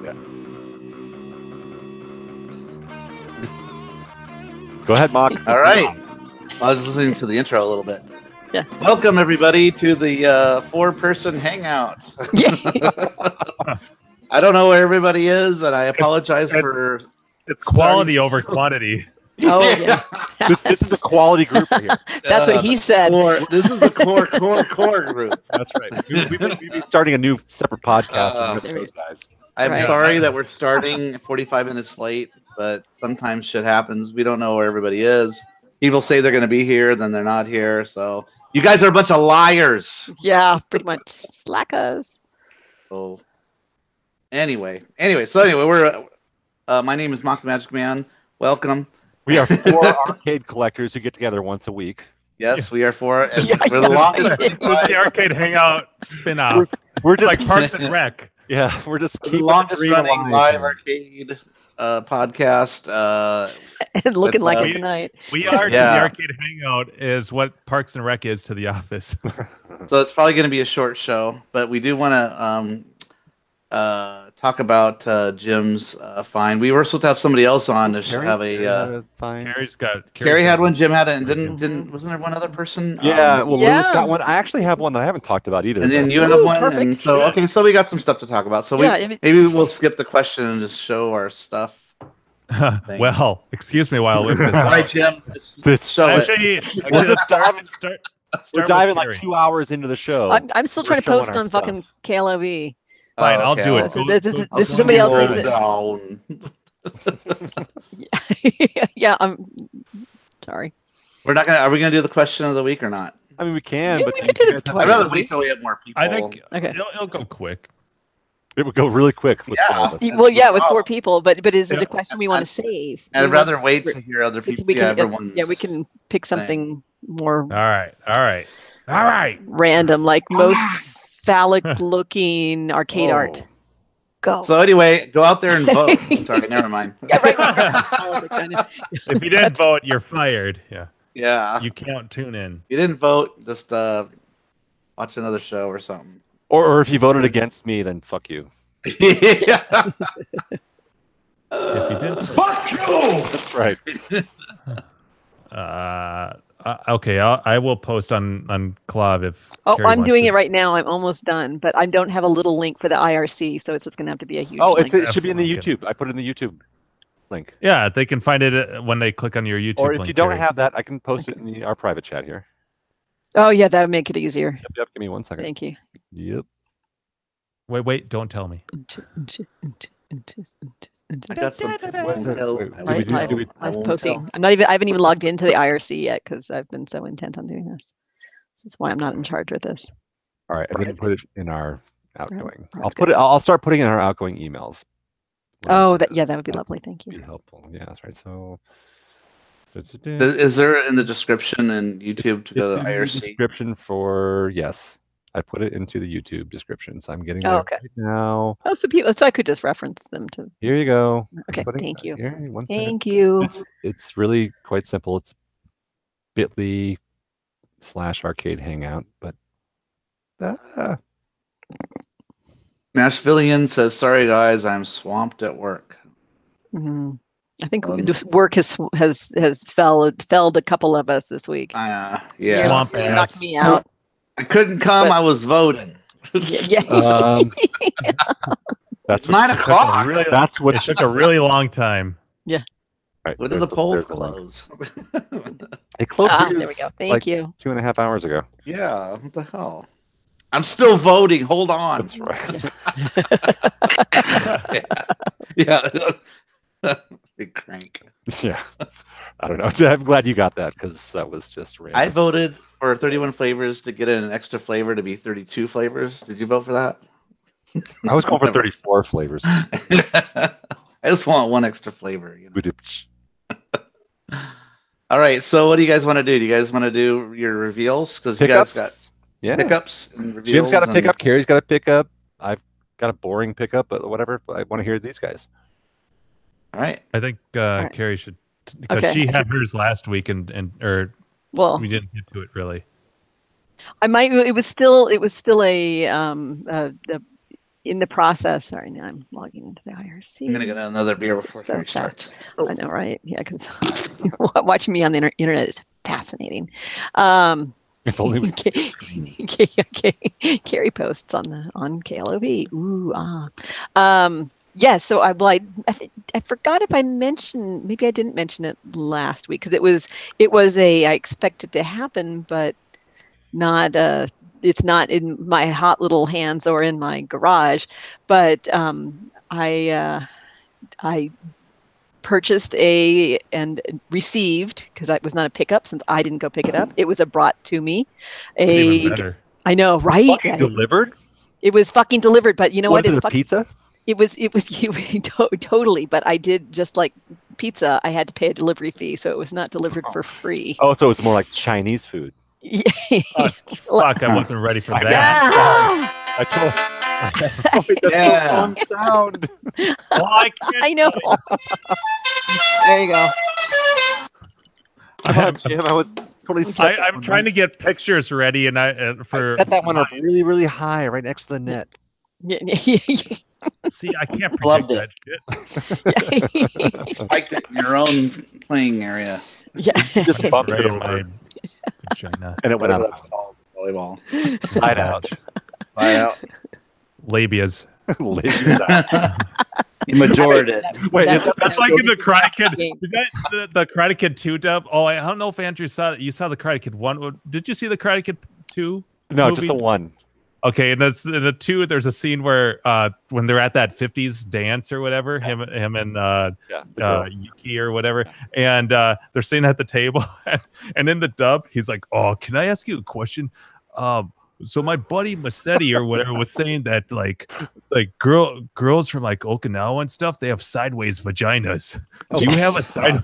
Yeah. Go ahead, Mock. All right. I was listening to the intro a little bit. Yeah. Welcome everybody to the 4-person hangout. Yeah. I don't know where everybody is, and I apologize for. It's quality over quantity. Oh yeah. This is the quality group right here. That's what he said. This is the core group. That's right. We've been starting a new separate podcast with those guys. I'm Right. sorry that we're starting 45 minutes late, but sometimes shit happens. We don't know where everybody is. People say they're going to be here, then they're not here. So you guys are a bunch of liars. Yeah, pretty much slackers. So anyway, we're. My name is Mock the Magic Man. Welcome. We are 4 arcade collectors who get together once a week. Yes, we are 4. And Yeah, we're the longest. It's the arcade hangout spin-off. We're just It's like Parks and Rec. Yeah, we're just The keeping longest the dream running alive. live arcade podcast. And looking With, like it tonight. We are Yeah. the arcade hangout is what Parks and Rec is to the office. So it's probably going to be a short show, but we do want to talk about Jim's fine. We were supposed to have somebody else on to have a. fine. Carrie had one. Jim had it, and didn't wasn't there one other person? Yeah, well, Yeah. Lou's got one. I actually have one that I haven't talked about either. And then but- you have one, perfect. and so okay, so we got some stuff to talk about. So Yeah, maybe we'll skip the question and just show our stuff. Well, excuse me while I look this All up. right, Jim. It's- Show it. Actually, let's start we're with diving like Carrie. 2 hours into the show. I'm still We're trying to showing post our on stuff. fucking KLOV. Fine, I'll do it. Okay, This Go- is somebody else Hold needs it. down. Yeah, I'm sorry. We're not gonna. Are we gonna do the question of the week or not? I mean, we can, Yeah, but we then could do you the guys have- I'd rather wait till we have more people. I think Okay. it'll go quick. it would go really quick. With Yeah. four of us. Well, yeah, with 4 problem. people, but is it Yeah. a question we want to save? I'd We rather want- wait to hear other we people. can- Everyone. yeah, we can pick something more All right. random, like most phallic-looking arcade Oh. art. Go. So anyway, go out there and vote. Sorry, never mind. Yeah, right. Kind of- If you didn't vote, you're fired. Yeah. Yeah, You can't tune in. you didn't vote. Just watch another show or something. Or if you voted against me, then fuck you. Yeah. If you didn't Fuck you! That's right. okay, I will post on Clav if Oh, Carrie I'm wants doing to. it right now. I'm almost done, but I don't have a little link for the IRC, so it's just going to have to be a huge Oh, link. it should be in the Definitely. YouTube. I put it in the YouTube link. Yeah, they can find it when they click on your YouTube Or if link, you don't Carrie. have that, I can post it in our private chat here. Oh, yeah, that would make it easier. Yep, give me 1 second. Thank you. Yep. Wait, don't tell me. I got something. What is it? Until Wait, I do we won't do- tell. do we- I I'm won't posting. tell. I'm not even. I haven't even logged into the IRC yet because I've been so intent on doing this. This is why I'm not in charge with this. All right, I didn't put it in our outgoing. Right, I'll good. put it. I'll start putting it in our outgoing emails. Oh, that yeah, that would be lovely. Thank Be you. helpful. Yeah, that's right. So. Is there in the description in YouTube to go It's to the in the IRC? description for yes. I put it into the YouTube description, so I'm getting Oh, there okay. right now. Oh, so people. So I could just reference them to. Here you go. Okay, Putting thank that you. here. 1 second. Thank you. It's really quite simple. It's bit.ly/arcade hangout, but Nashvillian says, "Sorry guys, I'm swamped at work." Mhm. I think Um, this work has felled a couple of us this week. Yeah. You Swamp knocked ass. me out. I couldn't come. But- I was voting. Yeah. It's that's 9 It took a o'clock. really- that's what It took a really long time. right, When did the there's polls there's link. close? It closed. There we go. Thank like you. 2.5 hours ago. Yeah. What the hell? I'm still voting. Hold on. That's right. Yeah. Big crank. Yeah. I don't know. I'm glad you got that because that was just random. I voted for 31 flavors to get an extra flavor to be 32 flavors. Did you vote for that? I was going for 34 flavors. I just want one extra flavor. You know? All right. So, what do you guys want to do? Do you guys want to do your reveals? Because you guys got yeah. pickups and reveals. Jim's got a and- pickup. Carrie's got a pickup. I've got a boring pickup, but whatever. I want to hear these guys. All right. I think right. Carrie should, because Okay. she had hers last week or Well, we didn't get to it really. I might. It was still a in the process. Sorry, now I'm logging into the IRC. I'm gonna get another beer before So Carrie starts. Oh. I know, right? Yeah, because watching me on the internet is fascinating. If only we Carrie posts on KLOV. Ooh, yeah, so I forgot if I mentioned, maybe I didn't mention it last week because it was I expected to happen, but not it's not in my hot little hands or in my garage. But I purchased and received, because it was not a pickup since I didn't go pick it up. It was brought to me. Even better. I know, right? fucking delivered. It was fucking delivered, but you know what? Is it a pizza? It was totally, but I did just like pizza. I had to pay a delivery fee, so it was not delivered for free. Oh, so it's more like Chinese food. Fuck, I wasn't ready for that. I told. Yeah. Sound. Well, I know. There you go. Jim, I was totally. I'm trying to get pictures ready, and I set that one up really, really high, right next to the net. See, I can't predict that shit. Spiked it in your own playing area. Yeah. Just bumped Right it in my over, vagina. and it went Whatever out. that's called. Volleyball. Side out. Slide out. Labias. Labias out. You majored it. Wait, That's like in the Karate Kid. Game. The Karate Kid 2 dub. Oh, I don't know if Andrew saw it. You saw the Karate Kid 1. Did you see the Karate Kid 2? No, movie? just the one. Okay, and that's in the 2. There's a scene where when they're at that 50s dance or whatever, him and Yuki or whatever, and they're sitting at the table, and in the dub, he's like, "Oh, can I ask you a question? So my buddy Massetti or whatever was saying that like girls from like Okinawa and stuff, they have sideways vaginas. Do you have a side?"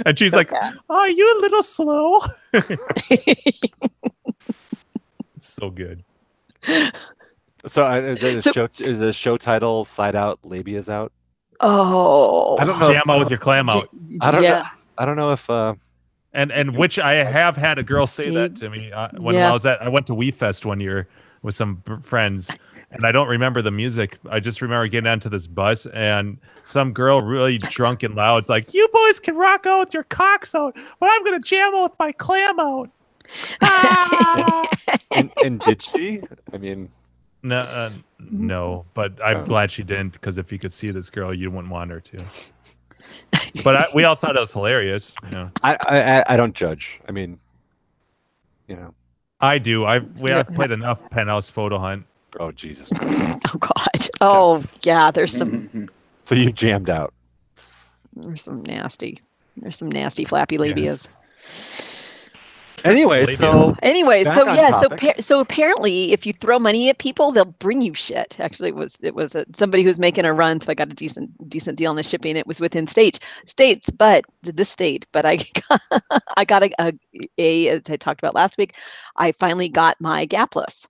And she's like, "Are you a little slow?" So good. So is the show title "Side Out, Labias Out"? Oh, I don't know. Jam out with your clam out. I don't know. I don't know if. And which I have had a girl say that to me when I went to WeFest one year with some friends, and I don't remember the music. I just remember getting onto this bus and some girl really drunk and loud. It's like, "You boys can rock out with your cocks out, but I'm gonna jam out with my clam out." and did she? I mean, no, but I'm glad she didn't, because if you could see this girl, you wouldn't want her to. But we all thought it was hilarious. You know. I don't judge. I mean, you know, I do. I've played enough Penthouse Photo Hunt. Oh Jesus! Oh God! Oh yeah. There's some. So you jammed out. There's some nasty flappy labias. Yes. Anyway, so apparently, if you throw money at people, they'll bring you shit. Actually, it was somebody who's making a run, so I got a decent deal on the shipping. It was within states, but I got a as I talked about last week. I finally got my gapless.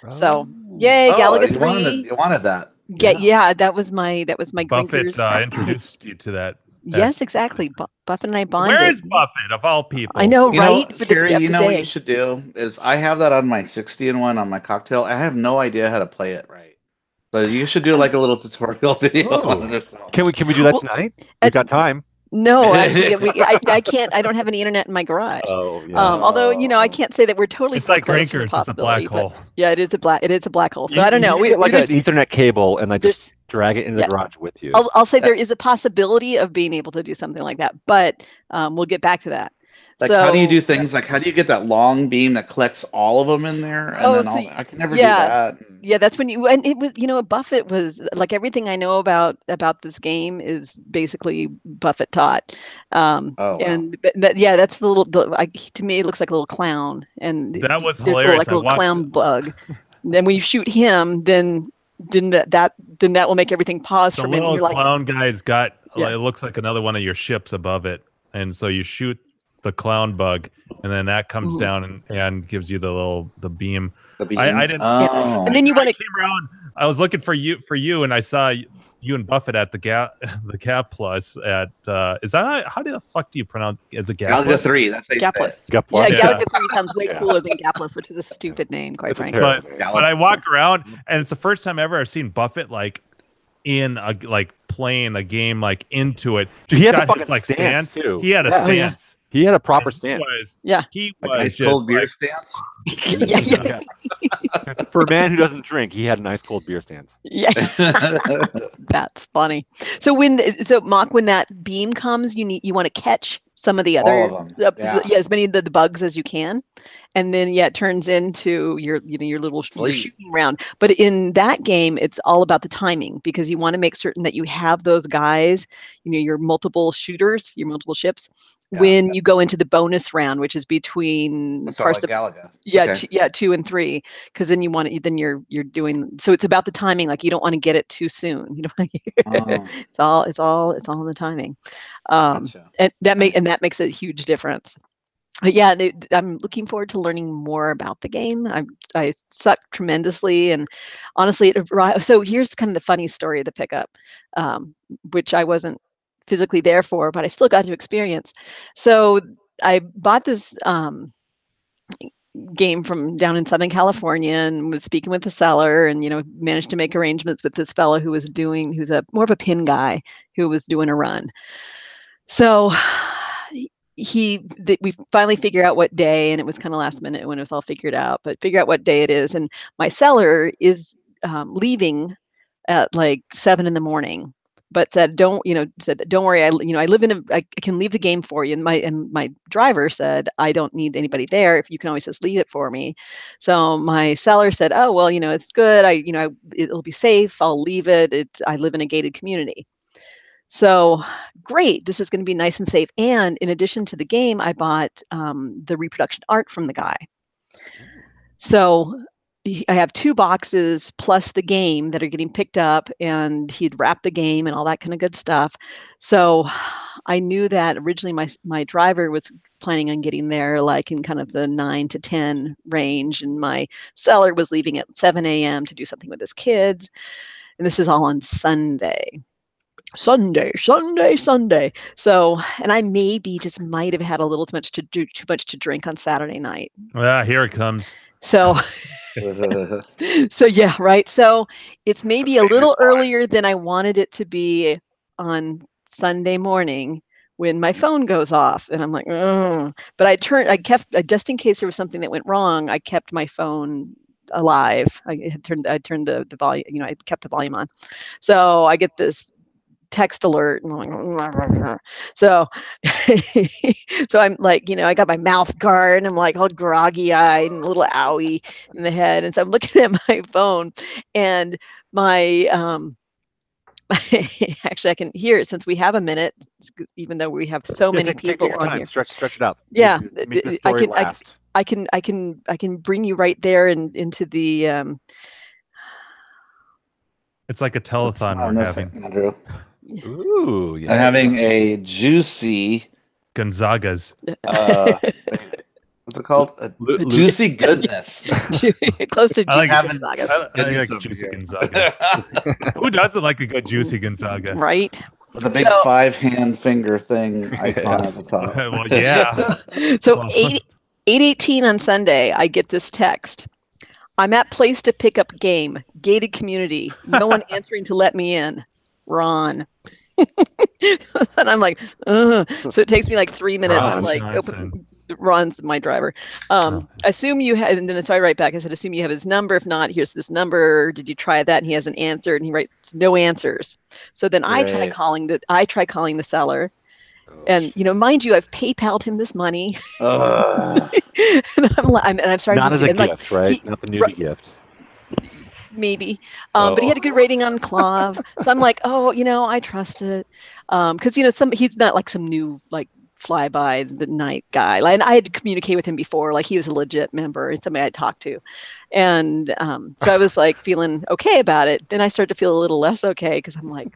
So yay, Galaga 3. You wanted that. Yeah, that was my Buffett Grinkers. Introduced you to that. Yes, exactly. Buffett and I bonded. Where is Buffett of all people? I know, right? Carrie, you know what you should do is I have that on my 60-in-1 on my cocktail. I have no idea how to play it right. So you should do like a little tutorial video on it or something. Can we do that tonight? We've got time. No, actually, I can't. I don't have any internet in my garage. Oh, yeah. Although I can't say that we're totally. It's like Grinkers. It's a black hole. Yeah, it is a black hole. So I don't know. We get like an Ethernet cable and just drag it in the garage with you. I'll say there is a possibility of being able to do something like that, but we'll get back to that. Like, how do you do things? Like, how do you get that long beam that collects all of them in there? And I can never do that. Yeah, that's when and it was, Buffett was like, everything I know about this game is basically Buffett taught. And that's the little, to me, it looks like a little clown. And that was hilarious. Like a little clown bug. Then when you shoot him, then that will make everything pause for a minute. The little clown guy's got, it looks like another one of your ships above it. And so you shoot the clown bug, and then that comes down and gives you the beam. The beam. I didn't. And then you want to came around. I was looking for you, and I saw you and Buffett at the Gap Plus at is that how the fuck do you pronounce as a Gap Galaga Plus? 3. That's how you say it. Gapless. Gap Yeah, Plus. Galaga 3 sounds way cooler than Gapless, which is a stupid name, quite It's a frankly. terrible But, name. but I walk around and it's the first time ever I've seen Buffett like in a playing a game like into it. Dude, he had got the his, fucking stance too. He had a Yeah. stance. He had a proper And stance. He A was nice just cold beer like, stance. Yeah. For a man who doesn't drink, he had a nice cold beer stance. Yeah, that's funny. So Mock, when that beam comes, you want to catch some of the other, All of them. Yeah. as many of the bugs as you can, and then it turns into your little your shooting round. But in that game, it's all about the timing because you want to make certain that you have those guys, your multiple shooters, your multiple ships, when you go into the bonus round, which is between parts of Galaga. Yeah, 2 and 3, because then you're doing, so it's about the timing. Like you don't want to get it too soon. It's all in the timing, Gotcha. and that makes a huge difference. But yeah, I'm looking forward to learning more about the game. I suck tremendously, and honestly, so here's kind of the funny story of the pickup, which I wasn't physically there for, but I still got to experience. So I bought this game from down in Southern California and was speaking with the seller and managed to make arrangements with this fellow who's more of a pin guy who was doing a run. So we finally figure out what day, and it was kind of last minute when it was all figured out, but figure out what day it is. And my seller is leaving at like 7 a.m, but said, don't worry. I can leave the game for you. And my driver said, I don't need anybody there. If you can always just leave it for me. So my seller said, oh, well, it's good. It'll be safe. I'll leave it. I live in a gated community. So great. This is going to be nice and safe. And in addition to the game, I bought the reproduction art from the guy. So I have 2 boxes plus the game that are getting picked up, and he'd wrapped the game and all that kind of good stuff. So I knew that originally my driver was planning on getting there like in kind of the 9 to 10 range, and my seller was leaving at 7 a.m. to do something with his kids. And this is all on Sunday. So, and I maybe just might have had a little too much to drink on Saturday night. Yeah, here it comes. So yeah, right. So it's maybe a little earlier than I wanted it to be on Sunday morning when my phone goes off, and I'm like, ugh. But I kept just in case there was something that went wrong. I kept my phone alive. I turned the volume. I kept the volume on. So I get this text alert, and I'm like, so I'm like, I got my mouth guard, and I'm like all groggy eyed and a little owie in the head, and so I'm looking at my phone, and my actually I can hear it since we have a minute, even though we have so many people take your on time. here. Stretch it out. Yeah, make the story last. I can bring you right there and into the. It's like a telethon we're having. Andrew. Ooh, yeah. I'm having a juicy Gonzaga's. What's it called? Juicy goodness. Close to I like juicy Gonzaga. I like juicy Gonzaga. Who doesn't like a good juicy Gonzaga? Right. With a big 5-hand finger thing icon at the top. Well, yeah. So 8:18 on Sunday, I get this text. I'm at place to pick up game. Gated community. No one answering to let me in. Ron. And I'm like, ugh. So it takes me like 3 minutes. Ron's my driver. Assume you had, and then so I write back. I said, assume you have his number. If not, here's this number. Did you try that? And he hasn't answered. And he writes no answers. So then I try calling the seller. And mind you, I've PayPal'd him this money. And I'm sorry. Not as a gift, right? Not the nudie gift. Maybe, but he had a good rating on Clav, so I'm like, I trust it, because he's not like some new like fly by the night guy. And I had to communicate with him before, like he was a legit member and somebody I'd talked to, and so I was like feeling okay about it. Then I started to feel a little less okay because I'm like,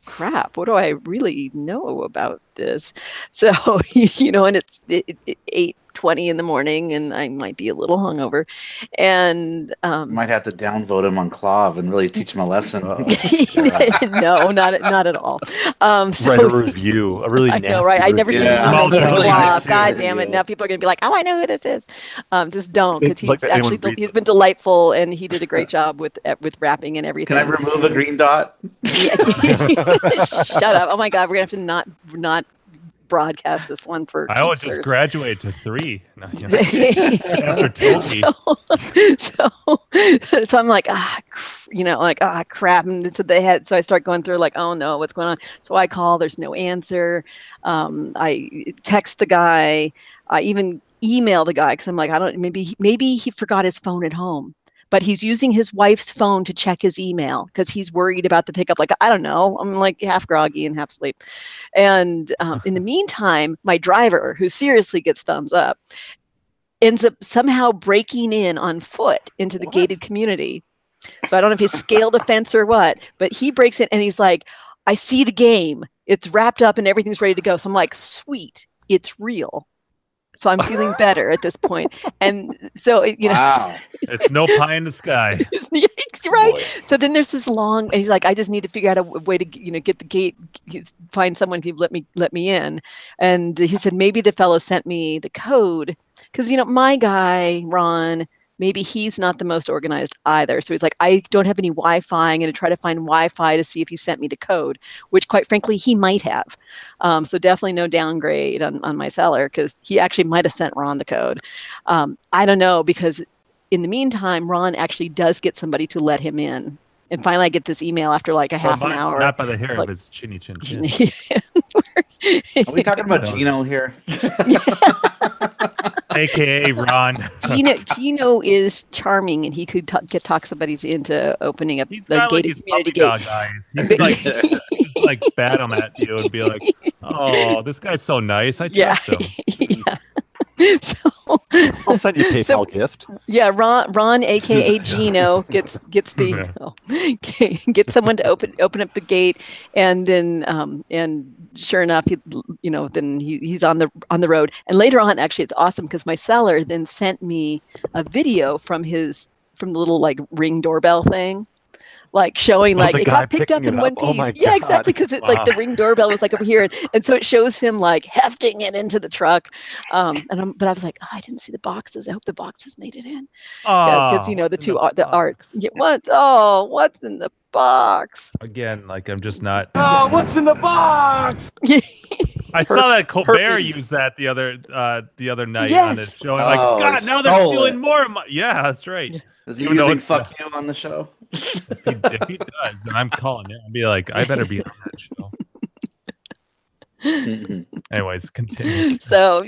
crap, what do I really know about this? So and it's 8:20 in the morning, and I might be a little hungover, and might have to downvote him on Clav and really teach him a lesson. no, not at all. So, Write a review, a really nasty know, right? I never review. changed Yeah. the Really Clav. nasty God damn it! review. Now people are gonna be like, "Oh, I know who this is." Just don't, because Like he's that anyone actually reads he's it. been delightful, and he did a great job with rapping and everything. Can I remove a green dot? Shut up! Oh my God, we're gonna have to not broadcast this one for. I would just teachers. graduate to 3. No, after Toby. So I'm like, crap. And so I start going through like, oh no, what's going on? So I call, there's no answer. I text the guy. I even email the guy because I'm like, maybe he forgot his phone at home. But he's using his wife's phone to check his email because he's worried about the pickup. Like, I don't know. I'm like half groggy and half asleep. And in the meantime, my driver, who seriously gets thumbs up, ends up somehow breaking in on foot into the gated community. So I don't know if he scaled a fence or what, but he breaks in and he's like, I see the game. It's wrapped up and everything's ready to go. So I'm like, sweet, it's real. So I'm feeling better at this point. And so, Wow. It's no pie in the sky. Right. Boy. So then there's this long, and he's like, I just need to figure out a way to, get the gate, find someone who let me in. And he said, maybe the fellow sent me the code. Because, my guy, Ron, maybe he's not the most organized either. So he's like, I don't have any Wi-Fi. I'm going to try to find Wi-Fi to see if he sent me the code, which quite frankly, he might have. So definitely no downgrade on my seller, because he actually might have sent Ron the code. I don't know, because in the meantime, Ron actually does get somebody to let him in. And finally I get this email after like a half an hour. Not by the hair of his chinny chin chin. Are we talking about Gino here? AKA Ron. Gino is charming, and he could talk somebody into opening up the gated community gate. Guys. He's like bat him at you and be like, "Oh, this guy's so nice. I trust him." Yeah. So I'll send you a PayPal gift. Yeah, Ron, aka Gino, gets someone to open up the gate, and then and sure enough, then he's on the road. And later on, actually, it's awesome because my seller then sent me a video from the little like Ring doorbell thing. Like showing like it got picked up in one piece. Oh yeah, exactly, because it's like the Ring doorbell was like over here, and so it shows him like hefting it into the truck. But I was like, oh, I didn't see the boxes. I hope the boxes made it in. Because the art. Yeah, what's in the box? Again, like I'm just not. Oh, what's in the box? I saw that Colbert use that the other night on his show. I'm like, Oh, God, now they're stealing more of my. Yeah, that's right. Is he using "fuck you" on the show? If he does, then I'm calling it. I'll be like, I better be on that show. Anyways, continue. So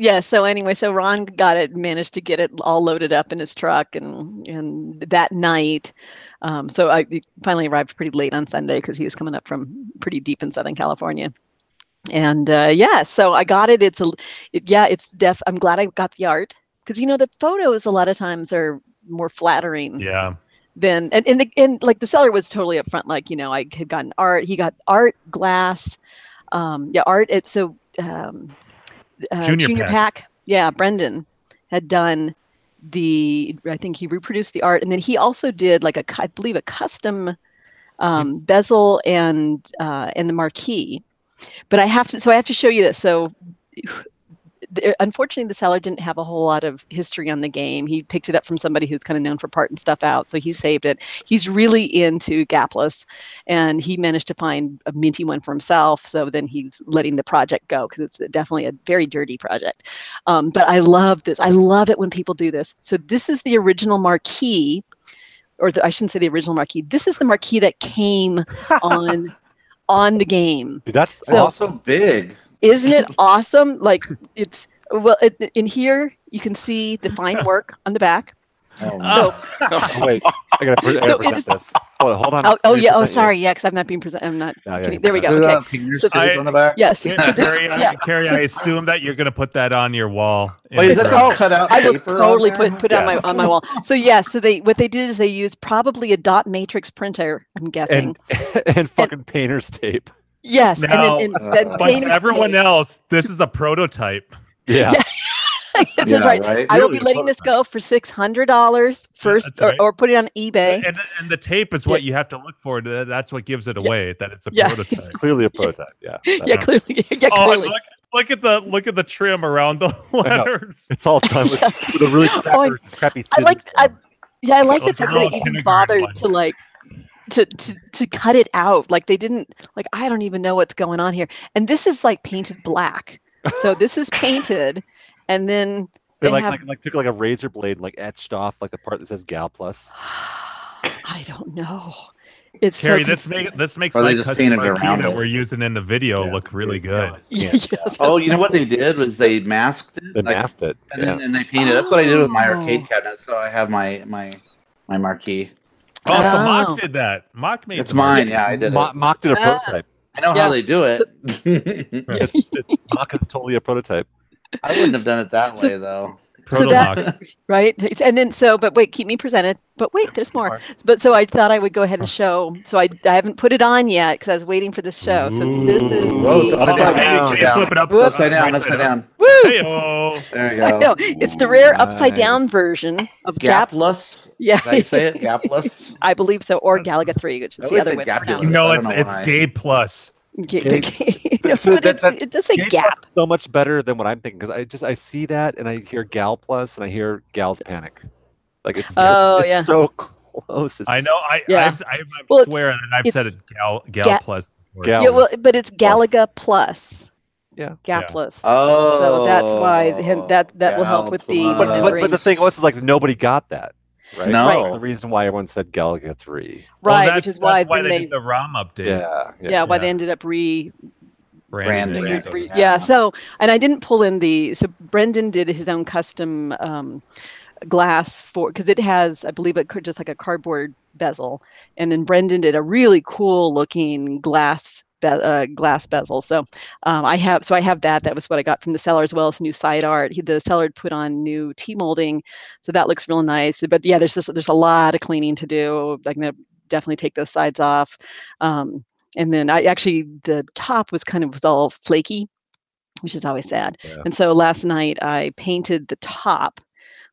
anyway, so Ron managed to get it all loaded up in his truck, and that night, so I finally arrived pretty late on Sunday because he was coming up from pretty deep in Southern California. And so I got it. I'm glad I got the art, because the photos a lot of times are more flattering. Yeah. Then and like the seller was totally upfront. Like I had gotten art. He got art, glass, art. Junior Pack. Yeah, Brendan had done I think he reproduced the art, and then he also did like I believe a custom bezel and the marquee. But I have to show you this. So unfortunately, the seller didn't have a whole lot of history on the game. He picked it up from somebody who's kind of known for parting stuff out, so he saved it. He's really into gapless, and he managed to find a minty one for himself. So then he's letting the project go, because it's definitely a very dirty project. But I love this. I love it when people do this. So this is the original marquee, I shouldn't say the original marquee. This is the marquee that came on the game. Dude, that's also big. Isn't it awesome? Like in here you can see the fine work on the back. Wait, I gotta present this. Hold on. Oh yeah. Oh, sorry. Yeah, because I'm not being present. I'm not. Yeah, there we go. Okay. So, on the back. Yes. Carrie, I assume that you're gonna put that on your wall. Wait, is that just cut out? I will totally put it on my wall. So what they did is they used probably a dot matrix printer, I'm guessing, and fucking painter's tape. Yes, now, and then but to everyone else, this is a prototype. Yeah. That's Yeah, right. right. I will be Really, letting this go for $600 first, That's right. or put it on eBay. And the tape is what you have to look for. That's what gives it away. That it's a Yeah. prototype. Clearly a prototype. Yeah. Yeah, clearly. Yeah, Oh, clearly. look at the trim around the letters. It's all done with a really crappy I scissors. like the Those fact are that all they even kindergarten bothered ones. to like to cut it out. Like they didn't, like, I don't even know what's going on here. And this is like painted black. So this is painted, and then They they have took like a razor blade and like etched off like the part that says Gal Plus. I don't know. It's Terry, so this makes Or they my just custom painted marquee around that it. we're using in the video Yeah. look really good. yeah, Oh, you know what they did was they masked it. They like, masked it. and Yeah. then they painted. That's what I did with my Oh. arcade cabinet. So I have my marquee. Oh, so Oh. Mock did that. Mock made It's the marquee. mine. Yeah, I did it. Mock did a Ah. prototype. I know Yeah. how they do it. Mock is totally a prototype. I wouldn't have done it that way though. So Proto that- Mock. right. And then but wait, keep me presented. But wait, there's more. But so I thought I would go ahead and show. So I haven't put it on yet because I was waiting for this show. So this is Whoa, the. upside down. Can you flip it up? Upside down. Upside down. Woo! Hey-o. There you I go. know it's the rare upside down Nice. version of Gap. Gapless. Yeah, Did I say it? Gapless. I believe so, or Galaga 3, which is I the always other say way. to Gapulous. pronounce it. No, I it's don't know it's why. gay plus. No, So but it does say Gay Gap. Plus is so much better than what I'm thinking because I see that and I hear Gal Plus and I hear Gal's Panic. Like it's Yeah. so close. It's I know. Yeah. I Well, swear that I've it's said it gal Ga- plus. before. Gal. Yeah, well, but it's Galaga Plus. Yeah. Gap Yeah. Plus. Oh. So that's why that will help with the Gal remembering. But the thing was like nobody got that. Right? No. That's the reason why everyone said Galaga 3. Right, Well, which is why that's why then they they did the ROM update. Yeah. why they Yeah. ended up Branding it. yeah. So, and I didn't pull in so Brendan did his own custom glass because it has, I believe, just like a cardboard bezel, and then Brendan did a really cool looking glass bezel. So I have that. That was what I got from the seller, as well as new side art. The seller had put on new T molding, so that looks real nice. But yeah, there's a lot of cleaning to do. I'm gonna definitely take those sides off. And then the top was all flaky, which is always sad. Yeah. And so last night I painted the top,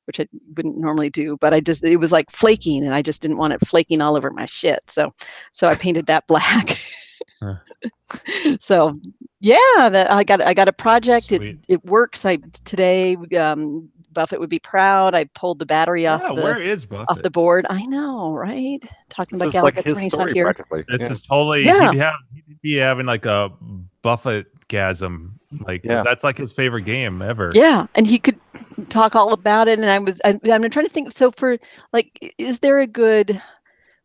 which I wouldn't normally do, but it was like flaking, and I just didn't want it flaking all over my shit. So I painted that black. Huh. So yeah, I got a project. Sweet. It works. Today Buffett would be proud. I pulled the battery off Where is Buffett? the board. I know, right? Talking This about is like Galaga his 3 story here. practically. This Yeah. is totally. Yeah. He'd be having like a Buffett-gasm, like 'cause Yeah. that's like his favorite game ever. Yeah, and he could talk all about it. And I'm trying to think. So for is there a good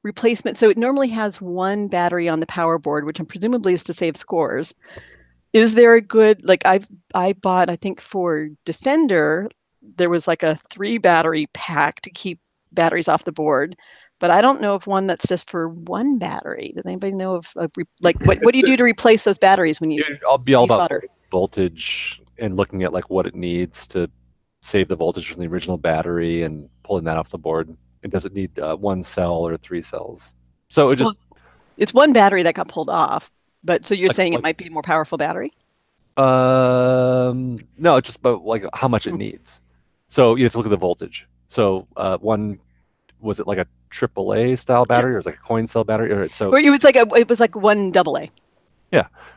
replacement? So it normally has one battery on the power board, which presumably is to save scores. Is there a good I bought, I think for Defender, there was like a 3 battery pack to keep batteries off the board. But I don't know of one that's just for one battery. Does anybody know of what do you do to replace those batteries when you I'll be all about desolder? voltage and looking at like what it needs to save the voltage from the original battery and pulling that off the board. It doesn't need 1 cell or 3 cells. So it just it's one battery that got pulled off. But so you're saying it like- might be a more powerful battery? no, just about like how much it needs. So you have to look at the voltage. So one, was it like a AAA style battery or was it like a coin cell battery? Or so Or it was like one AA.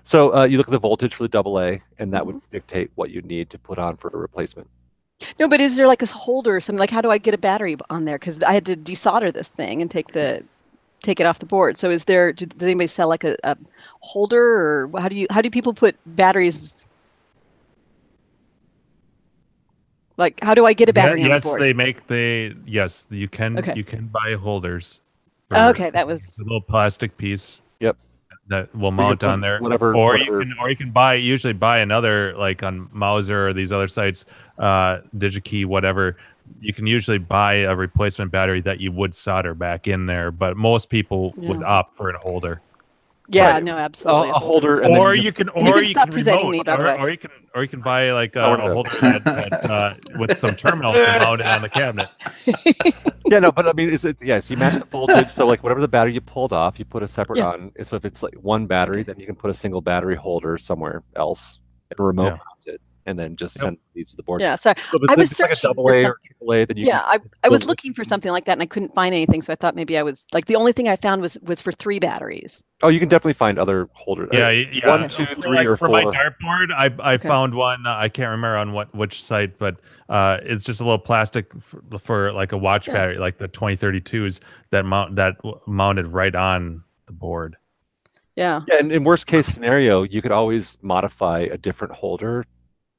so you look at the voltage for the AA, and that would dictate what you need to put on for a replacement. No, but is there like a holder or something? Like, how do I get a battery on there? Because I had to desolder this thing and take it off the board. So does anybody sell like a holder, or how do people put batteries? Like, how do I get a battery on the Yes, board? yes, you can. Okay. You can buy holders. Okay, that was a little plastic piece. Yep. That will can mount put on there. whatever- or whatever- you can usually buy another, like on Mauser or these other sites, DigiKey, whatever. You can usually buy a replacement battery that you would solder back in there, but most people would Yeah. opt for a holder. yeah, Right. no, absolutely a holder, and Or then you can, You can stop presenting remote, me, by the way. or you can buy like Oh, a no. holder that with some terminals and mount it on the cabinet. Yeah, no, but I mean, so you match the voltage. So like whatever the battery you pulled off, you put a separate Yeah. on. So if it's like one battery, then you can put a single battery holder somewhere else and remote Yeah. mount it. and then just send these to the board. Yeah, sorry. So if I was it's like a searching double for A or something. triple A, then you Yeah, I was build looking for something like that, and I couldn't find anything. So I thought maybe I was like the only thing I found was for 3 batteries. Oh, you can definitely find other holders. Yeah, yeah. 1, 2, 3, or 4. For my dartboard, I found one. I can't remember on which site, but it's just a little plastic for like a watch battery, like the 2032s that mounted right on the board. Yeah. Yeah, and in worst case scenario, you could always modify a different holder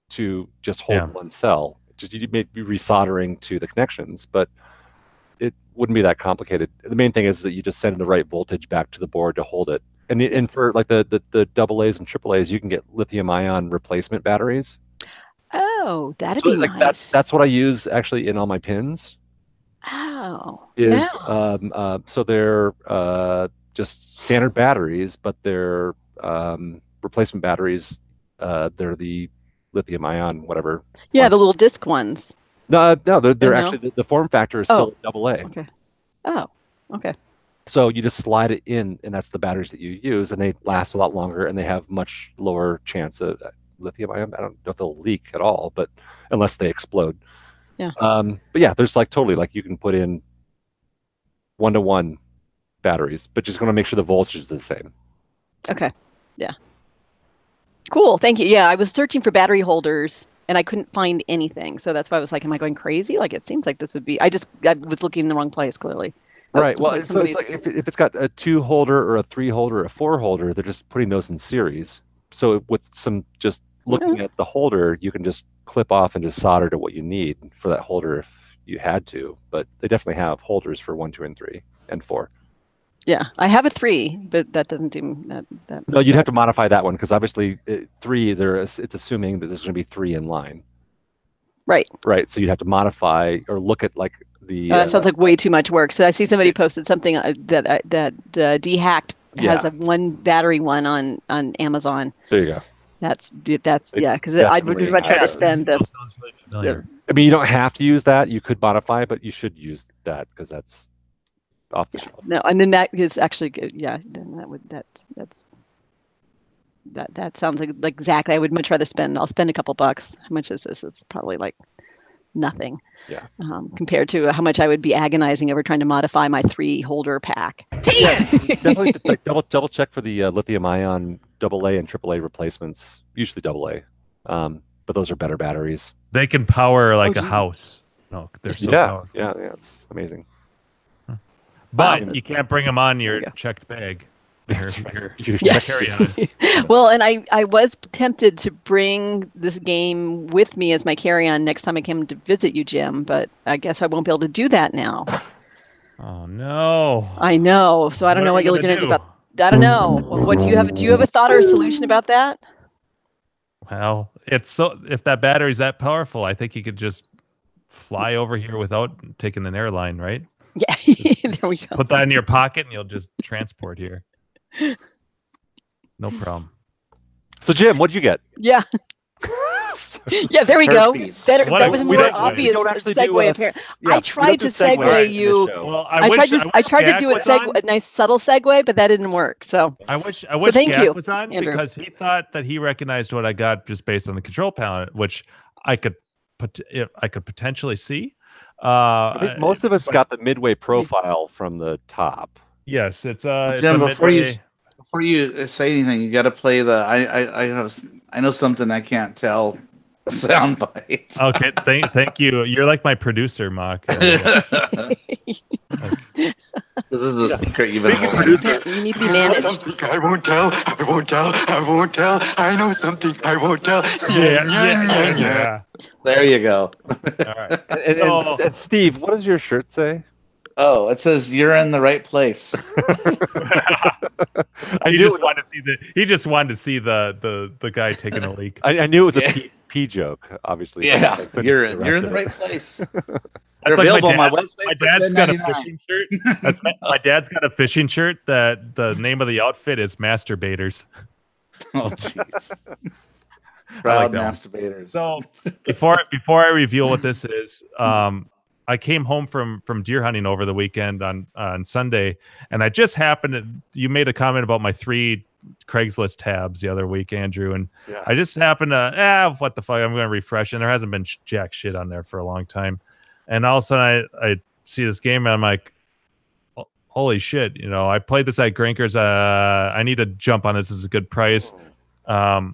to just hold one cell. Just you may be resoldering to the connections, but it wouldn't be that complicated. The main thing is that you just send the right voltage back to the board to hold it. And for like the double A's and triple A's, you can get lithium ion replacement batteries. Oh, that'd be like nice. that's what I use actually in all my pins. Oh. So they're just standard batteries, but they're replacement batteries. They're the lithium ion, whatever. Yeah, the little disc ones. No, they're actually the form factor is still double A. Okay. Oh, okay. So you just slide it in, and that's the batteries that you use, and they last a lot longer, and they have much lower chance of lithium ion. I don't know if they'll leak at all, but unless they explode. Yeah. But yeah, there's like totally like you can put in 1-to-1 batteries, but just going to make sure the voltage is the same. Okay. Yeah. Cool. Thank you. Yeah, I was searching for battery holders and I couldn't find anything. So that's why I was like, am I going crazy? Like, it seems like this would be, I was looking in the wrong place, clearly. Right. Well, so it's like if it's got a 2 holder or a 3 holder or a 4 holder, they're just putting those in series. So with some just looking at the holder, you can just clip off and just solder to what you need for that holder if you had to. But they definitely have holders for 1, 2, and 3, and 4. Yeah, I have a 3, but that doesn't do that. No, you'd have to modify that one because obviously 3, it's assuming that there's going to be 3 in line. Right. Right. So you'd have to modify or look at like the. That sounds like way too much work. So I see somebody posted something that Dehacked has a 1 battery one on Amazon. There you go. That's yeah, because I would much rather spend the. I mean, you don't have to use that. You could modify, but you should use that because that's off the shelf. No, and then that is actually good. Yeah, then that sounds like exactly. I would much rather spend. I'll spend a couple bucks. How much is this? It's probably like nothing. Yeah. Compared to how much I would be agonizing over trying to modify my 3 holder pack. Yeah, definitely like double check for the lithium ion AA and AAA replacements. Usually AA, but those are better batteries. They can power like a house. No, they're so powerful. Yeah, it's amazing. But you can't bring them on your checked bag. Your carry-on. Well, and I was tempted to bring this game with me as my carry-on next time I came to visit you, Jim, but I guess I won't be able to do that now. Oh no! I know. So I don't know what you're going to do about. I don't know. What do you have? Do you have a thought or a solution about that? Well, if that battery's that powerful, I think you could just fly over here without taking an airline, right? Yeah, there we go. Put that in your pocket and you'll just transport here. No problem. So, Jim, what'd you get? Yeah. Yeah, there we go. That was a more obvious segue apparently. I tried to segue you. Well, I tried to do a nice subtle segue, but that didn't work. So I wish Gak was on because he thought that he recognized what I got just based on the control panel, which I could potentially see. I think most of us got the midway profile from the top. Yes, it's Jim, before you say anything, you got to play the. I know something I can't tell. Sound bites. Okay, thank you. You're like my producer, Mock. This is a secret you've been holding. You need to be managed. Something I won't tell. I won't tell. I won't tell. I know something I won't tell. Yeah. There you go. All right. And Steve, what does your shirt say? Oh, it says you're in the right place. He just wanted to see the guy taking a leak. I knew it was a pee joke, obviously. Yeah, you're in the right place. That's like available on my website. My dad's got a fishing shirt. My dad's got a fishing shirt that the name of the outfit is Masturbators. Oh, jeez. Proud masturbators. So before I reveal what this is, I came home from deer hunting over the weekend on Sunday, and I just happened to, you made a comment about my 3 Craigslist tabs the other week, Andrew, and I just happened to what the fuck, I'm going to refresh, and there hasn't been jack shit on there for a long time, and all of a sudden I see this game and I'm like, holy shit, you know, I played this at Grinkers. I need to jump on this. This is a good price. But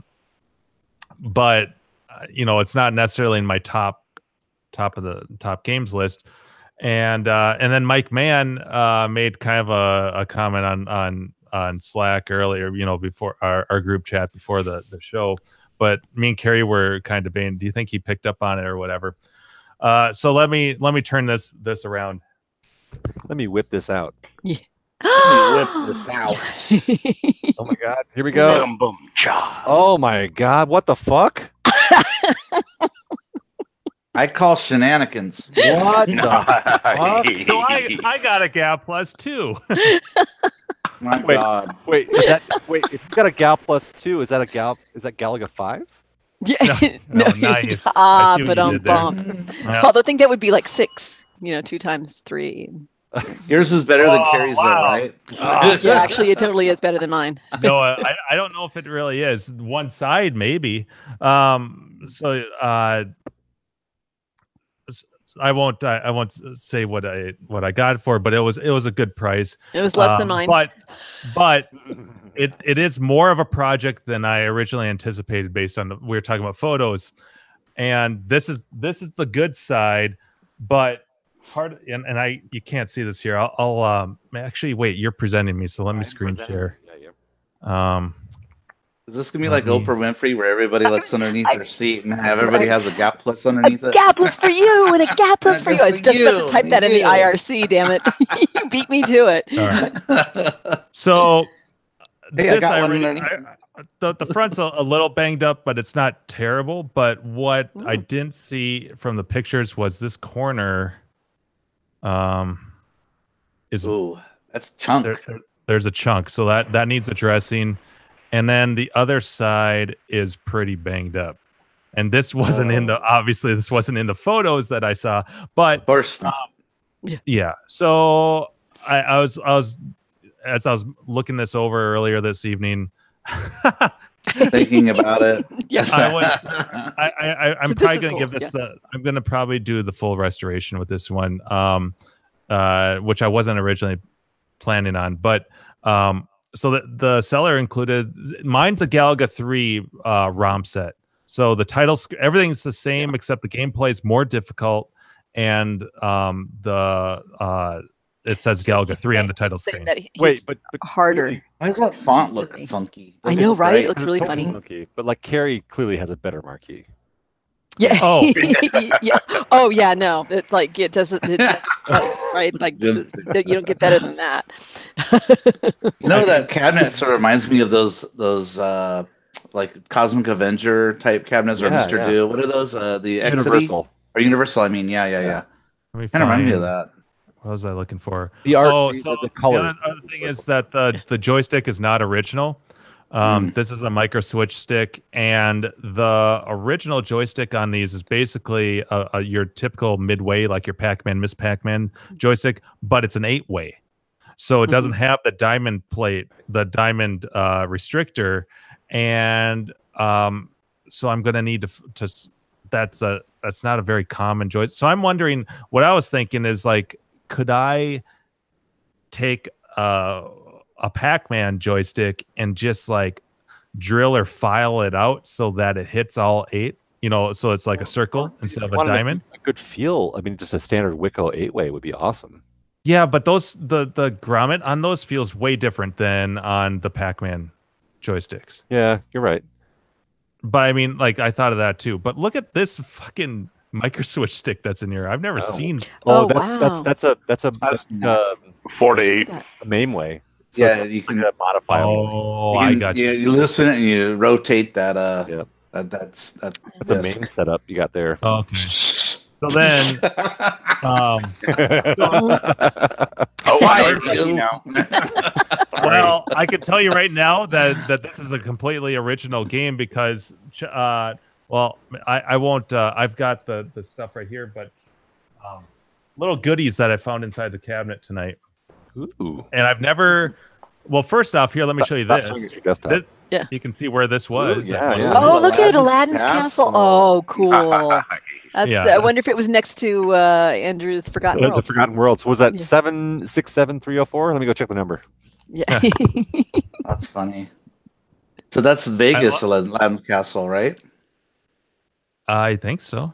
you know, it's not necessarily in my top of the top games list. And then Mike Mann made kind of a comment on Slack earlier, you know, before our group chat before the show. But me and Carrie were kind of debating, do you think he picked up on it or whatever? So let me turn this around. Let me whip this out. Yeah. Let me whip this out. Oh my god, here we go. Oh my god, what the fuck? I call shenanigans. What the fuck? So I got a Gal Plus 2. My god. Wait, if you got a Gal Plus 2, is that Galaga 5? Yeah. No, nice. But although I think that would be like 6, you know, 2 times 3. Yours is better than Carrie's, though, right? Yeah, actually, it totally is better than mine. No, I don't know if it really is. One side, maybe. So I won't say what I got it for, but it was a good price. It was less than mine. But it is more of a project than I originally anticipated based on we were talking about photos, and this is the good side, but part and you can't see this here. I'll actually wait. You're presenting me, so let me screen share. Is this gonna be like Oprah Winfrey, where everybody looks underneath their seat and everybody has a Gap Plus underneath it? A Gap Plus for you and a Gap Plus for you. I was just about to type that in the IRC. Damn it, you beat me to it. All right. So hey, the front's a little banged up, but it's not terrible. But what I didn't see from the pictures was this corner. That's chunk. There's a chunk, so that needs addressing. And then the other side is pretty banged up. And this wasn't obviously this wasn't in the photos that I saw, but of course not. Yeah. So I was as I was looking this over earlier this evening, thinking about it. Yes, I'm probably going to give this I'm going to probably do the full restoration with this one, which I wasn't originally planning on, but so the seller included, mine's a Galaga 3 ROM set. So the titles, everything's the same except the gameplay is more difficult, and it says Galaga 3 on the title screen. Wait, but harder. Why does that font look funky? I know, right? It looks really funny. Funky, but like Carrie clearly has a better marquee. Yeah. Oh. Yeah. Oh yeah. No, it's like it doesn't. Right. Like you don't get better than that. You know, that cabinet sort of reminds me of those like Cosmic Avenger type cabinets or Mr. Do. What are those? The Universal or Universal? I mean, yeah. Kind of remind me of that. What was I looking for? The art, the colors. The other thing is that the joystick is not original. This is a micro switch stick, and the original joystick on these is basically your typical midway, like your Pac-Man, Miss Pac-Man joystick, but it's an 8-way. So it doesn't have the diamond plate, the diamond restrictor, and so I'm going to need to that's not a very common joystick. So I'm wondering, what I was thinking is, like, could I take a Pac-Man joystick and just like drill or file it out so that it hits all 8, you know, so it's like a circle instead of a diamond? A good feel. I mean, just a standard Wicco 8-way would be awesome. Yeah, but the grommet on those feels way different than on the Pac-Man joysticks. Yeah, you're right. But I mean, like, I thought of that tame. But look at this fucking micro switch stick that's in here. I've never seen. That's a 4 to 8 main way. So yeah, you can modify. I got you. You listen and you rotate that. That's a main setup you got there. Okay. So then, well, I can tell you right now that this is a completely original game because, well, I won't. I've got the stuff right here, but little goodies that I found inside the cabinet tonight. Ooh. And I've never Well, first off, here, let me show you Stop this. showing us your desktop. Yeah. You can see where this was. Ooh, yeah. Oh, look at Aladdin's Aladdin's Castle. Castle. Oh, cool. That's, Yeah, I wonder if it was next to Andrew's Forgotten The World. Forgotten Worlds. Was that Yeah. 767304? Let me go check the number. Yeah. That's funny. So that's Vegas, Aladdin's Castle, right? I think so.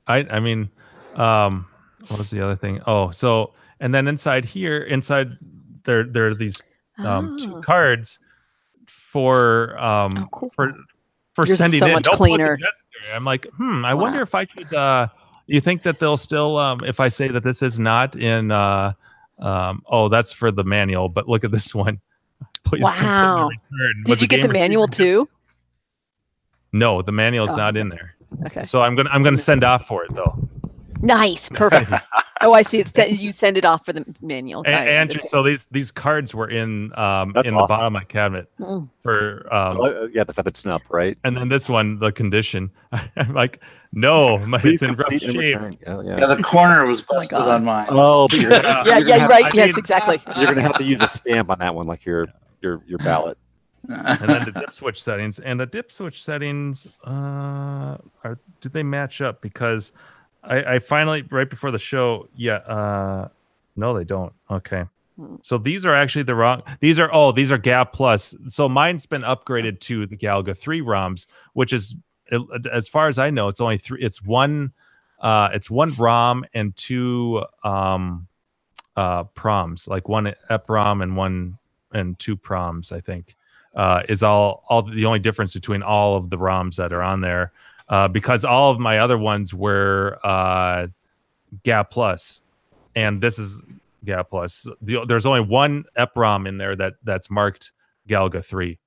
I mean, what was the other thing? Oh, so and then inside there are these two cards for cool. for Yours is sending so in. much Don't cleaner. post a gesture. I'm like, I wonder if I should. You think that they'll still if I say that this is not in oh, that's for the manual, but look at this one. Please Wow. return. Did you get the manual too? No, the manual's not in there. Okay. So I'm gonna send off for it though. Nice. Perfect. Oh, I see. You send it off for the manual. Andrew, so these cards were in the awesome. bottom of my cabinet for the feathered snup, right? and then this one, the condition. I'm like, no, it's in rough shape. Yeah, the corner was busted on mine. Oh, but you're yeah, right. Yes, exactly. You're gonna have to use a stamp on that one, like your ballot. And then the dip switch settings. And the dip switch settings do they match up? Because I finally, right before the show, no, they don't. Okay. So these are actually the wrong. These are Gap Plus. So mine's been upgraded to the Galaga 3 ROMs, which is, as far as I know, it's only 3. It's one ROM and 2 proms, like one EPROM and 2 proms, I think. Is all the only difference between all of the ROMs that are on there, because all of my other ones were Gap Plus, and this is Gap Plus. There's only one EPROM in there that's marked Galaga 3.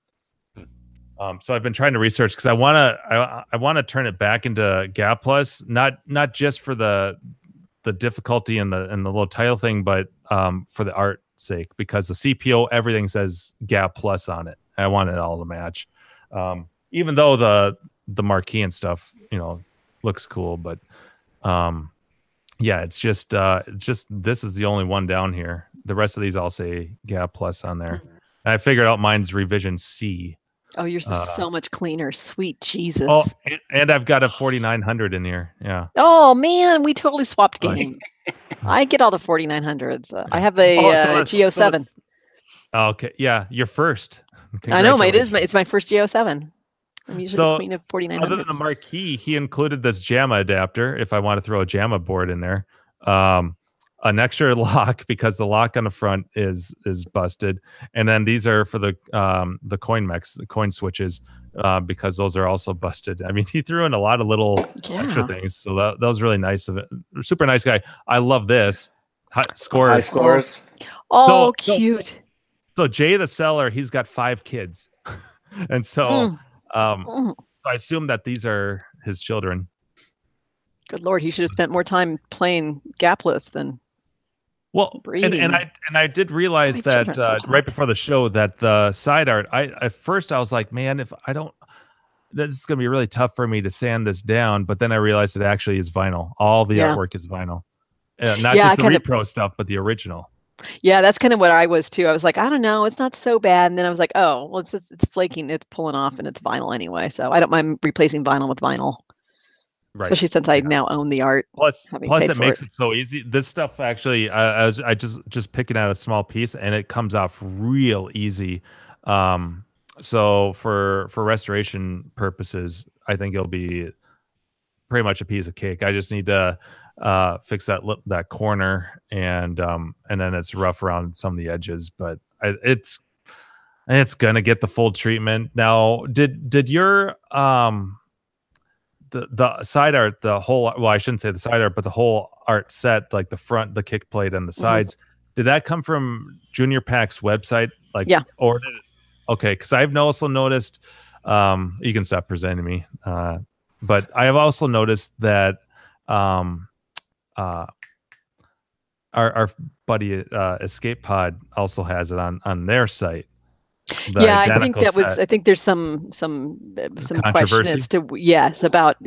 So I've been trying to research because I want to turn it back into Gap Plus, not just for the difficulty and the little title thing, but for the art sake, because the CPO, everything says Gap Plus on it. I want it all to match, even though the marquee and stuff, looks cool. But it's just this is the only one down here. The rest of these all say Gap Plus on there. And I figured out mine's revision C. Oh, yours is so much cleaner. Sweet Jesus. Oh, and I've got a 4900 in here. Yeah. Oh man, we totally swapped game. I get all the 4900s. I have a G07. Okay, yeah, you're first. I know, it's my first G07. I'm usually the queen of 4900s. Other than the marquee, he included this JAMA adapter if I want to throw a JAMA board in there. An extra lock because the lock on the front is busted, and then these are for the coin mechs, the coin switches, because those are also busted. I mean, he threw in a lot of little extra things, so that was really nice of it. Super nice guy. I love this. High scores. Oh, cute. So Jay the seller, he's got 5 kids, and so I assume that these are his children. Good Lord, he should have spent more time playing Gapless than. Well, and I did realize that right before the show that the side art. At first I was like, man, if I don't, this is gonna be really tough for me to sand this down. But then I realized it actually is vinyl. All the artwork is vinyl, not just the repro stuff, but the original. Yeah, that's kind of what I was too. I was like, I don't know, it's not so bad. And then I was like, oh, well, it's flaking, it's pulling off, and it's vinyl anyway. So I don't mind replacing vinyl with vinyl. Right. Especially since I now own the art. Plus it makes it so easy. This stuff actually, I just picking out a small piece, and it comes off real easy. So for restoration purposes, I think it'll be pretty much a piece of cake. I just need to fix that corner, and then it's rough around some of the edges, but it's gonna get the full treatment. Now, did your the side art, the whole, well, I shouldn't say the side art, but the whole art set, like the front, the kick plate, and the sides, did that come from Junior Pack's website? Like, yeah. Or did it, okay, because I've also noticed, you can stop presenting me, but I have also noticed that our buddy Escape Pod also has it on their site. Yeah, I think that was. I think there's some question as to about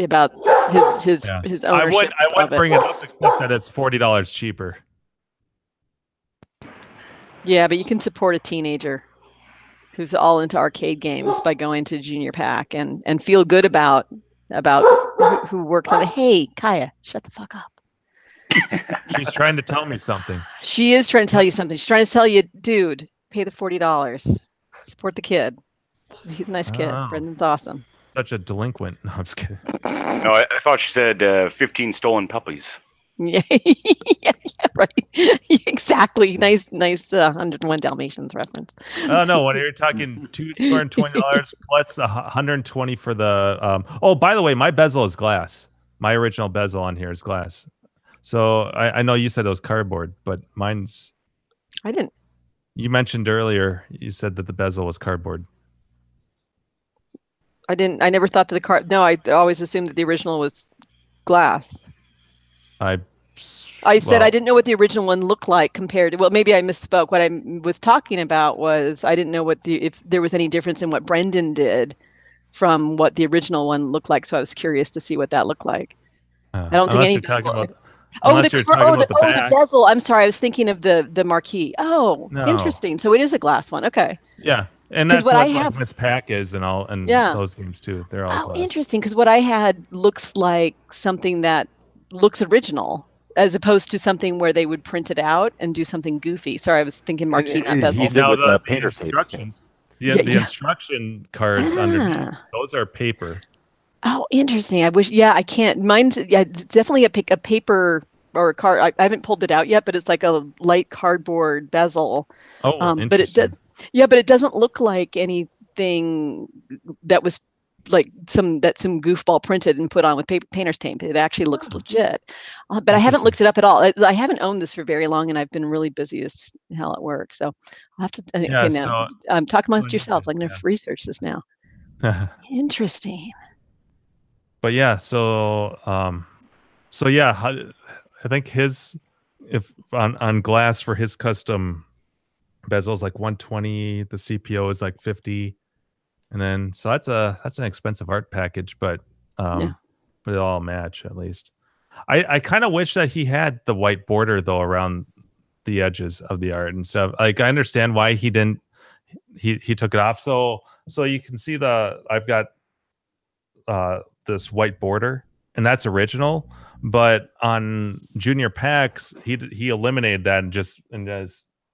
his ownership. I would bring it up, except that it's $40 cheaper. Yeah, but you can support a teenager. who's all into arcade games by going to Junior Pack and feel good about who worked on it. Hey, Kaya, shut the fuck up. She's trying to tell me something. She is trying to tell you something. She's trying to tell you, dude, pay the $40. Support the kid. He's a nice kid. Oh. Brendan's awesome. Such a delinquent. No, I'm just kidding. No, I thought she said 15 stolen puppies. Yeah, yeah, right. Exactly. Nice 101 Dalmatians reference. Oh no, when you're talking $220 plus $120 for the oh, by the way, my bezel is glass. My original bezel on here is glass. So I know you said it was cardboard, but mine's I didn't. You mentioned earlier, you said that the bezel was cardboard. I didn't. I never thought that the card. No, I always assumed that the original was glass. I said I didn't know what the original one looked like compared to. Well, maybe I misspoke. What I was talking about was I didn't know if there was any difference in what Brendan did from what the original one looked like. So I was curious to see what that looked like. I don't think any. The bezel. I'm sorry. I was thinking of the marquee. Oh, no. Interesting. So it is a glass one. Okay. Yeah. And that's what Miss Pack is and all, and those games too. They're all glass. Interesting, because what I had looks like something that looks original, as opposed to something where they would print it out and do something goofy. Sorry, I was thinking marquee, not bezel. Now the instructions. The instruction cards underneath, those are paper. Oh, interesting. I wish. Yeah, I can't. Mine's it's definitely a paper or a card. I haven't pulled it out yet, but it's like a light cardboard bezel. Oh, interesting. But it does. Yeah, but it doesn't look like anything that was like some goofball printed and put on with painter's tape. It actually looks legit. But I haven't looked it up at all. I haven't owned this for very long, and I've been really busy as hell at work. So I'll have to. Now, talk amongst yourselves. I'm going to research this now. Interesting. But yeah, so yeah, I think if on glass for his custom bezel is like 120, the CPO is like 50, and then so that's an expensive art package, but it all match at least. I kind of wish that he had the white border though around the edges of the art and stuff. Like I understand why he didn't. He took it off so you can see I've got this white border. And that's original, but on Junior Packs, he eliminated that and just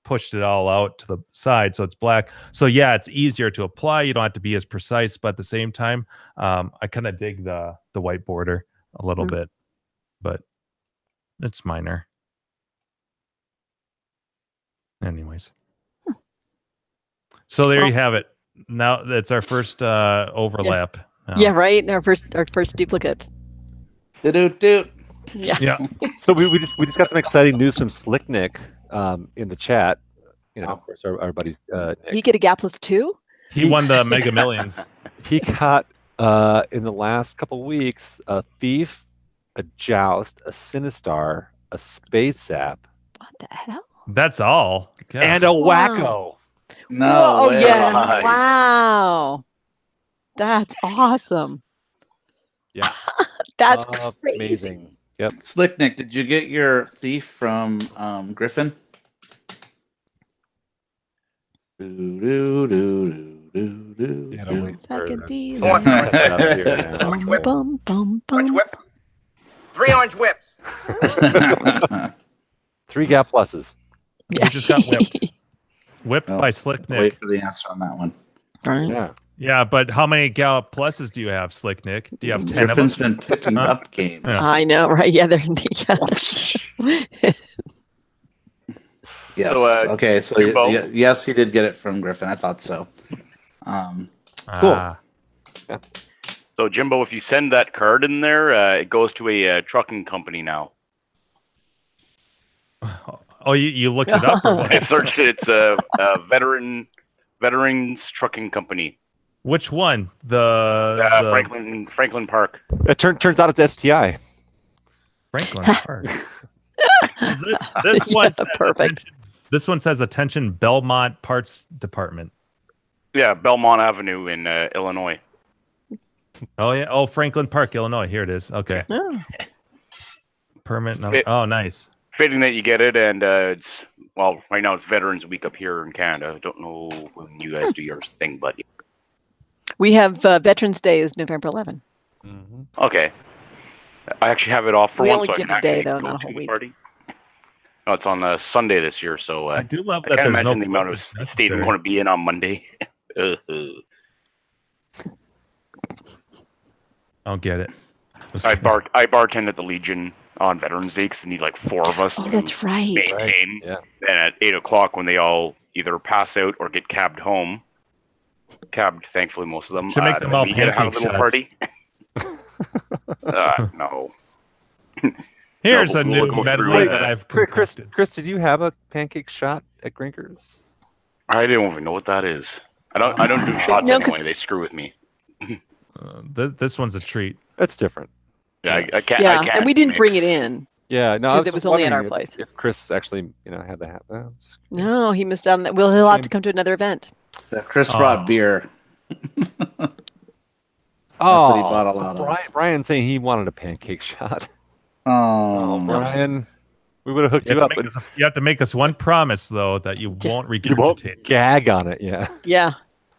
pushed it all out to the side, so it's black. So yeah, it's easier to apply. You don't have to be as precise, but at the same time, I kind of dig the white border a little bit, but it's minor. Anyways, so there you have it. Now that's our first overlap. Yeah, right. Our first duplicate. Yeah. So we just got some exciting news from Slicknick in the chat. Of course, our buddies. He get a Gapless too? He won the Mega Millions. He got in the last couple weeks a Thief, a Joust, a Sinistar, a Space Sap. What the hell? That's all. God. And a Wacko. No way. Yeah. Wow. That's awesome. Yeah. That's crazy. Amazing. Yep. Slicknick, did you get your Thief from Griffin? Second D. Orange whip. Orange whip. 3 orange whips. 3 Gap Pluses. Yeah. We just got whipped. Whipped by Slicknick. Wait for the answer on that one. Right. Yeah. Yeah, but how many Gallop Pluses do you have, Slicknick? Do you have 10 Griffin's of them? been picking up games. Yeah. I know, right? Yeah, they're Yes. So, okay. So yes, he did get it from Griffin. I thought so. Cool. Yeah. So Jimbo, if you send that card in there, it goes to a trucking company now. Oh, you looked it up? Or what? I searched it. It's a veterans trucking company. Which one? The Franklin Park. It turns out it's STI. Franklin Park. this one says perfect. This one says attention Belmont Parts Department. Yeah, Belmont Avenue in Illinois. Oh yeah. Oh, Franklin Park, Illinois. Here it is. Okay. Oh. Permit number. Oh, nice. fitting that you get it, and it's right now it's Veterans Week up here in Canada. I don't know when you guys do your thing, but we have Veterans Day is November 11th. Okay, I actually have it off for We one, only so I give can a day, actually though, go not a to whole the week. party. No, it's on a Sunday this year, so I do love I that can't there's imagine no the amount of postage state I'm necessary. going to be in on Monday. I don't get it. I bartend at the Legion on Veterans Day because they need like 4 of us Oh, to that's right. maintain. Yeah. And at 8 o'clock, when they all either pass out or get cabbed home, thankfully most of them, Should make them all we get to have a pancake little shots. party. No. Here's No, a but new we'll go medley through it. that I've Chris, concocted. did you have a pancake shot at Grinkers? I don't even know what that is. I don't do shots No, 'cause- anyway. They screw with me. This one's a treat. That's different. Yeah, I can't. Yeah, I can't and we didn't mix. bring it in. Yeah, no, I Because was it was only at our wondering place. if Chris actually, had the hat. No, he missed out on that. Well, he'll have to come to another event. Chris brought beer. Oh, what he bought a lot of. Brian saying he wanted a pancake shot. Oh, Brian, we would have hooked you up. But You have to make us one promise, though, that you won't regurgitate. you won't gag on it, yeah. Yeah.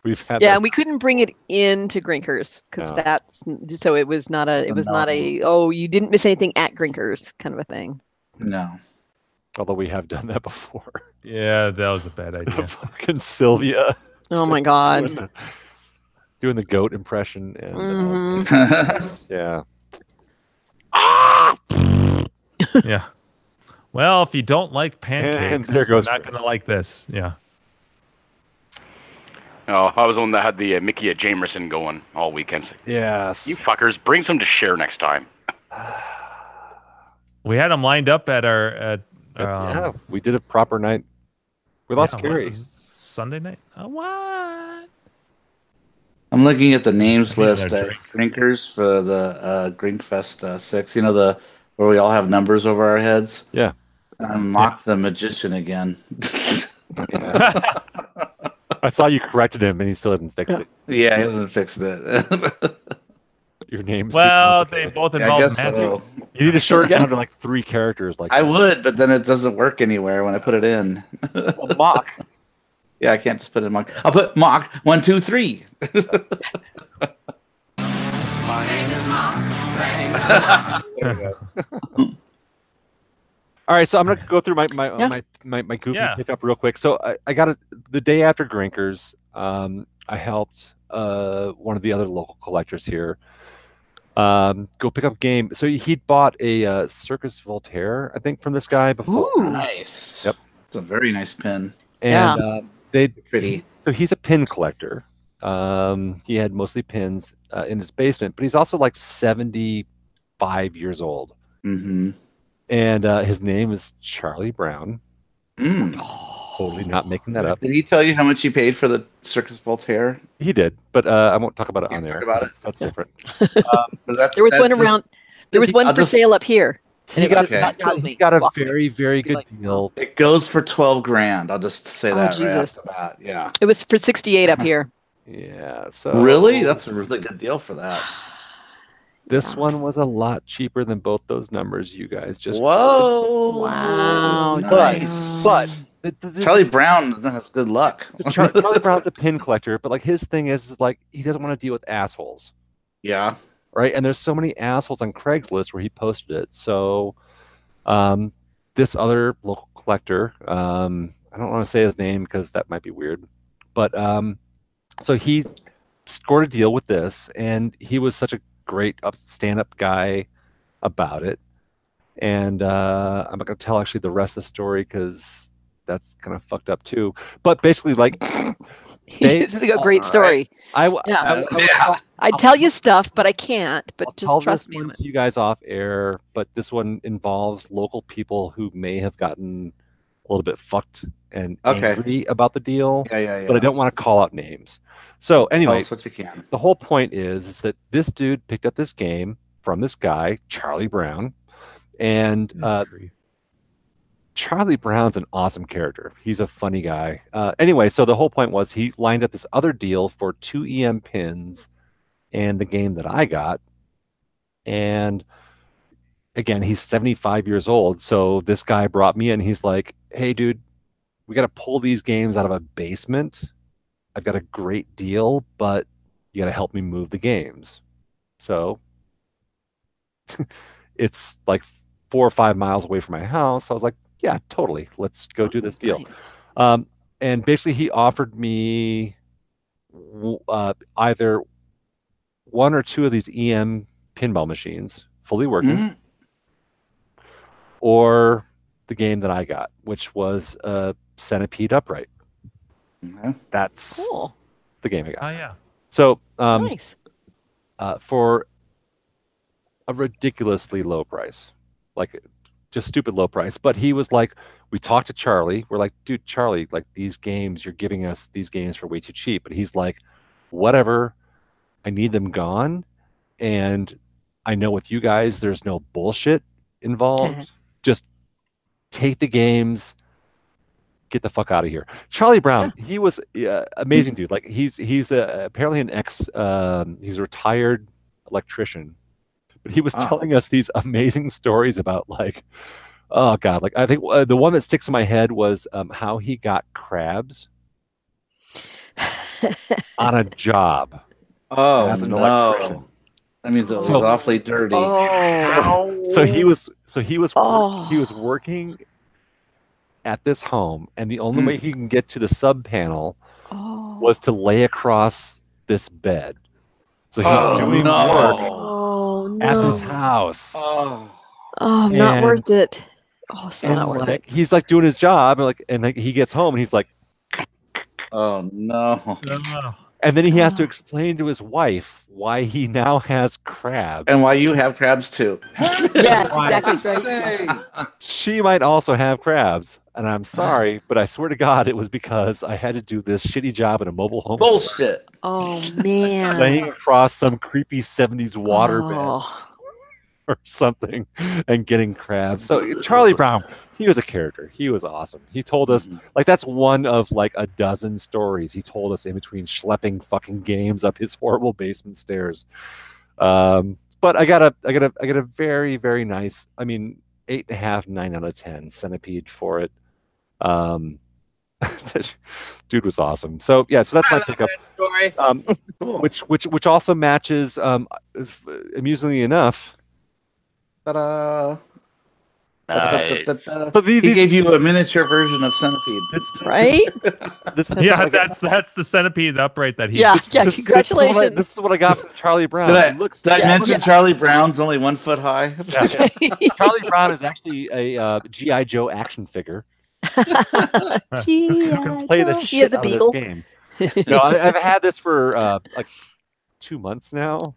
We've had Yeah, that. and we couldn't bring it into Grinkers because No. so it was not a you didn't miss anything at Grinkers kind of a thing. No. Although we have done that before. Yeah, that was a bad idea. Fucking Sylvia. Oh my God. Doing the goat impression and yeah. Yeah. Well, if you don't like And pancakes, there goes you're not Chris. going to like this. Yeah. Oh, I was the one that had the Mickey at Jamerson going all weekend. Yes. You fuckers, bring some to share next time. We had them lined up at our yeah, we did a proper night. We lost Carrie. Sunday night. What? I'm looking at the names I think list they're at Grinkers for the Grinkfest 6. You know, the where we all have numbers over our heads. Yeah. Mock the magician again. I saw you corrected him and he still hadn't fixed it. Yeah, he hasn't fixed it. Your name's Well, too they complicated. both I involve guess magic. so. You need to short it down to like 3 characters. Like I would, but then it doesn't work anywhere when I put it in. mock. Yeah, I can't just put it in mock. I'll put mock 1, 2, 3. All right, so I'm gonna go through my goofy pickup real quick. So I got it the day after Grinkers. I helped one of the other local collectors here go pick up a game. So he'd bought a Circus Voltaire, I think, from this guy before. Ooh. Nice. Yep. It's a very nice pin. And they Pretty. So he's a pin collector. He had mostly pins in his basement, but he's also like 75 years old. Mm-hmm. And his name is Charlie Brown. Totally not making that up. Did he tell you how much he paid for the Circus Voltaire? He did, but I won't talk about it on Can't there. talk about it? That's different. There was one around. There was one for sale up here. And He it was got, just he got a very, very good deal. It goes for 12 grand. I'll just say that right off Jesus. the bat. Yeah. It was for 68 up here. Yeah. So Really? That's a really good deal for that. This one was a lot cheaper than both those numbers you guys just. Whoa. Wow. Nice. But Charlie Brown has good luck. Charlie Brown's a pin collector, but like his thing is like he doesn't want to deal with assholes. Yeah. Right. And there's so many assholes on Craigslist where he posted it. So this other local collector, I don't want to say his name because that might be weird, but so he scored a deal with this, and he was such a great stand-up guy about it. And I'm not going to tell actually the rest of the story because that's kind of fucked up too. But basically, like, This is a great story. I'd tell you stuff, but I can't. But just trust me on it. You guys off air, but this one involves local people who may have gotten a little bit fucked and angry about the deal. Yeah. But I don't want to call out names. So anyway, Tell us what you can. The whole point is that this dude picked up this game from this guy, Charlie Brown, and Charlie Brown's an awesome character. He's a funny guy. Anyway, so the whole point was he lined up this other deal for 2 EM pins and the game that I got. And again, he's 75 years old. So this guy brought me in. He's like, hey, dude, we got to pull these games out of a basement. I've got a great deal, but you got to help me move the games. So it's like 4 or 5 miles away from my house. I was like, yeah, totally. Let's go do this deal. Nice. And basically he offered me either 1 or 2 of these EM pinball machines fully working, or the game that I got, which was a Centipede Upright. That's Cool. the game I got. Oh yeah. So Nice. for a ridiculously low price, like just stupid low price. But he was like, we talked to Charlie. We're like, dude, Charlie, like these games, you're giving us these games for way too cheap. But he's like, whatever, I need them gone. And I know with you guys, there's no bullshit involved. Just take the games, get the fuck out of here. Charlie Brown, he was amazing dude. Like he's apparently an he's a retired electrician, but he was telling us these amazing stories about like, oh god, like I think the one that sticks in my head was how he got crabs on a job. Oh as an electrician. That means it was awfully dirty. So he was working at this home, and the only way he can get to the sub panel was to lay across this bed. So he was doing work at this house. Not worth it. Oh, so not worth it. He's like doing his job, and he gets home, and he's like, oh no. And then he has to explain to his wife why he now has crabs. And why you have crabs too. Yeah, exactly right. She might also have crabs. And I'm sorry, but I swear to God, it was because I had to do this shitty job in a mobile home. Bullshit. Oh, man. Laying across some creepy 70s water bed or something and getting crabs. So Charlie Brown, he was a character. He was awesome. He told us, like, that's one of like a dozen stories he told us in between schlepping fucking games up his horrible basement stairs. But I got a very, very nice, I mean, 8.5, 9 out of 10 Centipede for it. Dude was awesome. So yeah, so that's my pickup. Which also matches, amusingly enough. Ta-da! Nice. But he gave you a miniature version of Centipede, right? That's the Centipede Upright that he. Yeah, congratulations. This is what I got from Charlie Brown. Did I mention Charlie Brown's only 1 foot high? Charlie Brown is actually a G.I. Joe action figure. Who can play the shit out of this game. No, I've had this for like 2 months now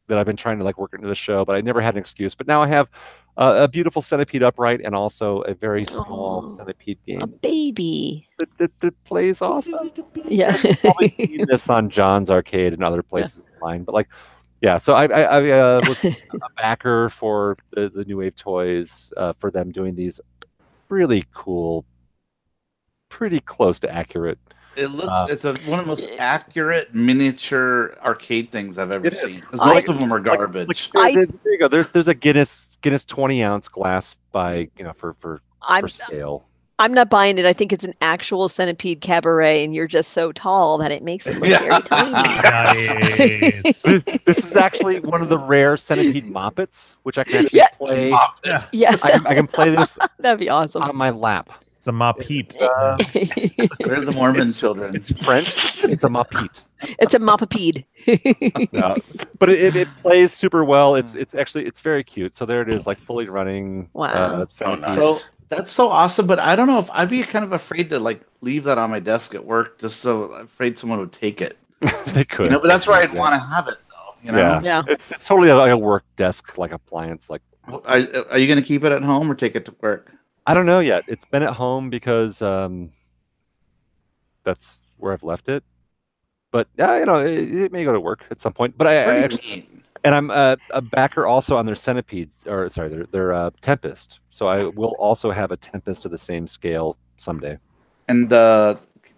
that I've been trying to like work into the show, but I never had an excuse. But now I have a beautiful Centipede Upright and also a very small Centipede game. A baby. That plays awesome. Yeah. I've probably seen this on John's Arcade and other places online, but like, yeah. So I was a backer for the New Wave Toys for them doing these really cool, pretty close to accurate. It looks it's one of the most accurate miniature arcade things I've ever seen. Because most of them are garbage. There you go. There's a Guinness 20-ounce glass by for scale. I'm not buying it. I think it's an actual Centipede cabaret, and you're just so tall that it makes it look very tiny. This is actually one of the rare Centipede Moppets, which I can actually play. Yeah, I can play this. That'd be awesome on my lap. It's a Moppete. They're the Mormon children. It's French. It's a Moppete. It's a Moppapede. But it plays super well. It's very cute. So there it is, like fully running. Wow. So that's so awesome. But I don't know if I'd be kind of afraid to like leave that on my desk at work, just so afraid someone would take it. They could. But that's where I'd want to have it, though. Yeah. It's totally like a work desk, like appliance. Like, are you going to keep it at home or take it to work? I don't know yet. It's been at home because that's where I've left it. But it may go to work at some point. But I'm a backer also on their Centipede, or sorry, their Tempest. So I will also have a Tempest to the same scale someday. And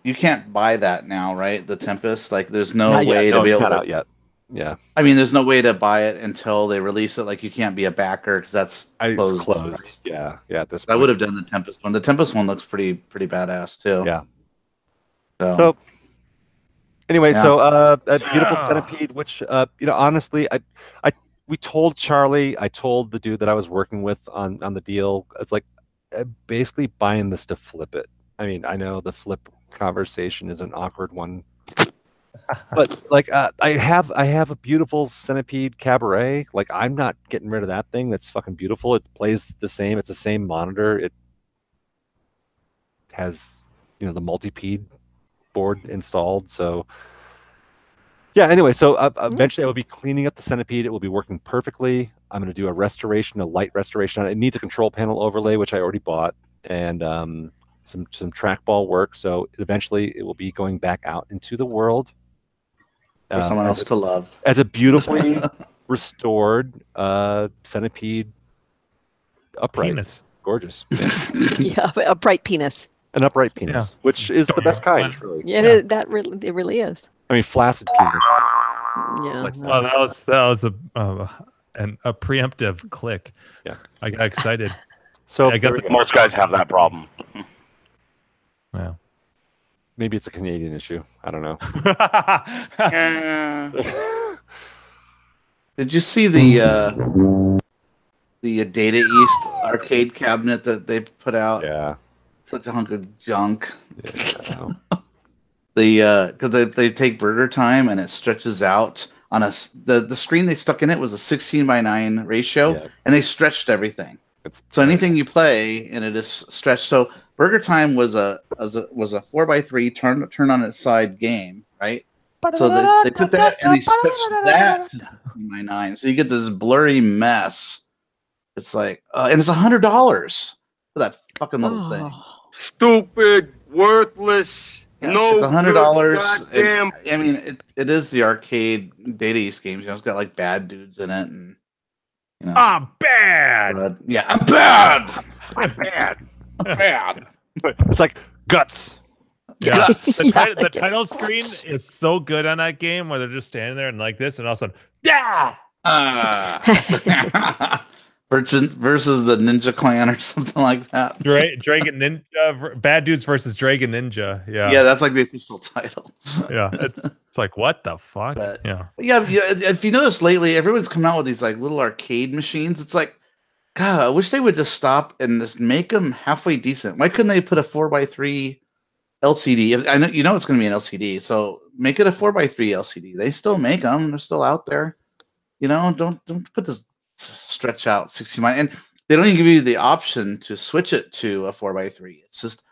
you can't buy that now, right? The Tempest, like there's no way to be able to. Not out yet. Yeah. I mean, there's no way to buy it until they release it. Like, you can't be a backer because that's closed. It's closed. Yeah. Yeah. At this I point. would have done the Tempest one. The Tempest one looks pretty badass too. Yeah. So anyway, Yeah. so a beautiful centipede, which honestly, we told Charlie, I told the dude that I was working with on the deal. It's like basically buying this to flip it. I mean, I know the flip conversation is an awkward one, but like I have a beautiful centipede cabaret. Like, I'm not getting rid of that thing. That's fucking beautiful. It plays the same. It's the same monitor. It has the multi-pede board installed. So yeah, anyway, so eventually I will be cleaning up the centipede. It will be working perfectly. I'm going to do a light restoration on it. It needs a control panel overlay, which I already bought, and some trackball work. So eventually it will be going back out into the world for someone else to love as a beautifully restored centipede upright. Penis. Gorgeous. Yeah, upright penis. An upright penis, which is the best kind. Really. Yeah, it really is. I mean, flaccid penis. Yeah. Well, that was a preemptive click. Yeah, I got excited. So most guys have that problem. Wow. Maybe it's a Canadian issue. I don't know. Did you see the Data East arcade cabinet that they put out? Yeah. Such a hunk of junk. Yeah. Because they take Burger Time and it stretches out on the screen they stuck in it was a 16:9 ratio, and they stretched everything. So anything you play and it is stretched. So Burger Time was a 4x3 turn on its side game, right? So they took that and they stretched that to 16:9. So you get this blurry mess. It's like, and it's $100 for that fucking little thing. Stupid, worthless. Yeah, no, it's $100. Goddamn. I mean, it is the arcade Data East games. It's got like bad dudes in it, and I'm bad. Yeah, I'm bad. I'm bad. I'm bad. It's like guts. Yeah. Guts. The title screen is so good on that game where they're just standing there and like this, and all of a sudden, yeah. Versus the Ninja Clan or something like that. Dragon Ninja, Bad Dudes versus Dragon Ninja. Yeah, that's like the official title. Yeah, it's like what the fuck. But, yeah, if you notice lately, everyone's come out with these like little arcade machines. It's like, God, I wish they would just stop and just make them halfway decent. Why couldn't they put a 4x3 LCD? I know it's going to be an LCD, so make it a 4x3 LCD. They still make them. They're still out there. Don't put this stretch out 16:9, and they don't even give you the option to switch it to a 4x3. It's just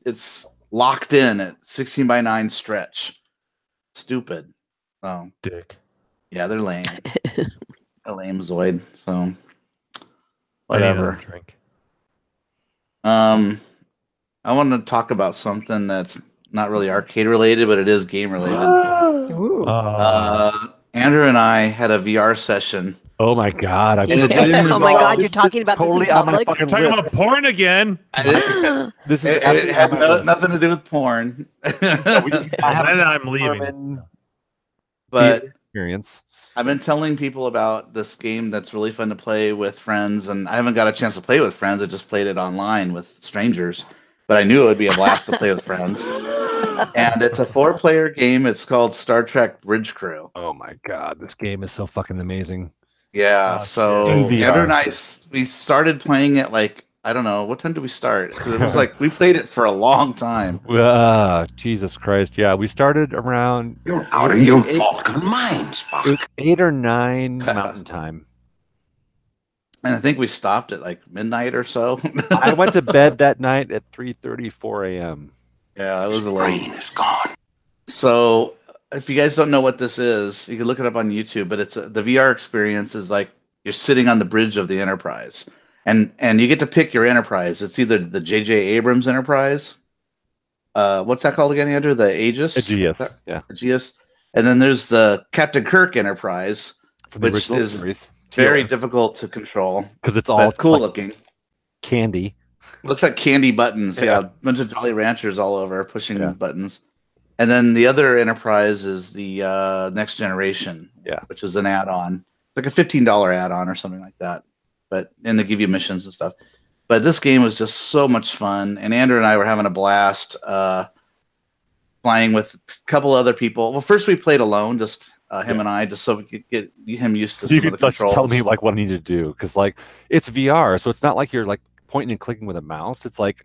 it's locked in at 16:9 stretch. Stupid. Oh, dick. Yeah, they're lame. A lame Zoid. So whatever. Drink. I want to talk about something that's not really arcade related, but it is game related. Andrew and I had a VR session. Oh my God! Oh my God! You're talking about totally this in on my public? fucking Talking list. about porn again. This is It had nothing to do with porn. I'm leaving. But experience. I've been telling people about this game that's really fun to play with friends, and I haven't got a chance to play with friends. I just played it online with strangers, but I knew it would be a blast to play with friends. And it's a 4-player game. It's called Star Trek Bridge Crew. Oh my God, this game is so fucking amazing. Yeah, so In VR. Andrew and I, we started playing it like, I don't know, what time did we start? Because it was like, we played it for a long time. Jesus Christ. Yeah, we started around... You're out of your fucking mind, Spock. It was 8 or 9 Mountain Time. And I think we stopped at like midnight or so. I went to bed that night at 3:34 a.m. Yeah, that was His late. brain is gone. So, if you guys don't know what this is, you can look it up on YouTube. But it's the VR experience is like you're sitting on the bridge of the Enterprise, and you get to pick your Enterprise. It's either the J.J. Abrams Enterprise. What's that called again, Andrew? The Aegis. Aegis, yeah. Aegis. And then there's the Captain Kirk Enterprise, which is very difficult to control because it's all cool like looking. Candy. Looks like candy buttons. Yeah, a bunch of Jolly Ranchers all over pushing buttons. And then the other enterprise is the Next Generation, which is an add-on, like a $15 add-on or something like that. And they give you missions and stuff. But this game was just so much fun, and Andrew and I were having a blast playing with a couple other people. Well, first we played alone, just him and I, just so we could get him used to some of the controls. Tell me like what I need to do, because like it's VR, so it's not like you're like pointing and clicking with a mouse. It's like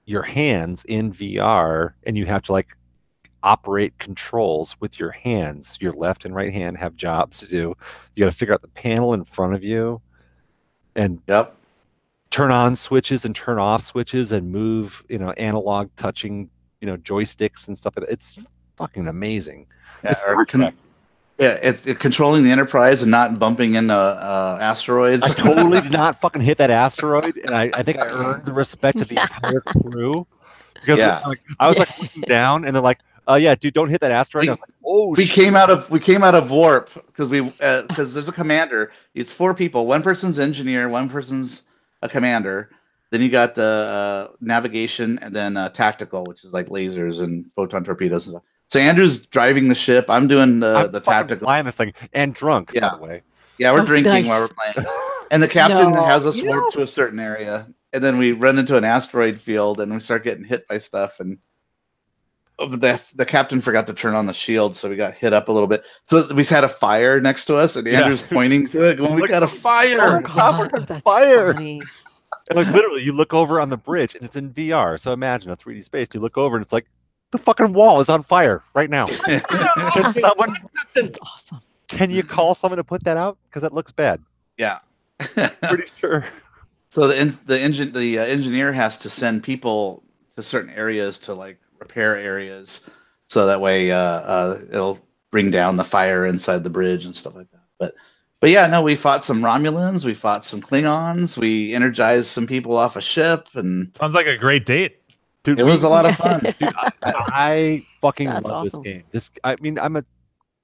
your hands in VR, and you have to like operate controls with your hands. Your left and right hand have jobs to do. You got to figure out the panel in front of you, and turn on switches and turn off switches, and move, analog touching, joysticks and stuff like that. It's fucking amazing. It's it's controlling the Enterprise and not bumping into asteroids. I totally did not fucking hit that asteroid, and I think I earned the respect of the entire crew, because I was like looking down, and they're like, yeah, dude, don't hit that asteroid. I was like, oh, we came out of warp because there's a commander. It's 4 people. One person's engineer, one person's a commander. Then you got the navigation, and then tactical, which is like lasers and photon torpedoes and stuff. So Andrew's driving the ship. I'm doing the tactical. Flying this thing, and drunk, by the way. Yeah, we're drinking while we're playing. And the captain has us warp to a certain area, and then we run into an asteroid field, and we start getting hit by stuff, and the captain forgot to turn on the shield, so we got hit up a little bit. So we had a fire next to us, and Andrew's pointing to it, going, "We got a fire! Fire!" And like literally, you look over on the bridge, and it's in VR. So imagine a 3D space. You look over, and it's like the fucking wall is on fire right now. Can someone? Awesome. Can you call someone to put that out? Because that looks bad. Yeah, pretty sure. So the engineer has to send people to certain areas to like repair areas, so that way it'll bring down the fire inside the bridge and stuff like that. But yeah, no, we fought some Romulans, we fought some Klingons, we energized some people off a ship, and sounds like a great date. Dude, it was a lot of fun. Dude, I fucking love this game.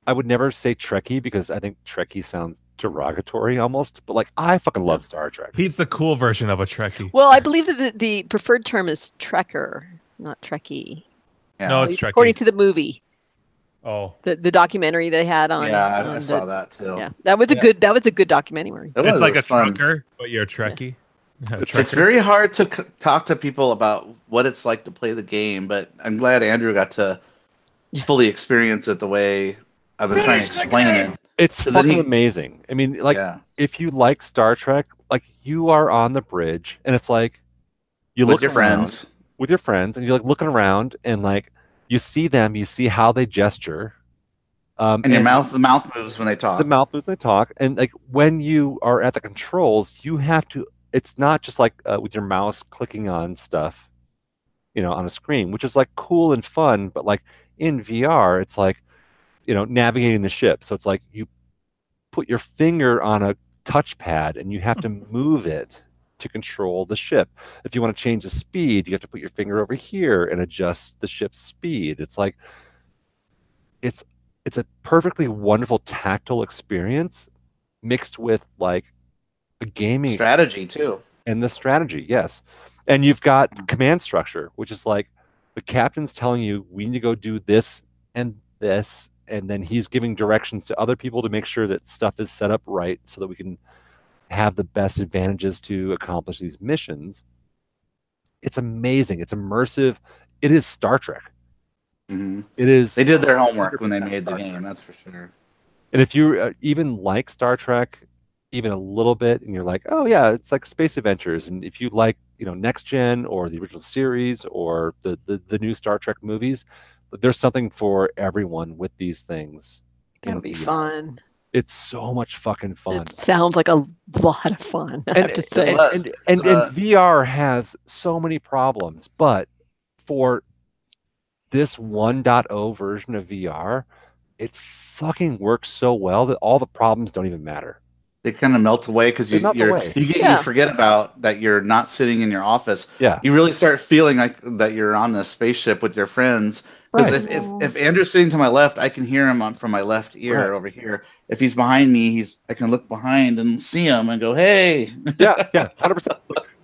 I would never say Trekkie, because I think Trekkie sounds derogatory almost, but like I fucking love Star Trek. He's the cool version of a Trekkie. Well, I believe that the preferred term is Trekker, not Trekkie. Yeah. No, it's Trekkie. According to the movie. Oh, the documentary they had on. Yeah, I saw that too. Yeah, that was a good documentary. It's like a trucker, but you're a Trekkie. It's very hard to talk to people about what it's like to play the game, but I'm glad Andrew got to fully experience it the way I've been trying to explain it. It's fucking amazing. I mean, like, if you like Star Trek, like, you are on the bridge, and it's like you look with your friends, and you're like looking around, and like you see them, you see how they gesture, and the mouth moves when they talk. The mouth moves when they talk, and like when you are at the controls, you have to. It's not just like with your mouse clicking on stuff, on a screen, which is like cool and fun, but like in VR, it's like, navigating the ship. So it's like you put your finger on a touchpad and you have to move it to control the ship. If you want to change the speed, you have to put your finger over here and adjust the ship's speed. It's like it's a perfectly wonderful tactile experience mixed with like a gaming strategy too. And the strategy, yes. And you've got command structure, which is like the captain's telling you, we need to go do this and this, and then he's giving directions to other people to make sure that stuff is set up right so that we can have the best advantages to accomplish these missions. It's amazing. It's immersive. It is Star Trek. Mm-hmm. It is. They did their homework when they made the game, that's for sure. And if you even like Star Trek, even a little bit, and you're like, oh yeah, it's like space adventures, and if you like Next Gen or the original series or the new Star Trek movies, but there's something for everyone with these things. That'll be fun. It's so much fucking fun. It sounds like a lot of fun, I have to say. And VR has so many problems, but for this 1.0 version of VR, it fucking works so well that all the problems don't even matter. They kind of melt away because you forget about that you're not sitting in your office. Yeah, you really start feeling like that you're on the spaceship with your friends. Because if Andrew's sitting to my left, I can hear him from my left ear over here. If he's behind me, I can look behind and see him and go, hey. Yeah, 100%.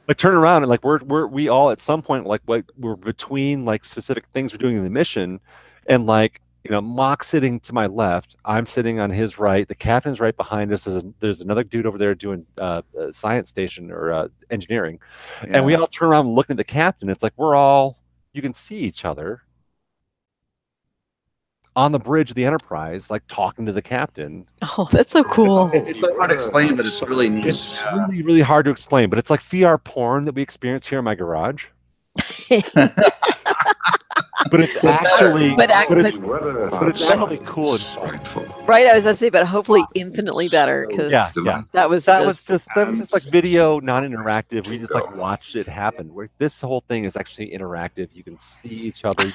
Like turn around and like we all at some point like we're between like specific things we're doing in the mission, And like, Mock sitting to my left, I'm sitting on his right, the captain's right behind us. There's another dude over there doing science station or engineering. And we all turn around looking at the captain. It's like you can see each other on the bridge of the Enterprise, like talking to the captain. Oh, that's so cool. It's so hard to explain, but it's really neat. It's really, really hard to explain, but it's like VR porn that we experience here in my garage. But it's actually, but it's actually cool and fun. Right, I was about to say, but hopefully infinitely better, because that was just like video, non-interactive. We just like watched it happen. Where this whole thing is actually interactive. You can see each other,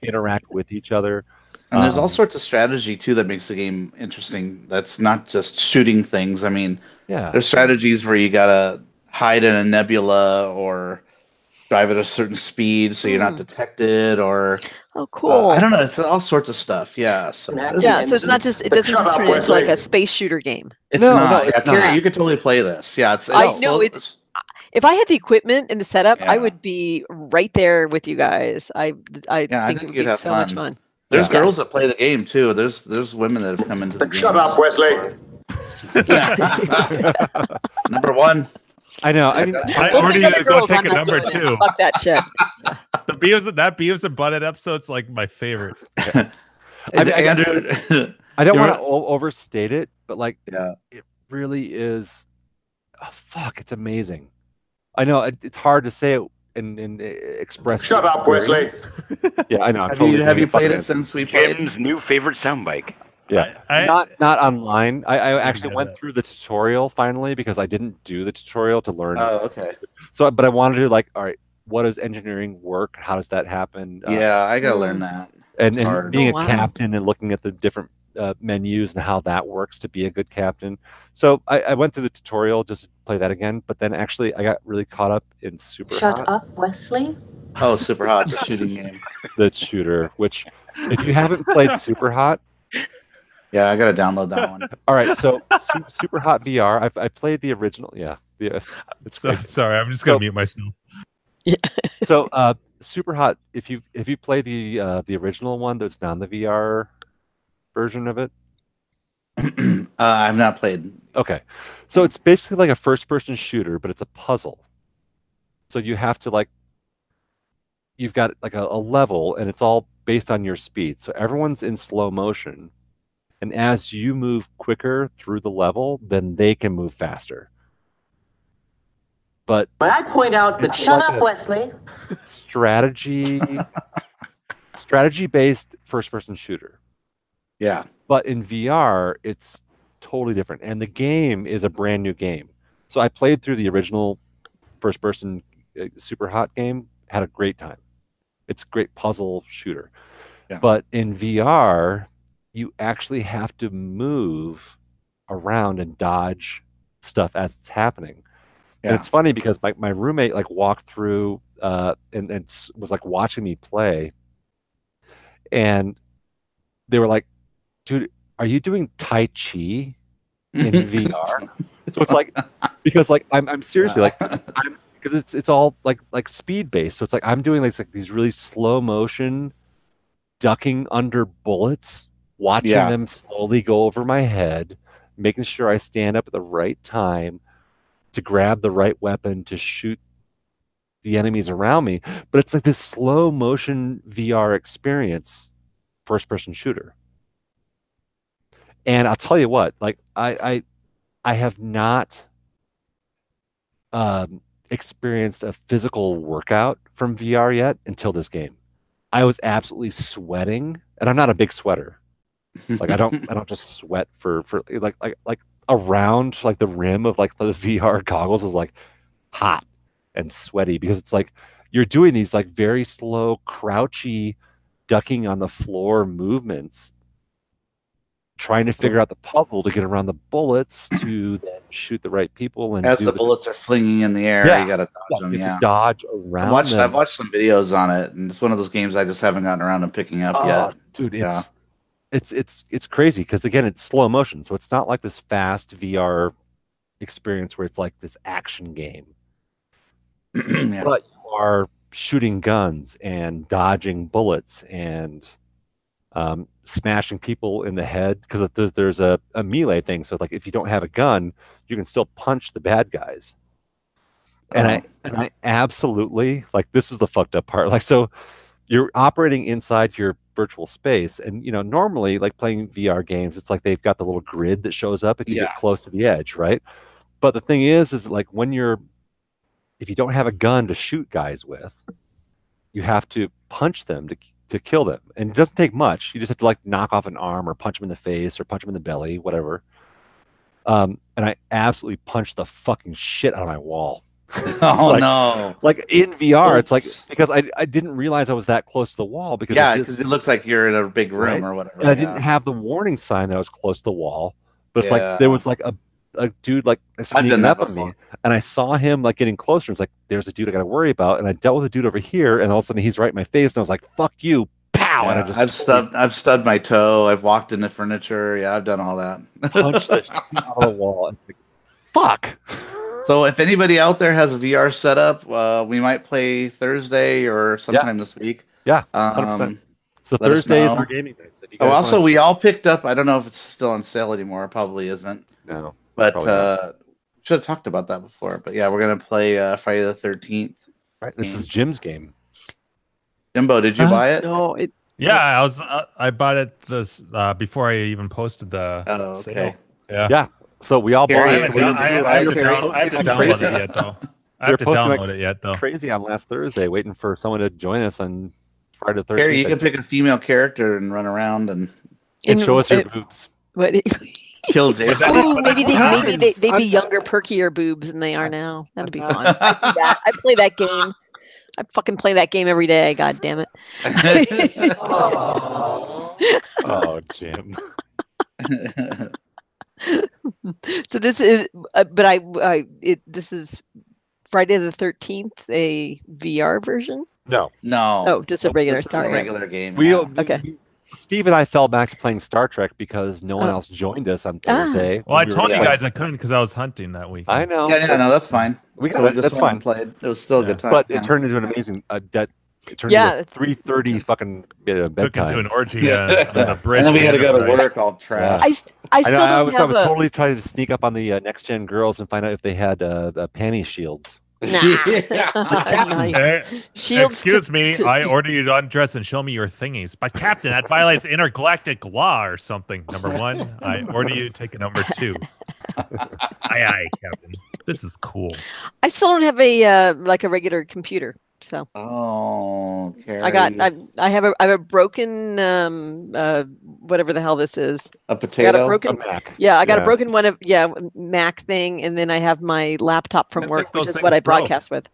interact with each other. And there's all sorts of strategy too that makes the game interesting. That's not just shooting things. I mean, there's strategies where you gotta hide in a nebula or drive at a certain speed so you're not detected, or cool. I don't know. It's all sorts of stuff. Yeah. So so it's not just, it doesn't just turn into like a space shooter game. It's not. You could totally play this. Yeah. I know it's. If I had the equipment and the setup, I would be right there with you guys. I think it would be so much fun. There's girls that play the game too. There's women that have come into the game. Shut up, Wesley. Number one. I know. I mean, I already need to go take a number 2. Fuck that shit. The Beavis and Butthead episode's like my favorite. I don't want to overstate it, but like, it really is. Oh, fuck, it's amazing. I know it's hard to say it and express. Shut up, Wesley. Yeah, I know. Have you played it since we played? Jim's new favorite sound bike. Yeah, not online. I actually went through the tutorial finally because I didn't do the tutorial to learn. Oh, okay. So, but I wanted to like, all right, what does engineering work? How does that happen? I gotta learn that. And being a captain and looking at the different menus and how that works to be a good captain. So I went through the tutorial just to play that again, but then actually I got really caught up in Super Hot. Shut up, Wesley. Oh, Super Hot, the shooting game. The shooter, which if you haven't played Super Hot. Yeah, I gotta download that one. All right, so Super Hot VR. I played the original. Yeah, it's great. Sorry, I'm just gonna mute myself. Yeah. So Super Hot. If you play the original one that's not the VR version of it. I've not played. Okay, so it's basically like a first-person shooter, but it's a puzzle. So you have to you've got like a level, and it's all based on your speed. So everyone's in slow motion. And as you move quicker through the level, then they can move faster. But May I point out that shut up, Wesley. Strategy-based first-person shooter. Yeah. But in VR, it's totally different. And the game is a brand new game. So I played through the original first-person Super Hot game, had a great time. It's a great puzzle shooter. Yeah. But in VR, you actually have to move around and dodge stuff as it's happening. Yeah. And it's funny because my roommate walked through and was watching me play, and they were like, "Dude, are you doing Tai Chi in VR?" So it's because I'm seriously because it's all like speed based. So it's I'm doing these really slow motion ducking under bullets, watching them slowly go over my head, making sure I stand up at the right time to grab the right weapon to shoot the enemies around me. But it's this slow motion VR experience, first person shooter. And I'll tell you what, I have not experienced a physical workout from VR yet until this game. I was absolutely sweating, and I'm not a big sweater. I don't just sweat for around the rim of the VR goggles is hot and sweaty because it's you're doing these very slow, crouchy, ducking on the floor movements, trying to figure out the puzzle to get around the bullets to then shoot the right people. And as the bullets are flinging in the air, you gotta dodge them. Yeah, dodge around. I've watched some videos on it, and it's one of those games I just haven't gotten around to picking up yet. Dude, it's crazy because again, it's slow motion, so it's not like this fast VR experience where it's this action game. But you are shooting guns and dodging bullets and smashing people in the head, because there's a melee thing. So like if you don't have a gun, you can still punch the bad guys. And I absolutely, like, this is the fucked up part. Like, so you're operating inside your virtual space, and normally, like, playing VR games, it's like they've got the little grid that shows up if you get close to the edge, right? But the thing is like, if you don't have a gun to shoot guys with, you have to punch them to kill them. And it doesn't take much. You just have to, like, knock off an arm or punch them in the face or punch them in the belly, whatever. And I absolutely punched the fucking shit out of my wall. Oh, like, no. Like in VR, it's like, because I didn't realize I was that close to the wall, because it looks like you're in a big room or whatever. And I didn't have the warning sign that I was close to the wall, but it's like there was like a dude like sneaking up on me, and I saw him like getting closer. It's like, there's a dude I got to worry about, and I dealt with a dude over here, and all of a sudden he's right in my face, and I was like, "Fuck you!" Pow! Yeah, and I've stubbed my toe. I've walked into furniture. Yeah, I've done all that. Punched the shit out of the wall. Like, fuck. So if anybody out there has a VR setup, we might play Thursday or sometime this week. Yeah, 100%. So Thursday is our gaming night. Also, we all picked up. I don't know if it's still on sale anymore. It probably isn't. No, but should have talked about that before. But yeah, we're gonna play Friday the 13th. Right, this is Jim's game. Jimbo, did you buy it? No, Yeah, I bought it before I even posted the sale. Yeah. So we all bought it. I haven't downloaded it yet, though. I have to download it yet, though. Crazy on last Thursday, waiting for someone to join us on Friday the 13th. Harry, you can pick a female character and run around and show us your boobs. What? Kill Jason. Ooh, maybe they'd be younger, perkier boobs than they are now. That'd be fun. I play that game. I fucking play that game every day. God damn it. Oh, Jim. So this is, this is Friday the 13th, a VR version? No. Oh, just a regular. A regular game. Okay. Steve and I fell back to playing Star Trek because no one else joined us on Thursday. Well, I told you guys I couldn't because I was hunting that week. I know. Yeah, no, that's fine. That's fine. Played. It was still a good time. But it turned into an amazing it turned into a 3:30 fucking bedtime. Took into an orgy on the bridge. And then we had to go to work all trash. I was totally trying to sneak up on the next gen girls and find out if they had panty shields. Excuse me, I order you to undress and show me your thingies. But Captain, that violates intergalactic law or something. Number 1, I order you to take a number 2. Aye, Captain. This is cool. I still don't have a like a regular computer, so. Oh, Carrie. I have a broken whatever the hell this is. A potato. I got a broken Mac. Yeah, I got a broken one of Mac thing, and then I have my laptop from work, which is what I broadcast with.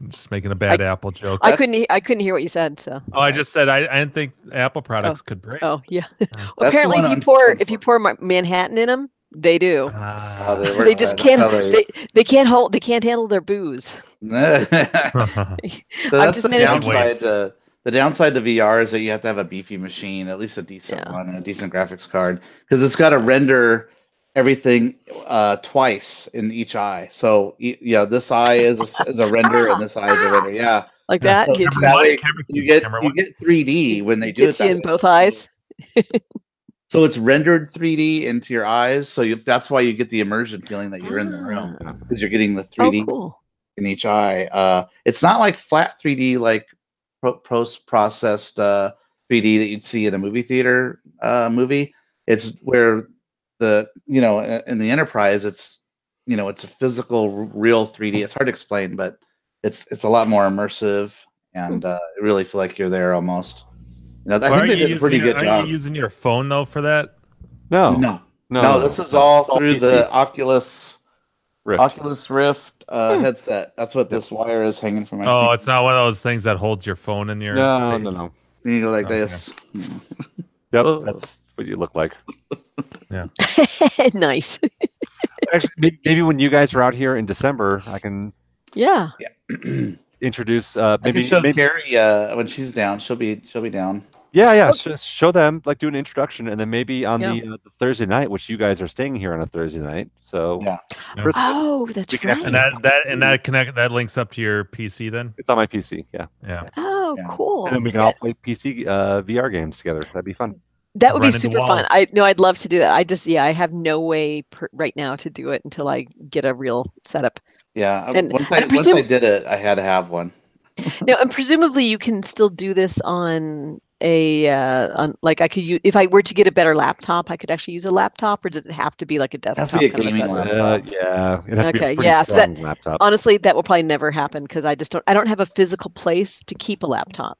Just making a bad Apple joke. I couldn't hear what you said. So. Oh, I just said I didn't think Apple products could break. Oh yeah. Well, apparently, if you pour Manhattan in them, they do. They just can't. They can't handle their booze. That's the downside. The downside to VR is that you have to have a beefy machine, at least a decent one, and a decent graphics card, because it's got to render everything twice in each eye. So this eye is a render, and this eye is a render. Yeah, like that. So that way you get 3D when they do it. In both eyes. So it's rendered 3D into your eyes. So that's why you get the immersion feeling that you're in the room, because you're getting the 3D in each eye. It's not like flat 3D, like post-processed 3D that you'd see in a movie theater movie. It's where in the Enterprise, it's a physical, real 3D. It's hard to explain, but it's a lot more immersive, and I really feel like you're there almost. I think they did a pretty good job. Are you using your phone though for that? No. This is all through the Oculus Rift headset. That's what this wire is hanging from my seat. Oh, it's not one of those things that holds your phone in your face. No. You go like this. Yep, that's what you look like. Yeah. Nice. Actually, maybe when you guys are out here in December, I can. Yeah. Introduce maybe Carrie when she's down. She'll be down. Yeah. Show them, like, do an introduction, and then maybe on the Thursday night, which you guys are staying here on a Thursday night. So Oh, that's right. And that links up to your PC then. It's on my PC. Yeah. Oh, Oh, cool. And then we can all play PC VR games together. That'd be fun. That would be super fun. I'd love to do that. I have no way right now to do it until I get a real setup. Yeah, and once I did it, I had to have one. No, and presumably you can still do this on a like I could use if I were to get a better laptop, I could actually use a laptop, or does it have to be like a desktop? Has to be a gaming laptop. Yeah. It'd have to be a pretty So strong laptop. Honestly, that will probably never happen because I don't have a physical place to keep a laptop.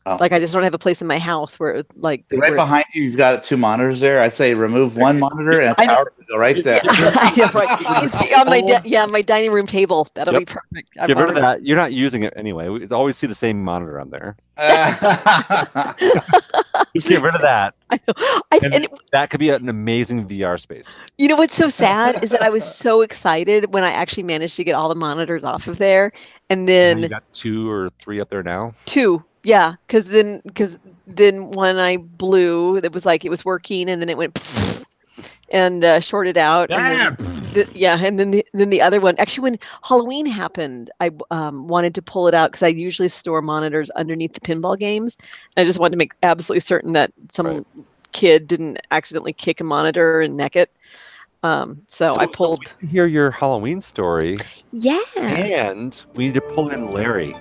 Oh. Like I just don't have a place in my house where right behind you, you've got 2 monitors there. I'd say remove one monitor and a power to go right there. Yeah, right. On my my dining room table. That'll be perfect. Get rid of that. You're not using it anyway. We always see the same monitor on there. Just get rid of that. I know. That could be an amazing VR space. You know what's so sad is that I was so excited when I actually managed to get all the monitors off of there, and then you got 2 or 3 up there now. 2. Yeah, because then when I blew, it was working, and then it went and shorted out. And then the other one. Actually, when Halloween happened, I wanted to pull it out because I usually store monitors underneath the pinball games. I just wanted to make absolutely certain that some kid didn't accidentally kick a monitor and neck it. So I pulled. We hear your Halloween story. Yeah. And we need to pull in Larry.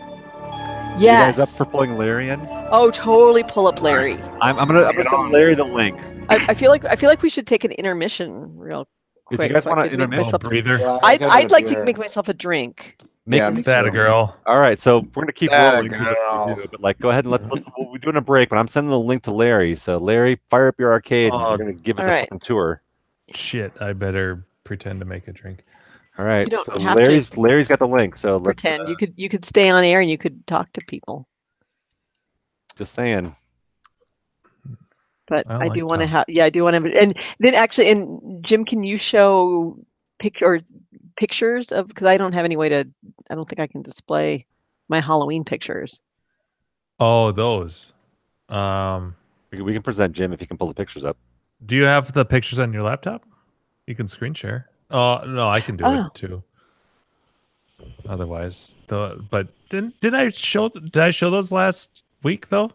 Yes. You guys up for pulling Larry in? Oh, totally pull up Larry. I'm gonna send Larry the link. I feel like we should take an intermission real quick. If you guys want an intermission, breather. I'd like to make myself a drink. Make that a girl. All right, so we're gonna keep rolling through this review, but like, go ahead and we're doing a break. But I'm sending the link to Larry. So Larry, fire up your arcade. And you're gonna give us a fucking tour. Shit, I better pretend to make a drink. All right, You don't so have Larry's got the link. So let's pretend you could stay on air and you could talk to people. Just saying. But I do want to have, I do want to, and then actually, and Jim, can you show pictures of, because I don't have any way to, I don't think I can display my Halloween pictures. Oh, those. We can present Jim if he can pull the pictures up. Do you have the pictures on your laptop? You can screen share. Oh no, I can do it too. Otherwise, but did I show those last week though?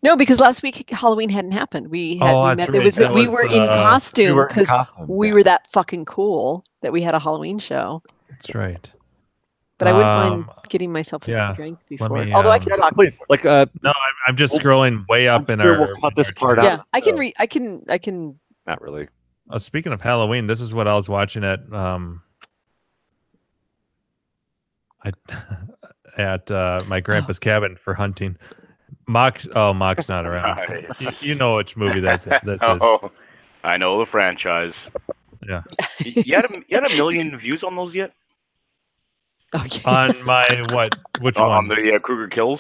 No, because last week Halloween hadn't happened. We met. Right. We were in costume because we yeah. were that fucking cool that we had a Halloween show. That's right. But I wouldn't mind getting myself a drink before. Although I can talk. Please, like no, I'm just scrolling way up in our. We'll cut this part out. Yeah, I can. Not really. Speaking of Halloween, this is what I was watching at my grandpa's cabin for hunting. Mock's not around. You know which movie this is. Oh, I know the franchise. Yeah. You had a million views on those yet? Okay. On my what? Which one? On the Kruger Kills.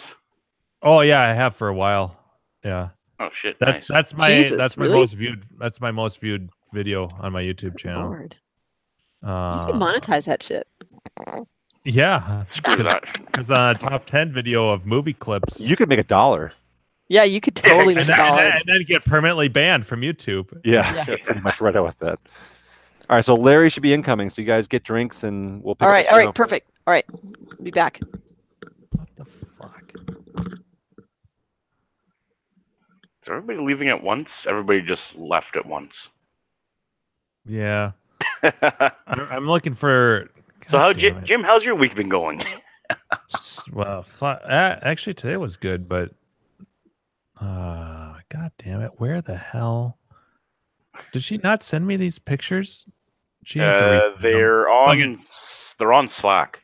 Oh yeah, I have for a while. Yeah. Oh shit. That's my most viewed video on my YouTube channel. Lord. You can monetize that shit. Yeah, because on a top 10 video of movie clips, you could make $1. Yeah, you could totally make $1. And then get permanently banned from YouTube. Yeah. Pretty much right out with that. All right, so Larry should be incoming. So you guys get drinks, and we'll. All right, perfect. All right, be back. What the fuck? Is everybody leaving at once? Everybody just left at once. Yeah. I'm looking for. So how, Jim? How's your week been going? Well, actually today was good, but god damn it, where the hell did she not send me these pictures? She has they're on Slack.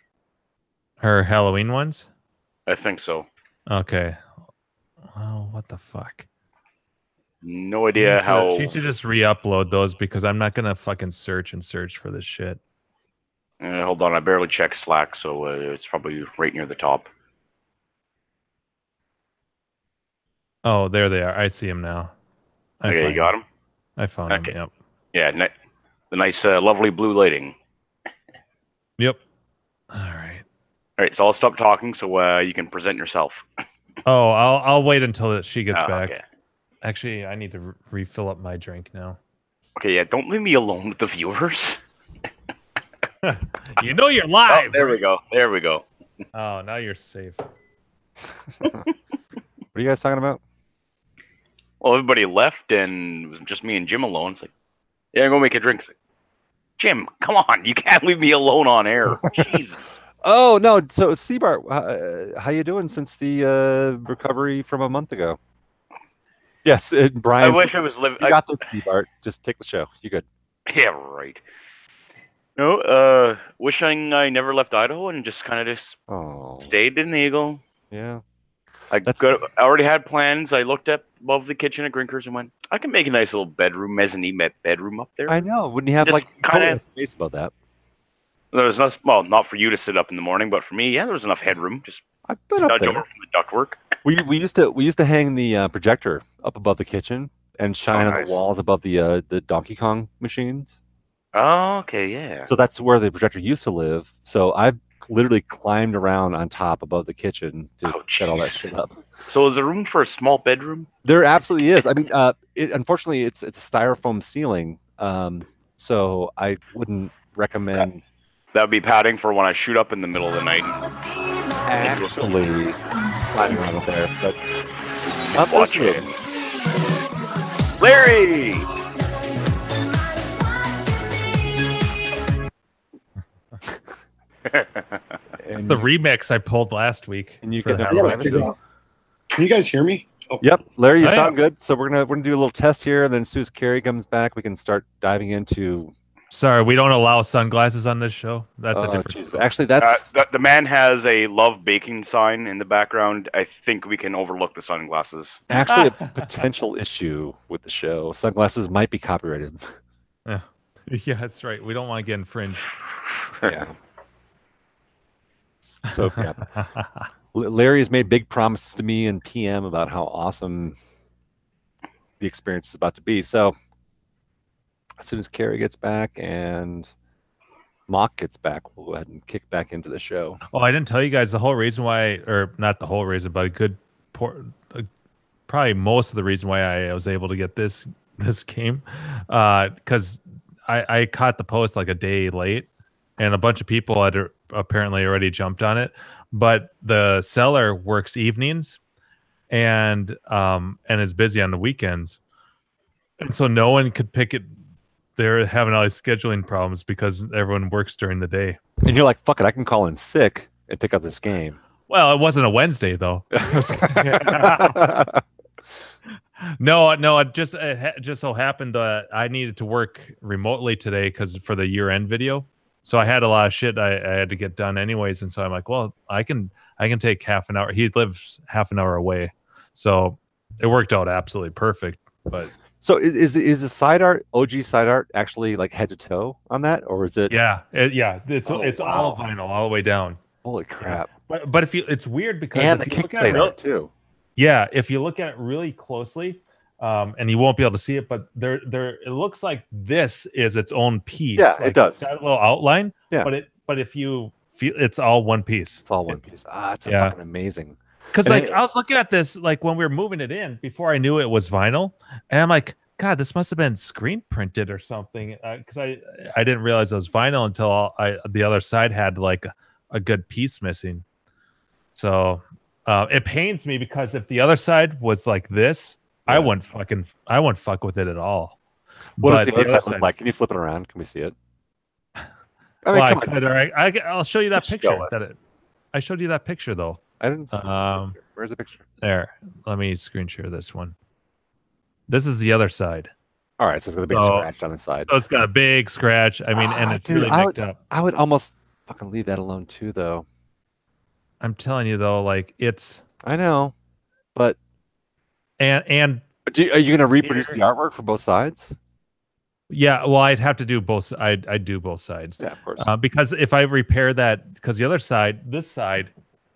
Her Halloween ones? I think so. Okay. Oh, what the fuck? No idea how. She should just re-upload those because I'm not gonna fucking search for this shit. Hold on, I barely checked Slack, so it's probably right near the top. Oh, there they are. I see them now. Okay, you got them? I found them, yep. Yeah, the nice, lovely blue lighting. Yep. All right. All right, so I'll stop talking so you can present yourself. Oh, I'll wait until she gets back. Okay. Actually, I need to refill up my drink now. Okay, yeah, don't leave me alone with the viewers. You know you're live. Oh, there we go. Oh, now you're safe. What are you guys talking about? Well, everybody left, and it was just me and Jim alone. It's like, yeah, go make a drink. It's like, Jim, come on, you can't leave me alone on air. Jesus. Oh no! So Seabart, how you doing since the recovery from a month ago? Yes, Brian. I wish I was living. You got this, Seabart. Just take the show. You good? Yeah, right. No, wishing I never left Idaho and just kind of just stayed in Eagle. Yeah. I already had plans. I looked up above the kitchen at Grinkers and went, I can make a nice little bedroom, mezzanine bedroom up there. I know. Wouldn't you have just like kind of space about that? There was not for you to sit up in the morning, but for me, yeah, there was enough headroom. Just I've been up there from the ductwork. We used to hang the projector up above the kitchen and shine on the walls above the Donkey Kong machines. Oh, okay, yeah. So that's where the projector used to live. So I've literally climbed around on top above the kitchen to set all that shit up. So is there room for a small bedroom? There absolutely is. I mean, unfortunately, it's a styrofoam ceiling, so I wouldn't recommend. That would be padding for when I shoot up in the middle of the night. Actually, climbing around up there, but watch it, Larry. It's the remix I pulled last week. And you can you guys hear me? Oh. Yep, Larry, you sound good. So we're gonna do a little test here, and then as soon as Carrie comes back, we can start diving into. Sorry, we don't allow sunglasses on this show. That's a different. Show. Actually, that's the man has a love baking sign in the background. I think we can overlook the sunglasses. Actually a potential issue with the show. Sunglasses might be copyrighted. Yeah, that's right. We don't want to get infringed. Yeah. So yeah. Larry has made big promises to me in PM about how awesome the experience is about to be. So as soon as Carrie gets back and Mock gets back, we'll go ahead and kick back into the show. Oh, I didn't tell you guys the whole reason why, or not the whole reason, but probably most of the reason why I was able to get this game, because I caught the post like a day late, and a bunch of people had apparently already jumped on it, but the seller works evenings and is busy on the weekends, and so no one could pick it. They're having all these scheduling problems because everyone works during the day. And you're like, fuck it, I can call in sick and pick up this game. Well, it wasn't a Wednesday though. No, it just so happened that I needed to work remotely today because for the year-end video. So I had a lot of shit I had to get done anyways, and so I'm like, well, I can take half an hour. He lives half an hour away, so it worked out absolutely perfect. But so is the side art, OG side art, actually like head to toe on that, or is it? Yeah, it's all vinyl all the way down. Holy crap! But if it's weird because and if the you look at it too. Yeah, if you look at it really closely, and you won't be able to see it, but there it looks like this is its own piece. Yeah, like it does. It's got a little outline. Yeah, but if you feel, it's all one piece. It's all one piece. It's fucking amazing. Because like I was looking at this like when we were moving it in before I knew it was vinyl, and I'm like, God, this must have been screen printed or something. Because I didn't realize it was vinyl until the other side had like a good piece missing. So it pains me because if the other side was like this, I wouldn't fuck with it at all. What does the other side look like? Can you flip it around? Can we see it? I mean, I could, or I'll show you that picture. I showed you that picture though. I didn't see where's the picture? There. Let me screen share this one. This is the other side. All right, so it's got a big scratch on the side. So it's got a big scratch. I mean, and it's really picked up. I would almost fucking leave that alone too, though. I'm telling you though, like it's. I know, but are you going to reproduce the artwork for both sides? Yeah, well, I'd have to do both. I'd do both sides. Yeah, of course. Because if I repair that, because the other side, this side,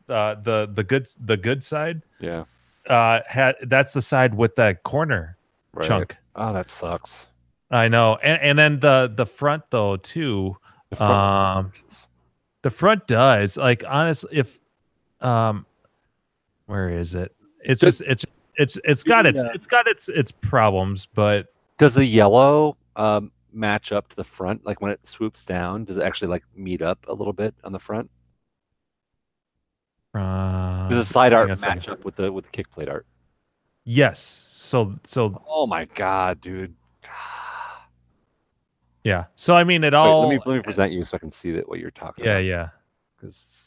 the good side, yeah, that's the side with that corner chunk. Oh, that sucks. I know, and then the front though too. The front does like honestly, if where is it? It's just it's got its problems, but does the yellow match up to the front? Like when it swoops down, does it actually like meet up a little bit on the front? Does the side art match up with the kick plate art? Yes. So. Oh my god, dude. Yeah. So I mean, it Wait, all. let me present you so I can see that what you're talking about. Yeah. Because.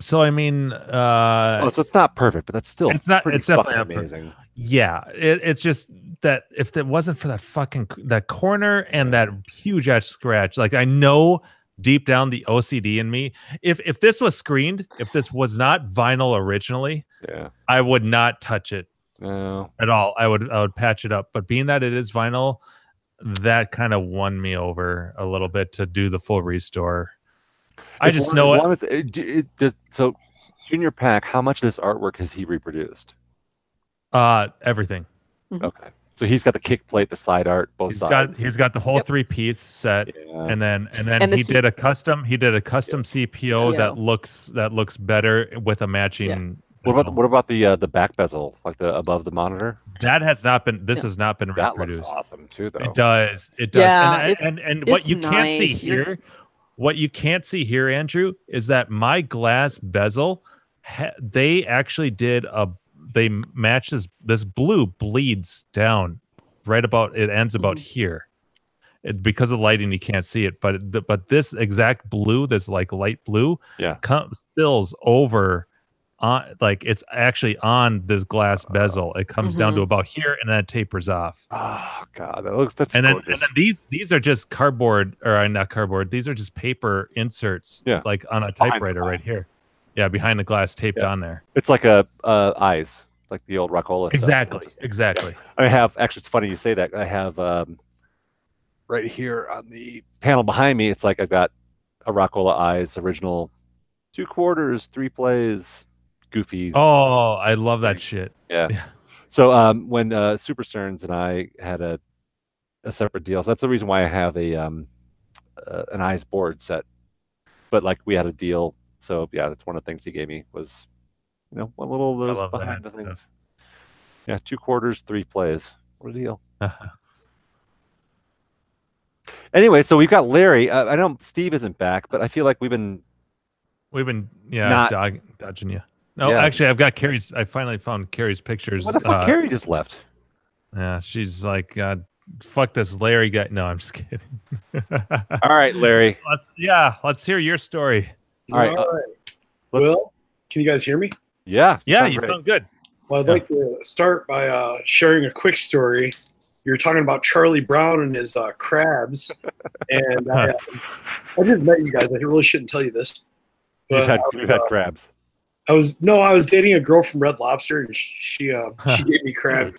So I mean, so it's not perfect, but that's still it's definitely amazing. Yeah, it's just that if it wasn't for that corner and that huge edge scratch, like I know deep down the OCD in me, if this was screened, if this was not vinyl originally, I would not touch it at all. I would patch it up. But being that it is vinyl, that kind of won me over a little bit to do the full restore. I just know it. So, Junior Pack, how much of this artwork has he reproduced? Everything. Okay, so he's got the kick plate, the side art, both sides. He's got the whole 3-piece set, and then he did a custom CPO that looks better with a matching. What about the back bezel, like the above the monitor? That has not been. This has not been reproduced. That looks awesome too, though. It does. Yeah, and what you can't see here. What you can't see here, Andrew, is that my glass bezel, they actually did they match this blue bleeds down right about, it ends about here. Because of lighting, you can't see it, but this exact blue, this like light blue, spills over on, like it's actually on this glass bezel. It comes down to about here and then it tapers off. Oh god, that's and gorgeous. then these are just cardboard, or not cardboard, these are just paper inserts, like on a typewriter right here. Yeah, behind the glass, taped on there. It's like a eyes, like the old Rockola stuff. Exactly. I have, actually, it's funny you say that. I have right here on the panel behind me, it's like I've got a Rockola eyes original 2/4, 3 plays. Goofy. Oh, I love that shit. Yeah. So when Super Sterns and I had a separate deal, so that's the reason why I have an eyes board set. But like we had a deal, so yeah, that's one of the things he gave me was, one little of those behind the things. Yeah, 2/4, 3 plays. What a deal. Anyway, so we've got Larry. I know Steve isn't back, but I feel like we've been dodging you. No, actually, I've got Carrie's. I finally found Carrie's pictures. What the fuck? Carrie just left. Yeah, she's like, fuck this Larry guy. No, I'm just kidding. All right, Larry. Let's hear your story. All right. Will, can you guys hear me? Yeah. Yeah, you sound good. Well, I'd like to start by sharing a quick story. You were talking about Charlie Brown and his crabs, and I just met you guys. I really shouldn't tell you this. You've had crabs. I was dating a girl from Red Lobster, and she gave me crab.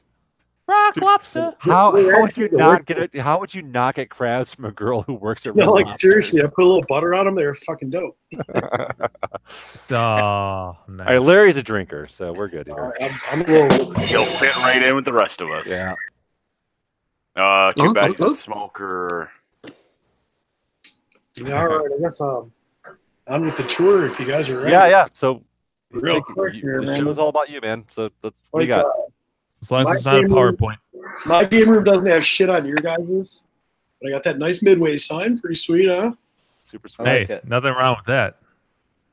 Rock lobster. How would you not get it? How would you not get crabs from a girl who works at Red Lobster? Seriously, I put a little butter on them. They were fucking dope. Nice. All right, Larry's a drinker, so we're good here. I'm a little. You'll fit right in with the rest of us. Yeah. Too bad you're a smoker. Yeah, all right. I guess on with the tour if you guys are ready. Yeah. So real quick here, the man. show's all about you, man. So what do you got? As long as it's not a PowerPoint. My game room doesn't have shit on your guys's, but I got that nice Midway sign. Pretty sweet, huh? Super sweet. Hey, nothing wrong with that.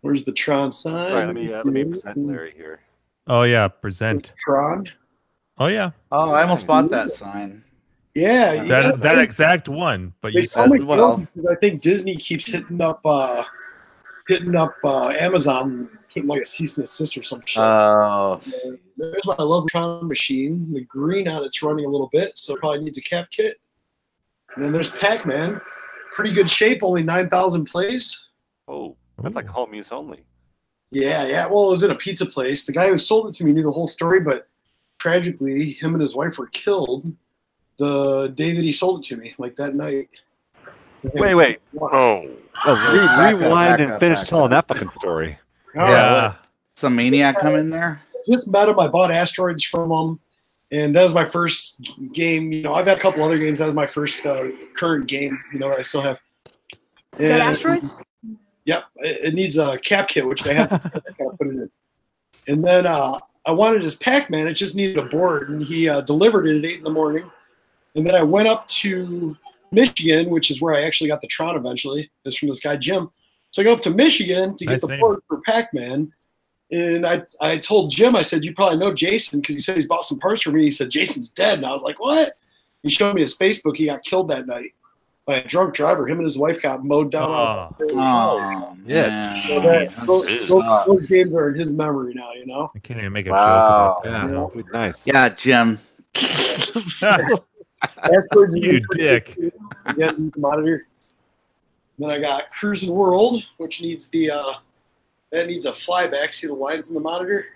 Where's the Tron sign? All right, let me present Larry here. Oh yeah, present. Tron. Oh yeah. Oh, I almost bought that sign. Yeah, that exact one. But you said I think Disney keeps hitting up Amazon, putting like a cease and desist or some shit. Oh. There's what I love, the Tron machine. The green on it's running a little bit, so it probably needs a cap kit. And then there's Pac-Man, pretty good shape, only 9,000 plays. Oh, that's like home use only. Yeah. Well, it was in a pizza place. The guy who sold it to me knew the whole story, but tragically, him and his wife were killed the day that he sold it to me, like that night. Wait. Rewind and finish telling that fucking story. Yeah. Some maniac come in there? Just met him. I bought Asteroids from him, and that was my first game. I've had a couple other games. That was my first current game, that I still have. And, that Asteroids? Yep. It needs a cap kit, which I have to put it in. And then I wanted his Pac-Man. It just needed a board, and he delivered it at 8 in the morning. And then I went up to Michigan, which is where I actually got the Tron eventually. It's from this guy, Jim. So I go up to Michigan to Nice get the name. port for Pac-Man. And I told Jim, I said, you probably know Jason because he said he's bought some parts for me. He said, Jason's dead. And I was like, what? He showed me his Facebook. He got killed that night by a drunk driver. Him and his wife got mowed down. Oh, yeah. So those games are in his memory now, you know? I can't even make a Wow. joke about Yeah, dude, nice. Yeah, Jim. You dick. Again, monitor. Then I got Cruising World, which needs the that needs a flyback. See the lines in the monitor?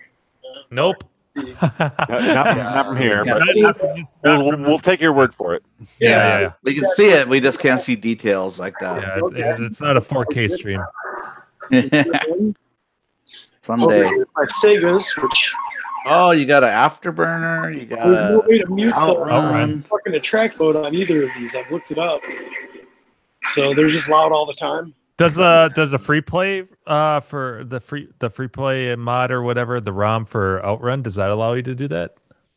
Nope. Not from here, Yeah. but we'll take your word for it. Yeah. We can see it. We just can't see details like that. Yeah, it's not a 4K stream. Someday. My Segas, which Oh, you got an afterburner. You got there's no way to a mute the outrun. fucking attract mode on either of these. I've looked it up. So they're just loud all the time. Does the free play for the free play mod or whatever, the ROM for Outrun, does that allow you to do that?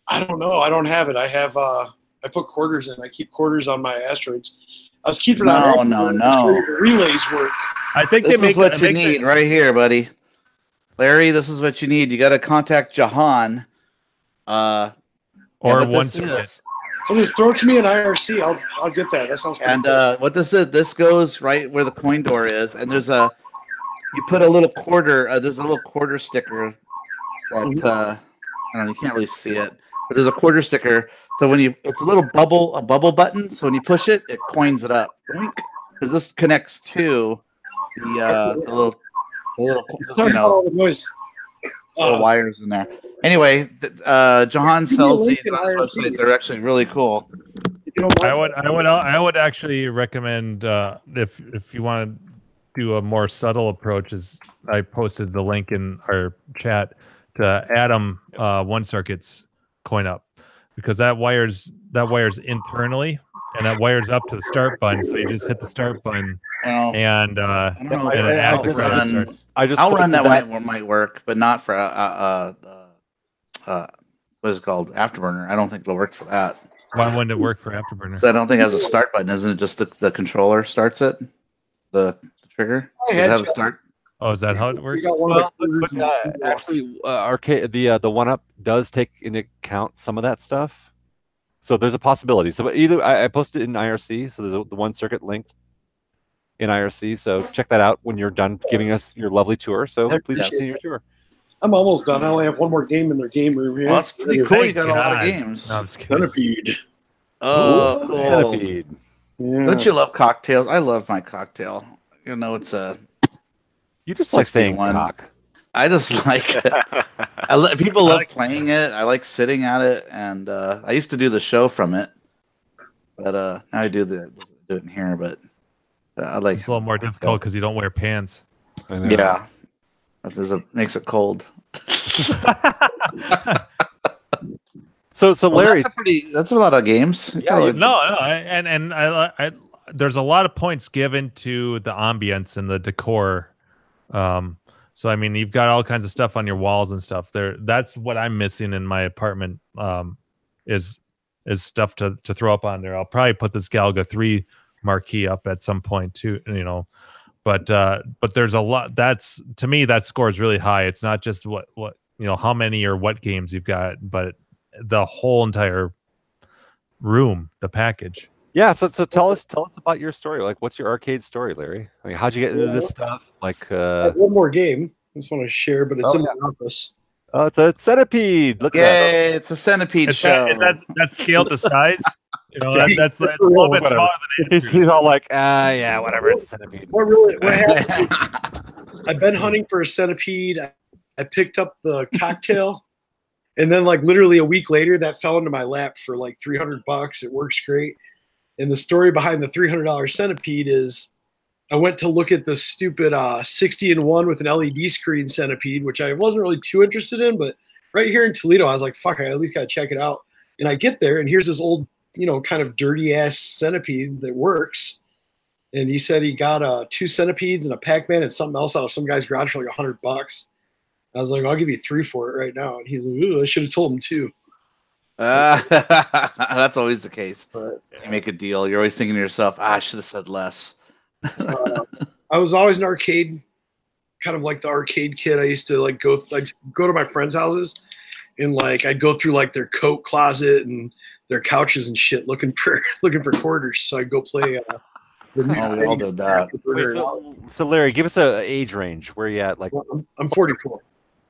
I don't know. I don't have it. I have I put quarters in. I keep quarters on my asteroids. I was keeping No. the relays work. I think This they make is what you make need right here, buddy. Larry, this is what you need. You got to contact Jahan. or what one this is- circuit. So just throw it to me in IRC. I'll get that. That sounds. And what this is, this goes right where the coin door is, and there's a, you put a little quarter. There's a little quarter sticker that I don't know, you can't really see it, but there's a quarter sticker. So when you, it's a bubble button. So when you push it, it coins it up. Because this connects to the little Sorry about all the noise. little wires in there. Anyway, Jahan sells these link on his in IRC. website. They're actually really cool. I would actually recommend if you want to do a more subtle approach, is I posted the link in our chat to Adam One Circuit's coin up, because that wires internally and that wires up to the start button. So you just hit the start button and it adds the credit starts. Outrun that might work, but not for what is it called, Afterburner. I don't think it'll work for that. Why wouldn't it work for Afterburner? So I don't think it has a start button. Isn't it just the controller starts it? The trigger? Does it have a start? Oh, is that how it works? Actually, arcade the one up does take into account some of that stuff. So there's a possibility. So either I posted it in IRC, so there's the one circuit link in IRC. So check that out when you're done giving us your lovely tour. So please continue your tour. I'm almost done. I only have one more game in their game room here. Well, that's pretty cool. You got a lot of games. No, I'm just kidding. Centipede. Oh, cool. Centipede. Yeah. Don't you love cocktails? I love my cocktail. You know, it's a. You just like saying cock. I just like it. People love playing it. I like sitting at it, and I used to do the show from it, but now I do it in here. But I like it's a little more difficult because you don't wear pants. Yeah, makes it cold. So Larry, that's a lot of games. Yeah, I there's a lot of points given to the ambience and the decor. So I mean, you've got all kinds of stuff on your walls and stuff there. That's what I'm missing in my apartment. Is stuff to throw up on there. I'll probably put this Galaga 3 marquee up at some point too, you know. But there's a lot. That's, to me, that score is really high. It's not just what you know, how many or what games you've got, but the whole entire room, the package. Yeah, so tell us about your story. Like, what's your arcade story, Larry? I mean, how'd you get into this stuff? Like, I have one more game I just want to share, but it's in my office. Oh, it's a centipede. Look at that. It's a centipede show. Is that scaled to size? You know, that's a little bit smaller than He's all like, yeah, whatever. It's a centipede. What happened? I've been hunting for a centipede. I picked up the cocktail, and then like literally a week later, that fell into my lap for like $300. It works great. And the story behind the $300 centipede is I went to look at the stupid 60-in-1 with an LED screen centipede, which I wasn't really too interested in, but right here in Toledo, I was like, fuck, I at least got to check it out. And I get there, and here's this old, you know, kind of dirty-ass centipede that works. And he said he got 2 centipedes and a Pac-Man and something else out of some guy's garage for like $100. I was like, I'll give you 3 for it right now. And he's like, ooh, I should have told him 2. That's always the case. You make a deal. You're always thinking to yourself, I should have said less. I I was always an arcade, kind of like the arcade kid. I used to like go to my friends' houses, and like I'd go through like their coat closet and their couches and shit, looking for quarters. So I'd go play. We all did that. Wait, so Larry, give us a age range. Where are you at? Like, well, I'm 44.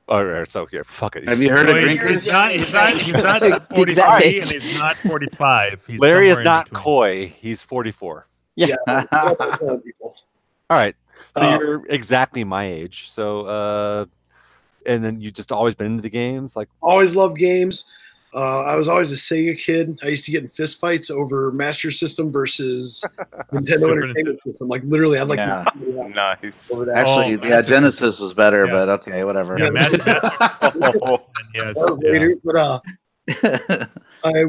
All right, so here, fuck it. Have you heard of Grinkers? He's not 43 and he's not 45. He's Larry is not coy. He's 44. Yeah. All right. So you're exactly my age. So, and then you just always been into the games, like always loved games. I was always a Sega kid. I used to get in fist fights over Master System versus Nintendo Entertainment System. Like literally, I'd like nice. over that. Actually, Genesis was better, but okay, whatever. Yeah, yes. Later, but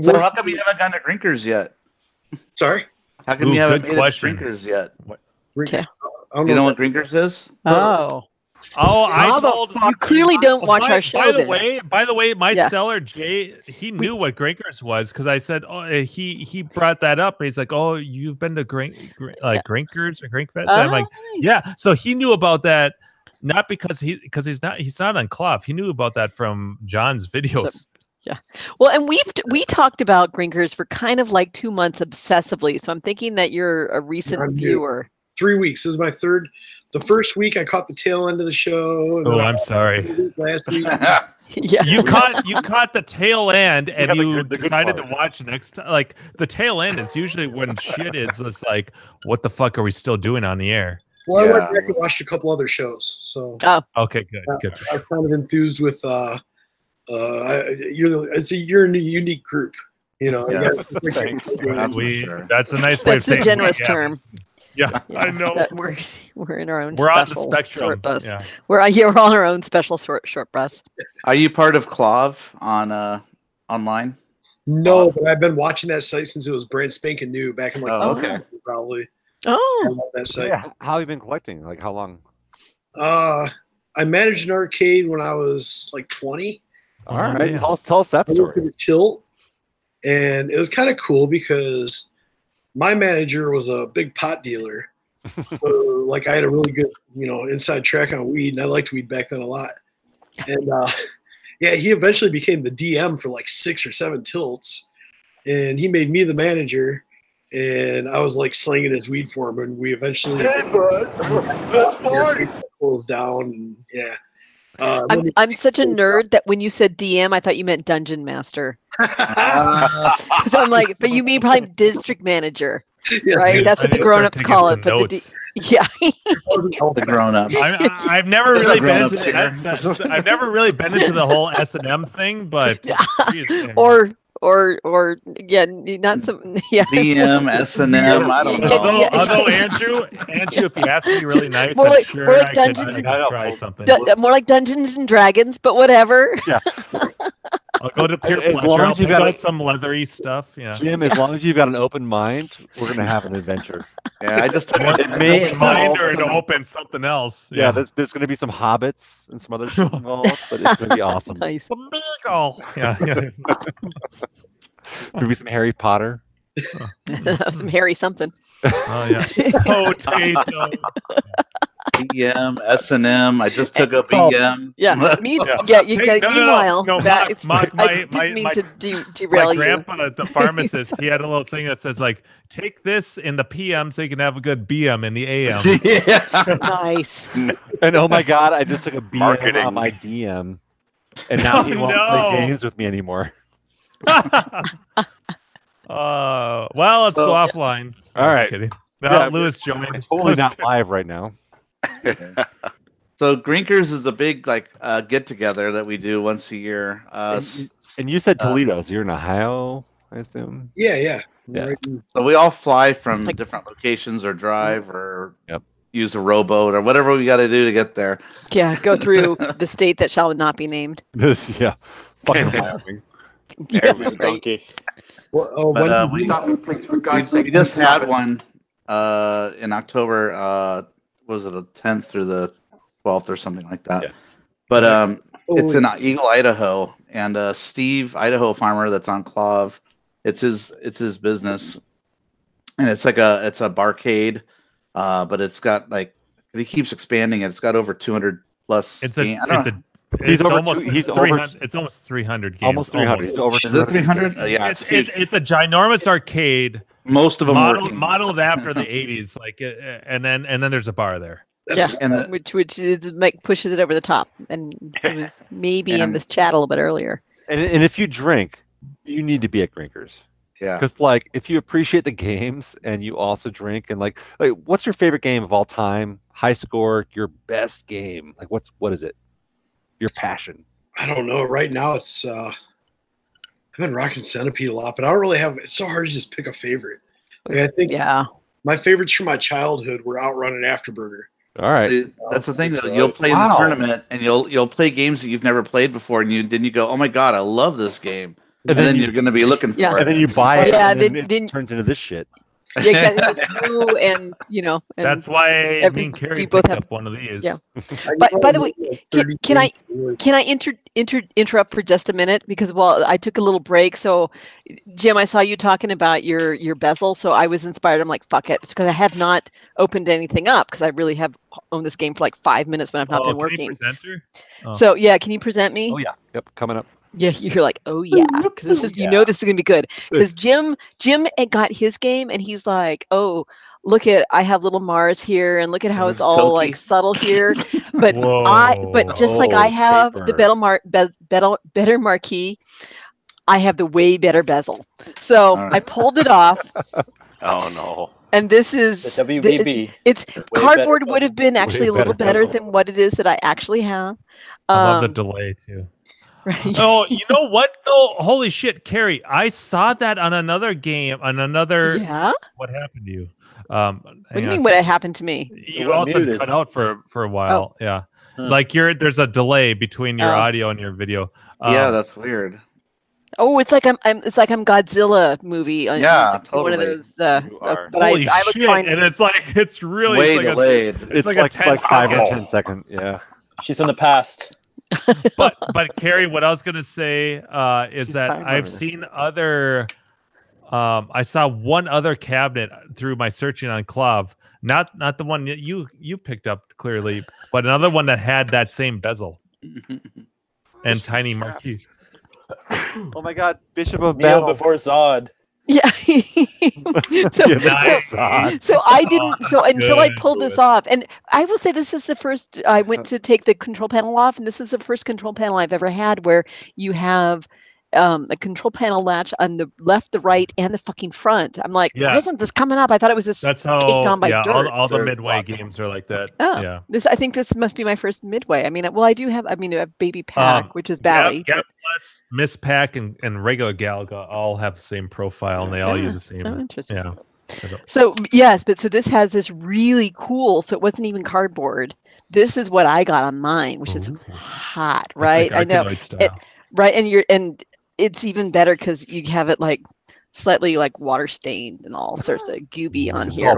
so how come you haven't gotten to Grinkers yet? Sorry, how come you haven't made it to Grinkers yet? Okay. You know what Grinkers is? I told you clearly don't watch our show. By the way, my seller Jay, he knew what Grinkers was because I said, oh, he brought that up. And he's like, oh, you've been to Grinkers or Grinkfest? I'm like, yeah. So he knew about that, not because he's not on Clough. He knew about that from John's videos. Yeah. Well, and we talked about Grinkers for kind of like 2 months obsessively. So I'm thinking that you're a recent viewer. 3 weeks. This is my third. The first week I caught the tail end of the show. Oh, I'm sorry. Last week. Yeah. You caught the tail end and you decided to watch next time. Like the tail end is usually when shit is just like, what the fuck are we still doing on the air? Well, I went back and watched a couple other shows. So okay, good. I'm kind of enthused with you're a unique group. You know, yes. That's a nice way of saying a generous term. Yeah, I know. We're in our own. We're on the special spectrum. Short bus. Yeah. We're on our own special short bus. Are you part of Clough on online? No, but I've been watching that site since it was brand spanking new back in like probably. Oh, I love that site. Yeah. How have you been collecting? Like how long? I managed an arcade when I was like 20. All right, tell us that story. I worked at Tilt, and it was kind of cool because my manager was a big pot dealer. So, like I had a really good, inside track on weed, and I liked weed back then a lot. And he eventually became the DM for like 6 or 7 tilts, and he made me the manager, and I was like slinging his weed for him, and we eventually closed down. And I'm such a nerd that when you said DM, I thought you meant dungeon master. So I'm like, but you mean probably district manager, right? That's what the grown-ups call it. But the grown-ups. I've never really been into that. I've never really been into the whole S&M thing, but or not some DM, S&M, I don't know. Although Andrew, if you ask me really nice, more I'm like, sure more like I could try something. More like Dungeons and Dragons, but whatever. Yeah. I'll go to Peer Pleasure. Long as you got some leathery stuff. Yeah. Jim, as long as you've got an open mind, we're gonna have an adventure. Yeah, I just it may mind or to open something else. Yeah, there's gonna be some hobbits and some other shit involved, but it's gonna be awesome. Nice. The beagle. Yeah. Maybe some Harry Potter. Some Harry something. Oh yeah. Potato. BM, S&M. I just took a BM. Yeah, me. Yeah, you got. Meanwhile, I didn't mean to derail you. My grandpa, the pharmacist, he had a little thing that says like, "Take this in the PM so you can have a good BM in the AM." Yeah. Nice. And oh my god, I just took a BM on my DM, and now he won't play games with me anymore. Well, let's go offline. All right. Kidding. No, Lewis joined. Totally not live right now. So Grinkers is a big get together that we do once a year. And you said Toledo, so you're in Ohio, I assume. Yeah. So we all fly from different locations or drive or use a rowboat or whatever we got to do to get there. Yeah, go through the state that shall not be named. Yeah, fucking laughing. Donkey. Well, we just had one in October. Was it the 10th through the 12th or something like that? Yeah. But it's in Eagle, Idaho, and Steve, Idaho farmer that's on Clough. It's his business, and it's a barcade, but it's got like And he keeps expanding it. It's got over 200 plus. It's games. It's almost 300. It's almost 300 games. Almost 300. He's over. Is it 300? Yeah, it's a ginormous arcade. Most of them modeled after the 80s, like, and then there's a bar there. Yeah, which pushes it over the top, and it was maybe in this chat a little bit earlier. And if you drink, you need to be at Grinkers. Yeah, because like if you appreciate the games and you also drink, and like what's your favorite game of all time? High score, your best game. Like what is it? Your passion. I don't know. Right now, it's I've been rocking Centipede a lot, but I don't really have. It's so hard to just pick a favorite. Like, I think my favorites from my childhood were Outrun and Afterburner. All right, that's the thing though. You'll play in the tournament, and you'll play games that you've never played before, and then you go, "Oh my god, I love this game," and then you're going to be looking for it, and then you buy it, and then it turns into this shit. Yeah, exactly. And and that's why me and Carrie both have one of these. Yeah. But by the way, can I interrupt for just a minute, because I took a little break. So Jim, I saw you talking about your bezel, so I was inspired. I'm like, fuck it, because I have not opened anything up, because I really have owned this game for like 5 minutes when I've not been working. So yeah, can you present me? Oh yeah, yep, coming up. Yeah, you're like, oh yeah, because this is this is gonna be good. Because Jim got his game, and he's like, oh, look at, I have little Mars here, and look at how it's all like subtle here. But just like I have the better marquee, I have the way better bezel. So I pulled it off. Oh no. And this is the WBB. It's cardboard would have been actually a little better than what it is that I actually have. I love the delay too. Right. Oh, you know what? Oh, holy shit, Carrie! I saw that on another game. Yeah. What happened to you? What do you mean? What happened to me? You also cut out for a while. Oh. Yeah, like there's a delay between your audio and your video. Yeah, that's weird. Oh, it's like I'm Godzilla movie. Yeah, totally. One of those. But holy shit! And it's really way delayed. It's like 5 or 10 seconds. Yeah. She's in the past. but Carrie, what I was gonna say is that I've seen other. I saw one other cabinet through my searching on Clav, not the one you picked up clearly, but another one that had that same bezel and tiny marquee. Oh my God, Bishop of Kneel Battle before Zod. Yeah. so I didn't. So until I pulled this off, and I will say this is the first. I went to take the control panel off, and this is the first control panel I've ever had where you have a control panel latch on the left, the right, and the fucking front. I'm like, why isn't this coming up? I thought it was just caked on by dirt. All the Midway games are like that. Oh, yeah. I think this must be my first Midway. I mean, I do have. I mean, I have Baby Pack, which is Bally. Gap Plus, Miss Pack, and regular Galaga all have the same profile, and they all use the same. Oh, interesting. Yeah. So yes, so this has this really cool. So it wasn't even cardboard. This is what I got on mine, which is hot, right? Like I know, right? And it's even better because you have it like slightly like water stained and all sorts of gooby on here.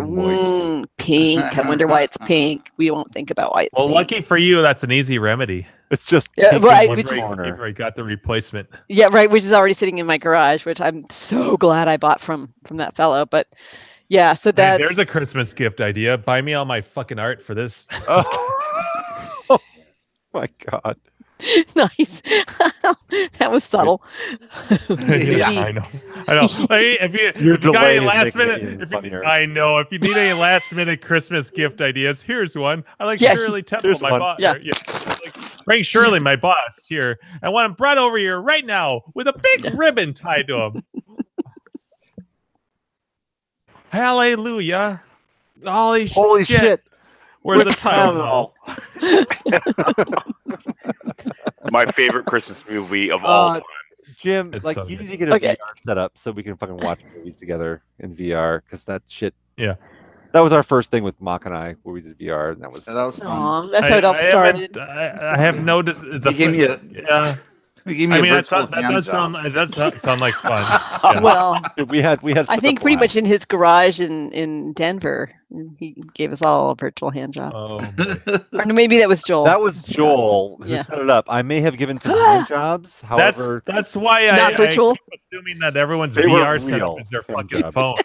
Pink. I wonder why it's pink. We won't think about why it's pink. Lucky for you, that's an easy remedy. It's just right. I got the replacement. Yeah, right. Which is already sitting in my garage, which I'm so glad I bought from that fellow. But yeah, so that's there's a Christmas gift idea. Buy me all my fucking art for this. Oh my God. Nice. That was subtle. Yeah, I know. Hey, if you got any last minute, I know. If you need any last minute Christmas gift ideas, here's one. I like Shirley Temple, my boss. Yeah. Bring Shirley, my boss, here. I want him brought over here right now with a big ribbon tied to him. Hallelujah. Holy shit. Where's the Tylenol? My favorite Christmas movie of all time. Jim, you need to get a VR set up so we can fucking watch movies together in VR, because that shit. Yeah. That was our first thing with Mock and I, where we did VR, and that was fun. That's how it all started. I have noticed. That does sound like fun. Yeah. Well, we had. I think pretty much in his garage in Denver, he gave us all a virtual hand job. Oh, or maybe that was Joel. That was Joel who set it up. I may have given some hand jobs. However, that's why I keep assuming that everyone's VR setup is their fucking phone.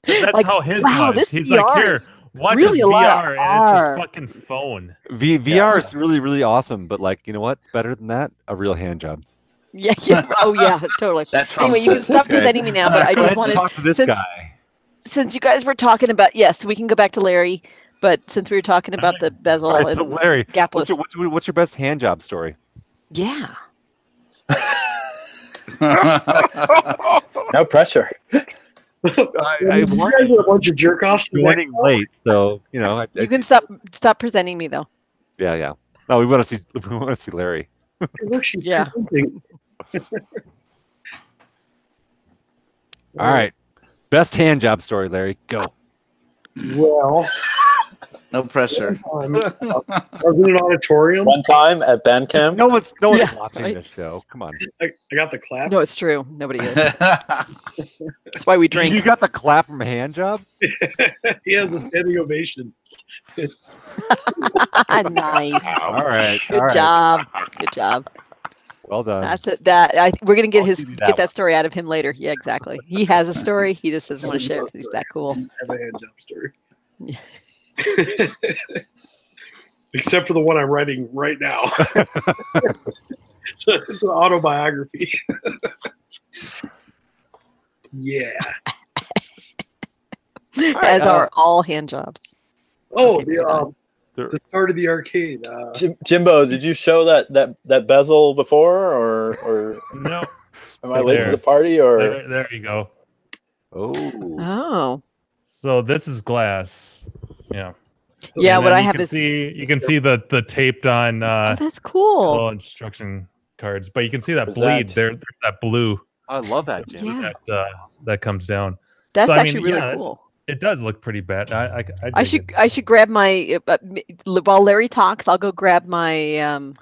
That's like, how his was. He's VR like, here, What Really is a lot of VR? And it's R. his fucking phone. VR is really, really awesome, but like, you know what? Better than that, a real hand job. Yeah. Oh yeah, totally. That Anyway, trumps you can it. stop Okay. presenting me now, but I just wanted Talk to this since guy. since you guys were talking about yes, we can go back to Larry, but since we were talking about the bezel All right, so and Larry, gapless, what's your best hand job story? yeah. No pressure. You guys are a bunch of jerk offs. Joining late, so you know. You can stop presenting me though. Yeah. No, we want to see Larry. Yeah. All right, best hand job story, Larry. Go. Well, no pressure. I was in an auditorium. One time at band camp. No one's watching this show. Come on. I got the clap. No, it's true. Nobody is. That's why we drink. You got the clap from a hand job? He has a standing ovation. Nice. All right. Good job. Good job. Well done. That's it. We're gonna get that story out of him later. Yeah, exactly. He has a story. He just doesn't want to share it because he's that cool. I have a hand job story. Yeah. Except for the one I'm writing right now. So it's an autobiography. Yeah. As are all hand jobs. Oh, the start of the arcade. Jimbo, did you show that bezel before, or no? Am I late to the party, or there you go? Oh. So this is glass. Yeah. Yeah. And what then I have is you can see the taped on. That's cool. Little instruction cards, but you can see that Present. bleed. There's that blue. I love that, Jim. Yeah. That comes down. That's So, I actually mean, really yeah, cool. It does look pretty bad. I should grab my while Larry talks. I'll go grab my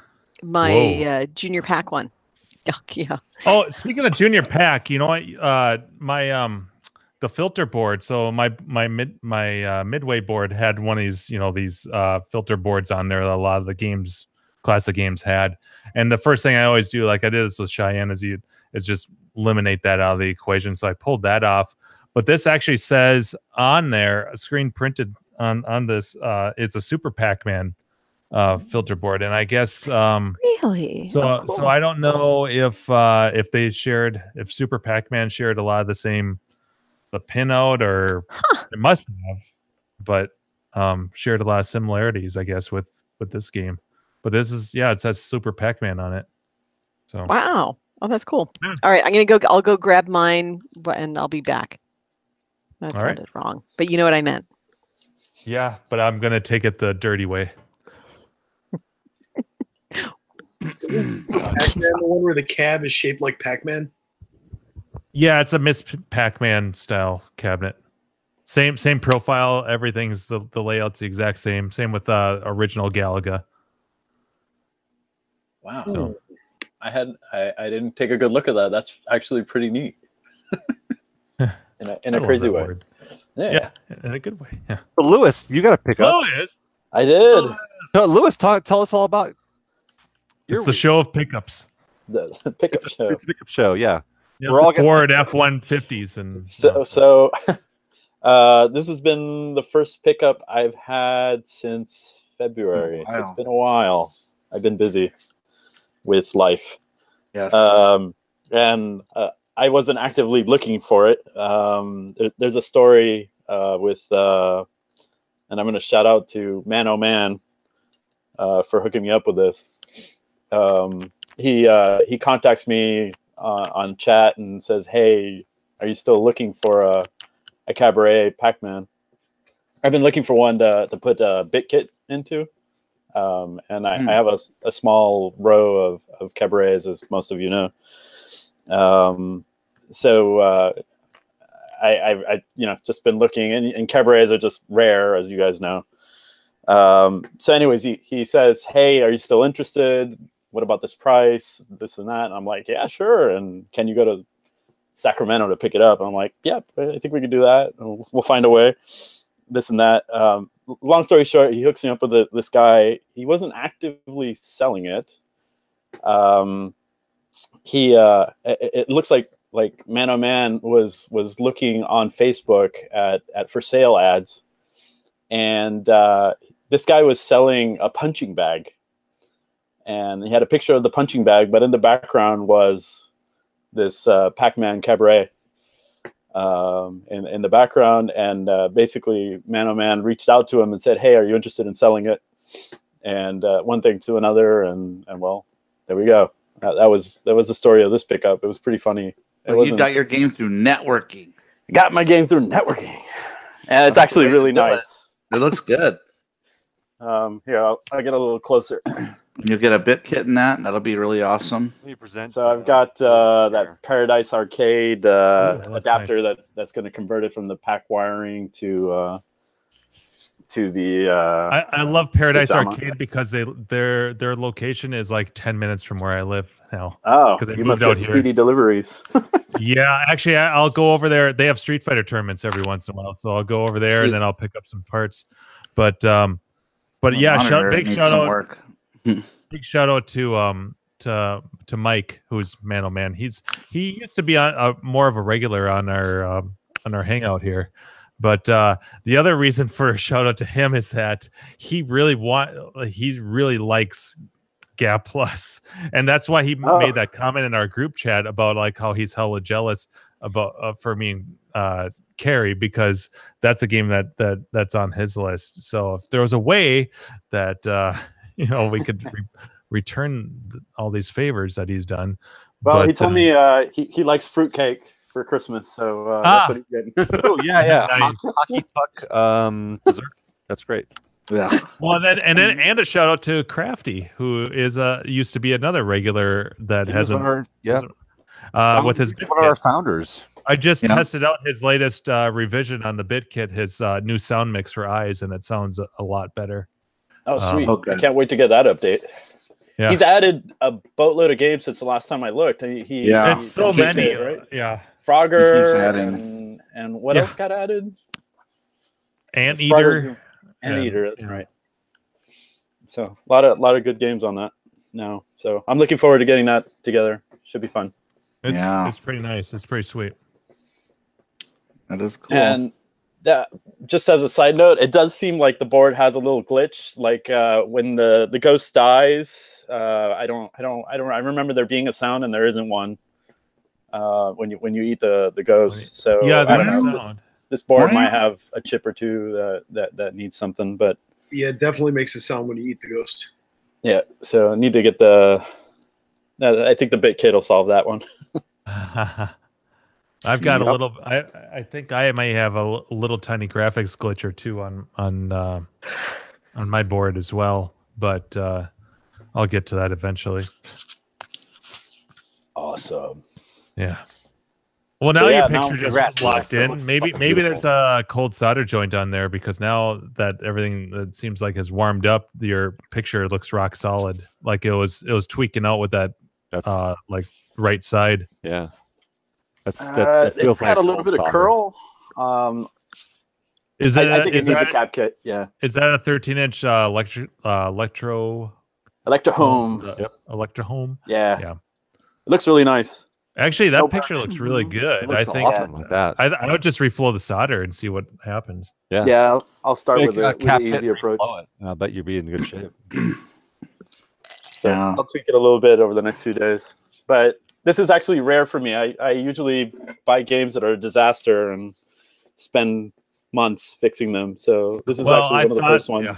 junior pack one. Yeah. Oh, speaking of junior pack, you know what? My the filter board. So my midway board had one of these, these filter boards on there that a lot of the classic games had. And the first thing I always do, like I did this with Cheyenne, is just eliminate that out of the equation. So I pulled that off. But this actually says on there, a screen printed on this, it's a Super Pac-Man filter board, and I guess really. So so I don't know if Super Pac-Man shared a lot of the pinout, or it must have, but shared a lot of similarities, I guess, with this game. But this is it says Super Pac-Man on it. So wow. Oh, that's cool. All right, I'll go grab mine, and I'll be back. That sounded wrong, but you know what I meant. Yeah, but I'm gonna take it the dirty way. Pac-Man, the one where the cab is shaped like Pac-Man. Yeah, it's a Miss Pac-Man style cabinet. Same profile. Everything's the layout's the exact same. Same with original Galaga. Wow. So. I didn't take a good look at that. That's actually pretty neat. in a crazy way. Yeah, in a good way. Yeah. But Lewis, you got to pick up. Lewis, I did. So Lewis, tell us all about. It's the show of pickups. The pickup show. It's a pickup show. Yeah. Yep, we're all Ford F-150s and so. This has been the first pickup I've had since February. Wow. So it's been a while. I've been busy with life. Yes. And I wasn't actively looking for it. There's a story with, and I'm going to shout out to Man Oh Man for hooking me up with this. He contacts me on chat and says, "Hey, are you still looking for a Cabaret Pac-Man?" I've been looking for one to put a BitKit into. And I have a small row of Cabarets, as most of you know. So I just been looking, and Cabarets are just rare, as you guys know. So anyways, he says, "Hey, are you still interested? What about this price, this and that?" And I'm like, "Yeah, sure. And can you go to Sacramento to pick it up?" And I'm like, "Yep, I think we can do that. We'll find a way." This and that. Long story short, he hooks me up with this guy. He wasn't actively selling it. It looks like Man Oh Man was looking on Facebook at for sale ads, and this guy was selling a punching bag, and he had a picture of the punching bag, but in the background was this Pac-Man cabaret in the background, and basically Man Oh Man reached out to him and said, hey, are you interested in selling it? And one thing to another, and well, there we go. That was the story of this pickup. It was pretty funny. So you got your game through networking. Got my game through networking, and it's actually really nice. It looks good. Here, I'll get a little closer. You'll get a bit kit in that, and that'll be really awesome. So I've got that Paradise Arcade adapter nice. that's going to convert it from the pack wiring to the. I love Paradise Arcade because their location is like 10 minutes from where I live now. Oh, because you must get speedy deliveries. Yeah, actually, I'll go over there. They have Street Fighter tournaments every once in a while, so I'll go over there and then I'll pick up some parts. But yeah, big shout out to Mike, who's Man Oh Man. He used to be on more of a regular on our Hangout here. But the other reason for a shout out to him is that he really likes Gap Plus, and that's why he made that comment in our group chat about like how he's hella jealous about for me and Carrie, because that's a game that's on his list. So if there was a way that we could return all these favors that he's done. Well, he told me he likes fruitcake for Christmas, so that's what he's getting. Oh yeah. Hockey puck dessert. That's great. Yeah. Well, and a shout out to Crafty, who is used to be another regular that hasn't. With his one of our founders. I just tested out his latest revision on the BitKit, his new sound mix for eyes, and it sounds a lot better. Oh, sweet. I can't wait to get that update. Yeah. He's added a boatload of games since the last time I looked. It's so many, right? Yeah. Frogger and what else got added? Anteater. Anteater, that's right. So a lot of good games on that now. So I'm looking forward to getting that together. Should be fun. It's pretty nice. It's pretty sweet. That is cool. And that, just as a side note, it does seem like the board has a little glitch. Like when the ghost dies, I remember there being a sound and there isn't one when you eat the ghost. So yeah, I don't know. This board might have a chip or two that needs something, but yeah, it definitely makes a sound when you eat the ghost. Yeah, so I need to get I think the BitKit will solve that one. I've got a little. I think I may have a little tiny graphics glitch or two on my board as well, but I'll get to that eventually. Awesome. Yeah. Well, now your picture just locked in. Maybe there's a cold solder joint on there, because now that everything that seems like has warmed up, your picture looks rock solid. Like it was tweaking out with that like right side. Yeah. That feels it's got a little bit of curl. I think it needs a cap kit. Yeah. Is that a 13-inch Electro Home? Electro Home. Yeah. Yeah. It looks really nice. Actually, that picture looks really good. I think awesome like that. I would just reflow the solder and see what happens. Yeah. I'll start with the easy approach. I bet you'll be in good shape. So I'll tweak it a little bit over the next few days. But this is actually rare for me. I usually buy games that are a disaster and spend months fixing them. So this is actually one of the first ones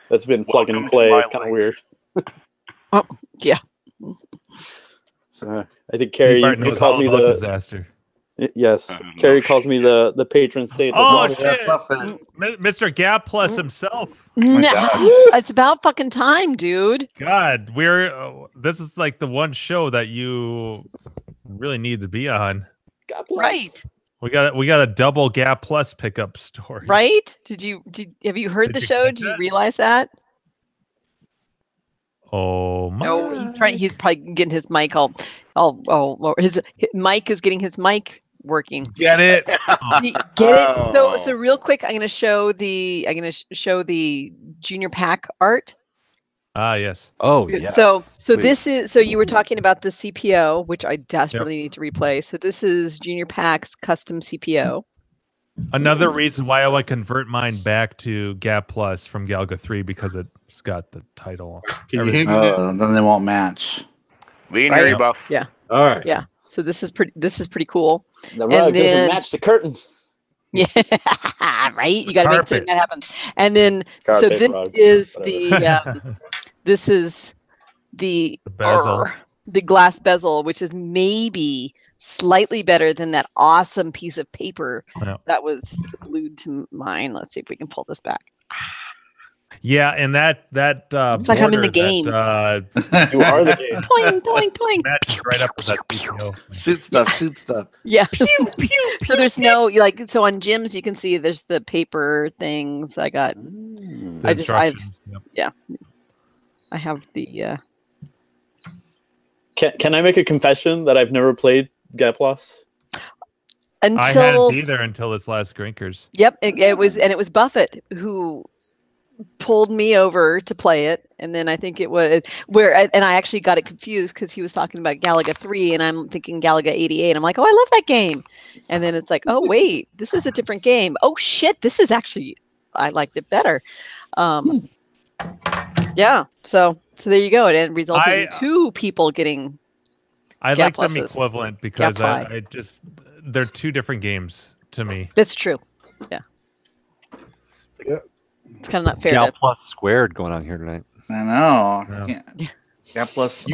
that's been plug and play. It's kind of weird. Oh, yeah. So I think Carrie, you called me the disaster. Yes, Carrie calls me the patron saint. Oh shit, Mr. Gap Plus himself. It's about fucking time, dude. God, this is like the one show that you really need to be on. Gap Plus. Right. We got a double Gap Plus pickup story. Right? Have you heard the show? Did you realize that? Oh my! No, he's probably getting his mic his mic is getting his mic working. Get it? Get it? So real quick, I'm going to show the junior pack art. Ah, yes. Oh, yeah. So this is you were talking about the CPO, which I desperately need to replay. So this is Junior Pack's custom CPO. Another reason why I would convert mine back to Gap Plus from Galaga 3 because it's got the title. Can you then they won't match. Binary buff. Yeah. All right. Yeah. So this is pretty cool. The rug doesn't match the curtain. Yeah, right. You got to make certain that happens. And then, Carpet, so this rug, is whatever. this is the bezel. The glass bezel, which is maybe slightly better than that awesome piece of paper that was glued to mine. Let's see if we can pull this back. Yeah, and that it's like I'm in the game. You are the game. Toing, toing, toing. Matches right up with that CPO. Shoot stuff, shoot stuff. Yeah. So there's no so on gyms you can see there's the paper things. I got. Yeah. I have the. Can I make a confession that I've never played Gap Plus? I hadn't either until this last Grinkers. Yep, it was Buffett who pulled me over to play it, and then I think it was and I actually got it confused because he was talking about Galaga 3 and I'm thinking Galaga 88. I'm like, oh, I love that game, and then it's like, oh wait, this is a different game. Oh shit, this is actually, I liked it better. Yeah, so there you go. It resulted in 2 people getting. I Gap like them pluses. equivalent because I just they're 2 different games to me. That's true. Yeah. It's kind of not fair. Gap Plus squared going on here tonight. I know. Yeah. Gap Plus. Such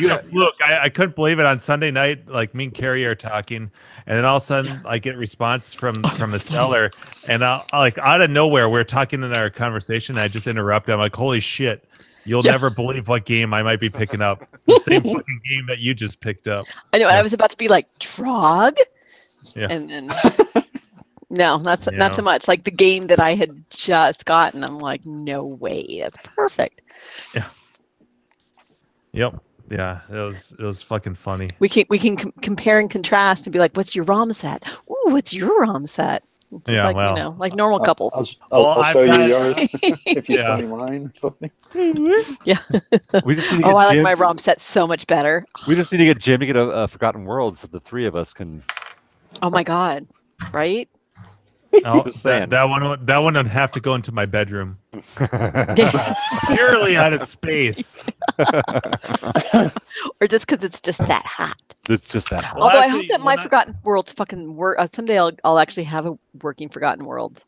a fluke. I couldn't believe it on Sunday night. Like me and Carrie are talking, and then all of a sudden I get a response from the seller, and I like out of nowhere we're talking in our conversation. I just interrupt. I'm like, holy shit. You'll never believe what game I might be picking up. The same fucking game that you just picked up. I know. I was about to be like, Trog? Yeah. And then, no, not so much. Like the game that I had just gotten, I'm like, no way. That's perfect. Yeah. Yep. Yeah. It was fucking funny. We can compare and contrast and be like, what's your ROM set? Ooh, what's your ROM set? It's just like, you know, like normal couples. I'll show you yours if you show me mine or something. Yeah. We just need to get I like Jim. my ROM set so much better. We just need to get Jim to get a Forgotten Worlds so the 3 of us can. Oh my god! Right? Oh, that one would have to go into my bedroom. Purely out of space. Or just because it's just that hot. It's just that hot. Although I hope that my Forgotten Worlds fucking work. Someday I'll actually have a working Forgotten Worlds.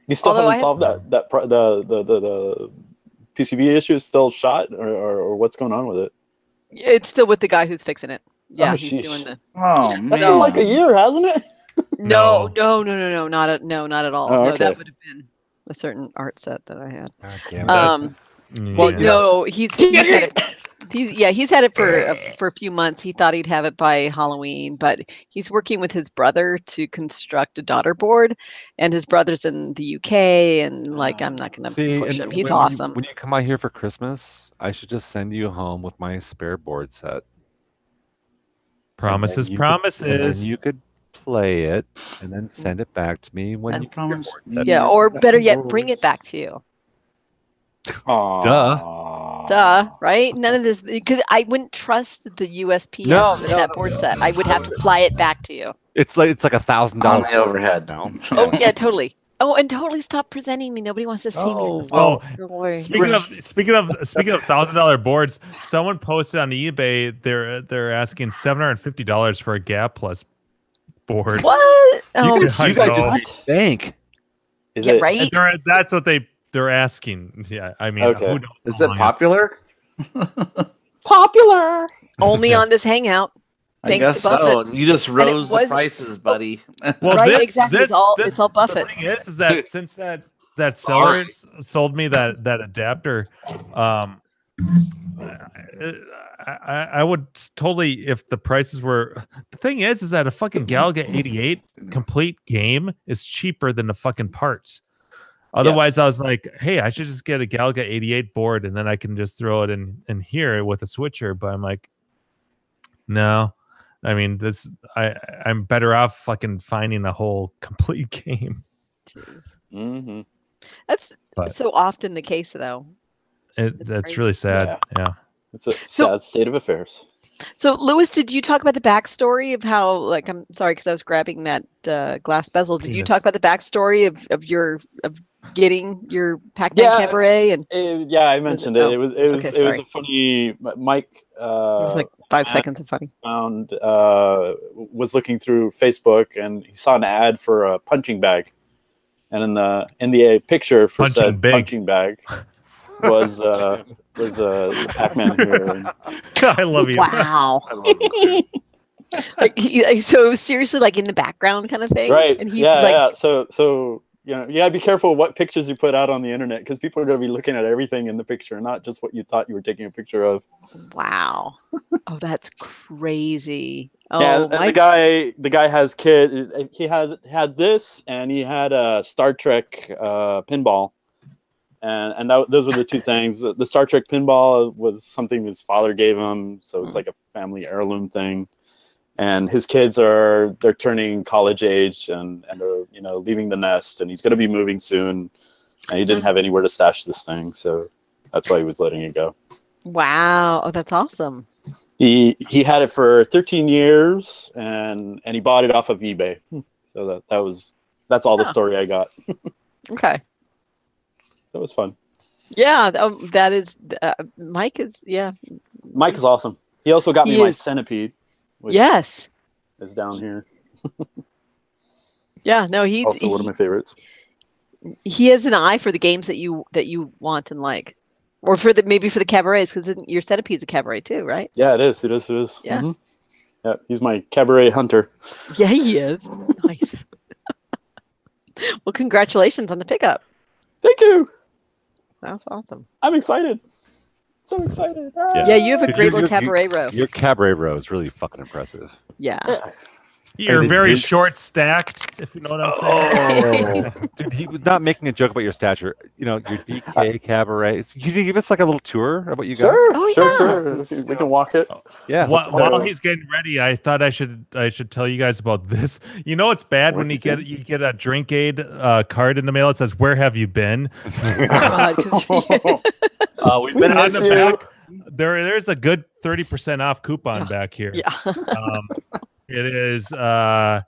You still haven't solved the PCB issue is still shot, or what's going on with it? It's still with the guy who's fixing it. Yeah, Oh, he's sheesh. doing the. Oh That's man. been like a year, hasn't it? No, not at all. Oh, No, okay. that would have been a certain art set that I had. God damn it. Well, no, he's had it for a few months. He thought he'd have it by Halloween, but he's working with his brother to construct a daughter board, and his brother's in the UK, and like I'm not gonna push him. He's awesome. When you come out here for Christmas, I should just send you home with my spare board set. Promises. And then you could play it and then send it back to me when you get your board set. Yeah, or better yet, bring it back to you. Duh, right? None of this, because I wouldn't trust the USPS with that board set. I would have to fly it back to you. It's like $1,000 on the overhead now. Oh yeah, totally. Oh, and totally stop presenting me. Nobody wants to see me. Speaking of $1,000 boards, someone posted on eBay they're asking $750 for a Gap Plus board. What? You guys just think. Is it right? That's what they're asking. Yeah, I mean, Okay. who knows Is how that long popular? popular? Only on this Hangout. I guess so. You just rose the prices, buddy. Well, right, exactly. It's all Buffett. The thing is that since that seller sold me that adapter, I would totally, if the prices were. The thing is that a fucking Galaga 88 complete game is cheaper than the fucking parts. Otherwise, I was like, hey, I should just get a Galaga 88 board and then I can just throw it in here with a switcher. But I'm like, no. I mean, I'm better off fucking finding a whole complete game. Jeez. Mm-hmm. That's so often the case, though. That's really sad. Yeah. It's a sad state of affairs. So, Lewis, did you talk about the backstory of how? Like, I'm sorry because I was grabbing that glass bezel. Did you talk about the backstory of getting your Pac-Man Cabaret? And yeah, I mentioned it. It was a funny. Mike. It was like 5 seconds of funny. Found was looking through Facebook and he saw an ad for a punching bag, and in the picture for said punching bag was a Pac-Man here. I love you. Wow. I love you. So it was seriously like in the background kind of thing, Right? And he yeah. So you gotta be careful what pictures you put out on the internet because people are gonna be looking at everything in the picture, not just what you thought you were taking a picture of. Wow. Oh, that's crazy. Oh, yeah, and the guy has kids. He had this, and he had a Star Trek pinball. And those were the two things. The Star Trek pinball was something his father gave him, so it's like a family heirloom thing. And his kids they're turning college age, and they're leaving the nest, and he's going to be moving soon. And he didn't have anywhere to stash this thing, so that's why he was letting it go. Wow! Oh, that's awesome. He had it for 13 years, and he bought it off of eBay. So that's all the story I got. Okay. That was fun. Yeah, that is Mike is Mike is awesome. He also got me my centipede. Which yes, is down here. Yeah, no, he's also one of my favorites. He has an eye for the games that you want and like, or for maybe for the cabarets because your centipede's a cabaret too, right? Yeah, it is. It is. Yeah. Mm-hmm. Yeah, he's my cabaret hunter. Yeah, he is. Nice. Well, congratulations on the pickup. Thank you. That's awesome. I'm excited. So excited. Yeah, you have a great little cabaret row. Your cabaret row is really fucking impressive. Yeah. You're very short stacked, if you know what I'm saying. Oh, dude, he was not making a joke about your stature. Your DK cabaret. Can you give us like a little tour of what you got? Sure. We can walk it. Yeah. While he's getting ready, I thought I should tell you guys about this. You know, it's bad when you get a drink aid card in the mail. It says, "Where have you been?" We've been on the back. There's a good 30% off coupon back here. Yeah. It is RNKADE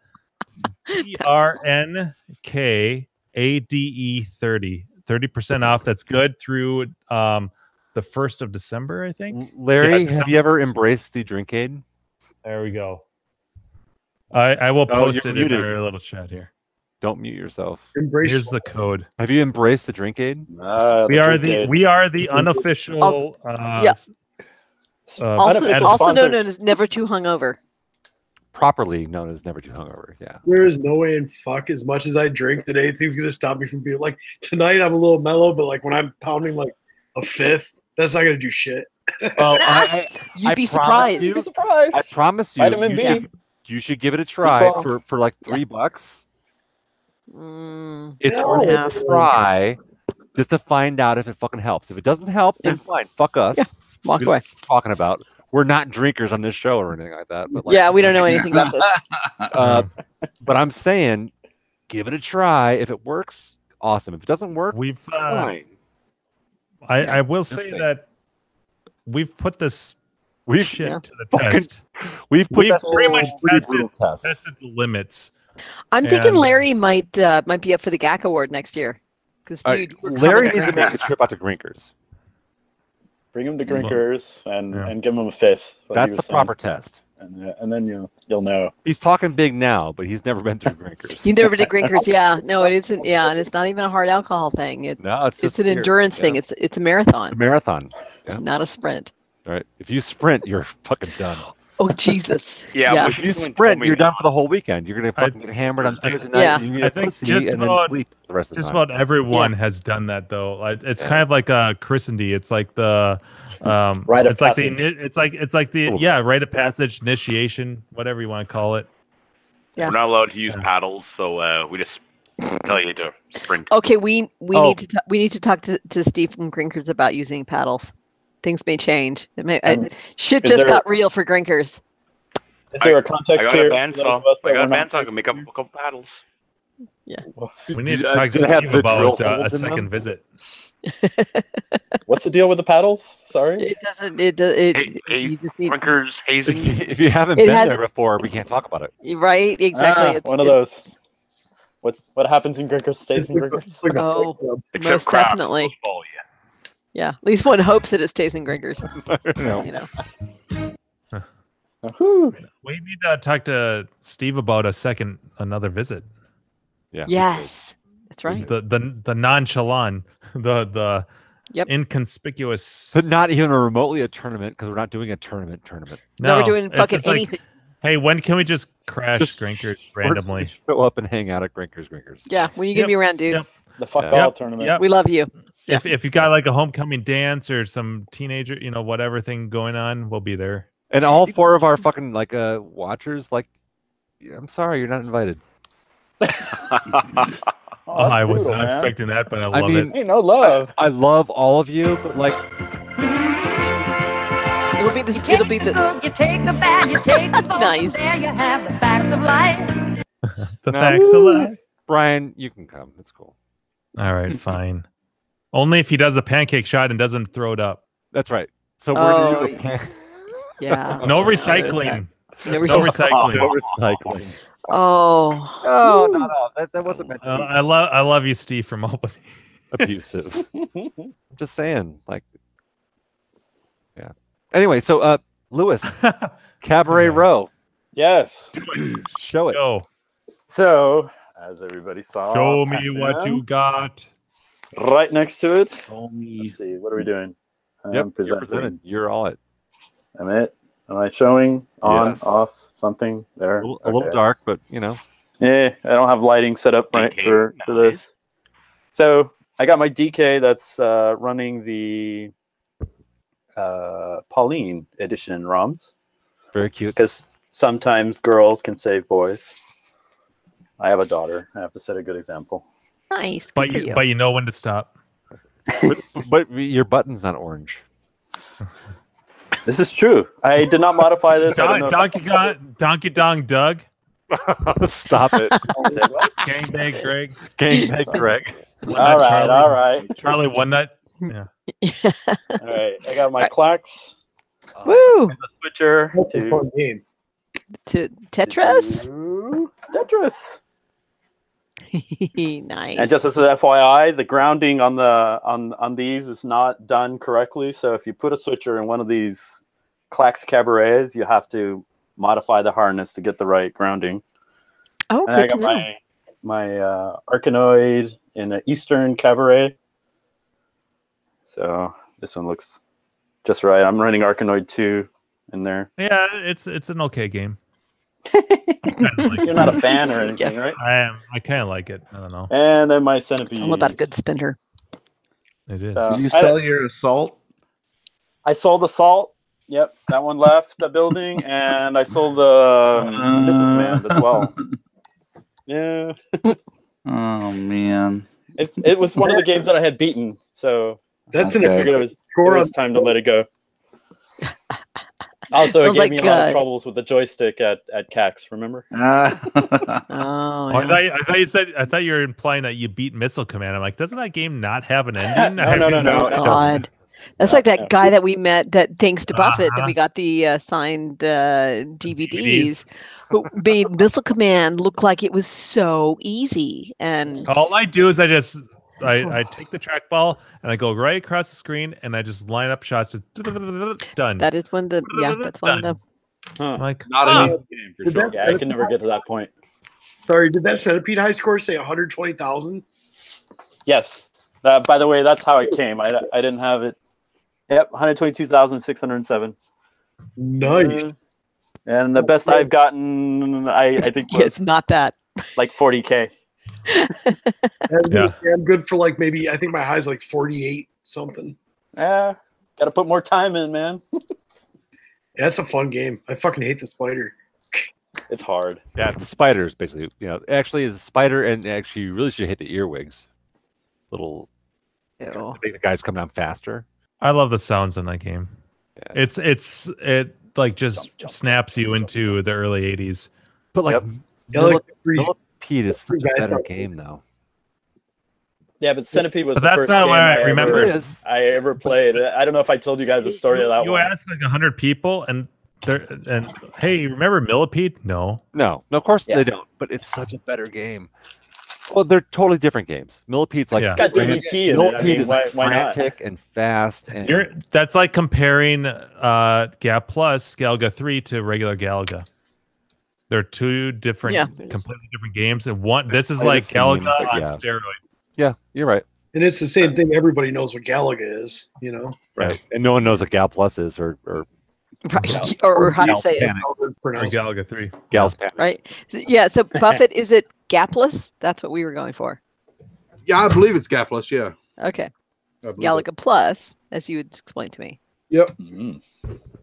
30% off. That's good through the 1st of December, I think. Larry, have you ever embraced the drink aid? There we go. I will post it in our little chat here. Don't mute yourself. Here's the code. Have you embraced the drink aid? We are the unofficial. Also known as Never Too Hungover. Properly known as Never Too Hungover. Yeah. There is no way in fuck as much as I drink that anything's gonna stop me from being like tonight. I'm a little mellow, but like when I'm pounding like a fifth, that's not gonna do shit. Well, you'd be surprised. I promise you. Vitamin B. You should give it a try for like $3. It's worth a try just to find out if it fucking helps. If it doesn't help, then fine. Fuck us. Yeah. Walk away. Talking about. We're not drinkers on this show or anything like that. But like, yeah, we don't know anything about this. But I'm saying, give it a try. If it works, awesome. If it doesn't work, fine. I will say that we've put this shit to the test. We've pretty much tested the limits. I'm thinking Larry might be up for the GAC award next year. Because Larry needs to make a trip out to Grinkers. Bring him to Grinkers and give him a fifth. That's the proper test. And then you'll know. He's talking big now, but he's never been to Grinkers. He's never been to Grinkers, yeah. No, it isn't. Yeah, and it's not even a hard alcohol thing. It's an endurance thing. It's a marathon. A marathon. It's not a sprint. All right. If you sprint, you're fucking done. Oh Jesus! Yeah. If you sprint, you're done for the whole weekend. You're gonna fucking get hammered on Thursday night. Yeah. I think and then sleep the rest of the time. Just about everyone has done that though. It's kind of like a christendy. It's like the rite of passage. It's like the rite of passage, initiation, whatever you want to call it. Yeah. We're not allowed to use paddles, so we just tell you to sprint. Okay, we need to talk to Steve from Grinkers about using paddles. Things may change. Shit just got real for Grinkers. Is there a context I got here? a bandsaw. I got a bandsaw. I can make up a couple paddles. Yeah. We need to talk to Steve about a second visit. What's the deal with the paddles? Sorry. It doesn't. It does. You just need. Drinkers hazing. If you haven't It been has- there before, we can't talk about it. Right. Exactly. One of those. What happens in Grinkers stays in Grinkers. Oh, Except most crowd definitely. football, Yeah. At least one hopes that it stays in Grinkers. No. You know. We need to talk to Steve about another visit. Yeah. Yes, that's right. The nonchalant, the Yep. inconspicuous. But not even remotely a tournament because we're not doing a tournament. No, we're doing it's fucking just like, anything. hey, when can we just crash Just Grinkers We're randomly? just show up and hang out at Grinkers. Yeah, when you gonna be around, dude? Yep. The fuck Yeah. all tournament. Yep. We love you. If you got like a homecoming dance or some teenager, whatever thing going on, we'll be there. And all 4 of our fucking watchers, I'm sorry, you're not invited. Oh, that's I was brutal, not man. expecting that, but I love mean, it. Ain't no love. I love all of you, but It'll be this. It'll be the. good, you take the bad, you take the both. Nice. There you have the facts of life. The No. facts of life. Brian, you can come. It's cool. All right, fine. Only if he does a pancake shot and doesn't throw it up. That's right. So we're Oh, gonna do Yeah. No recycling. No No recycling. recycling. no recycling. Oh. Oh no, that wasn't meant to be I love you, Steve from Albany. abusive. I'm just saying, yeah. Anyway, so Lewis, Cabaret Row, Yes. show it. Go. So, as everybody saw, Show me what Pac-Man, you got. right next to it. Show me. Let's see, what are we doing? Yep, you're presenting. presented. You're all it. Am I showing on, Yes. off, something there? A little Okay. dark, but Yeah, I don't have lighting set up right Okay, for nice. this. So I got my DK that's running the Pauline edition ROMs very cute. because sometimes girls can save boys. I have a daughter. I have to set a good example. Nice. Good But for you, but you know when to stop. But your button's not orange. This is true. I did not modify this. I don't know if- Donkey Dong Doug. Stop it. Say what? Gangbang Greg. Gangbang Greg. One All Nut right, Charlie. all right, Charlie One Nut. Yeah. all right. I got my clacks, Woo. the switcher That's a to fun game. To Tetris. Tetris. Nice. And just as an FYI, the grounding on these is not done correctly. So if you put a switcher in one of these Clax Cabarets, you have to modify the harness to get the right grounding. Oh, And I good to got know. my Arkanoid in an Eastern Cabaret. So this one looks just right. I'm running Arkanoid 2 in there. Yeah, it's an okay game. You're not a fan or anything, right? I am. I kind of like it. I don't know. And then my Centipede. It's all about a good spinner. It is. So- Did you sell your assault? I sold Assault. Yep, that one left the building, and I sold the Businessman as well. Yeah, Oh man. it was one of the games that I had beaten, so That's I an Okay. figured it was time to let it go. Also, it Sounds gave like, me a lot of troubles with the joystick at CAX. Remember? Oh, Oh, yeah. I thought you were implying that you beat Missile Command. I'm like, doesn't that game not have an ending? No. God. That's like that guy that we met that thanks to Buffett that we got the signed DVDs who made Missile Command look like it was so easy. And All I do is I take the trackball and I go right across the screen and I just line up shots. Done. that is one of the that's one of the Huh. I'm like, Not ah, an easy game for Did sure. that- Yeah, I can never get to that point. Sorry, did that Centipede high score say 120,000? Yes. By the way, that's how it came. I didn't have it. Yep, 122,607. Nice. And the best I've gotten, I think, it's was not that. like 40K. I'm good for like maybe, I think my high's like 48 something. Yeah, got to put more time in, man. Yeah, it's a fun game. I fucking hate the spider. It's hard. Yeah, the spiders basically. Actually, the spider, and actually, you really should hit the earwigs. Little, Ew. make the guys come down faster. I love the sounds in that game. Yeah. It like just snaps you into the early 80s. But like, Yep. Yeah, like three- Millipede is such three a guys better out there. game, though. Yeah, but Centipede was But the that's first not game what I remember. I ever played. I don't know if I told you guys the story of that You one. asked like 100 people, and hey, you remember Millipede? No, of course they don't. But it's such a better game. Well, they're totally different games. Millipede's like It's got DDT in it. I Millipede mean, is like why not? frantic and fast. And that's like comparing Gap Plus Galaga 3 to regular Galaga. They're two different, completely different games, and this is like Galaga on steroids. Yeah, you're right. And it's the same thing. Everybody knows what Galaga is, Right. And no one knows what Gal Plus is, or right, or how to say it. Or Galaga 3. Gal's Panic. Right. Yeah. So Buffett, is it Gapless? That's what we were going for. Yeah, I believe it's Gapless. Yeah. Okay. Galaga Plus, as you would explain to me. Yep.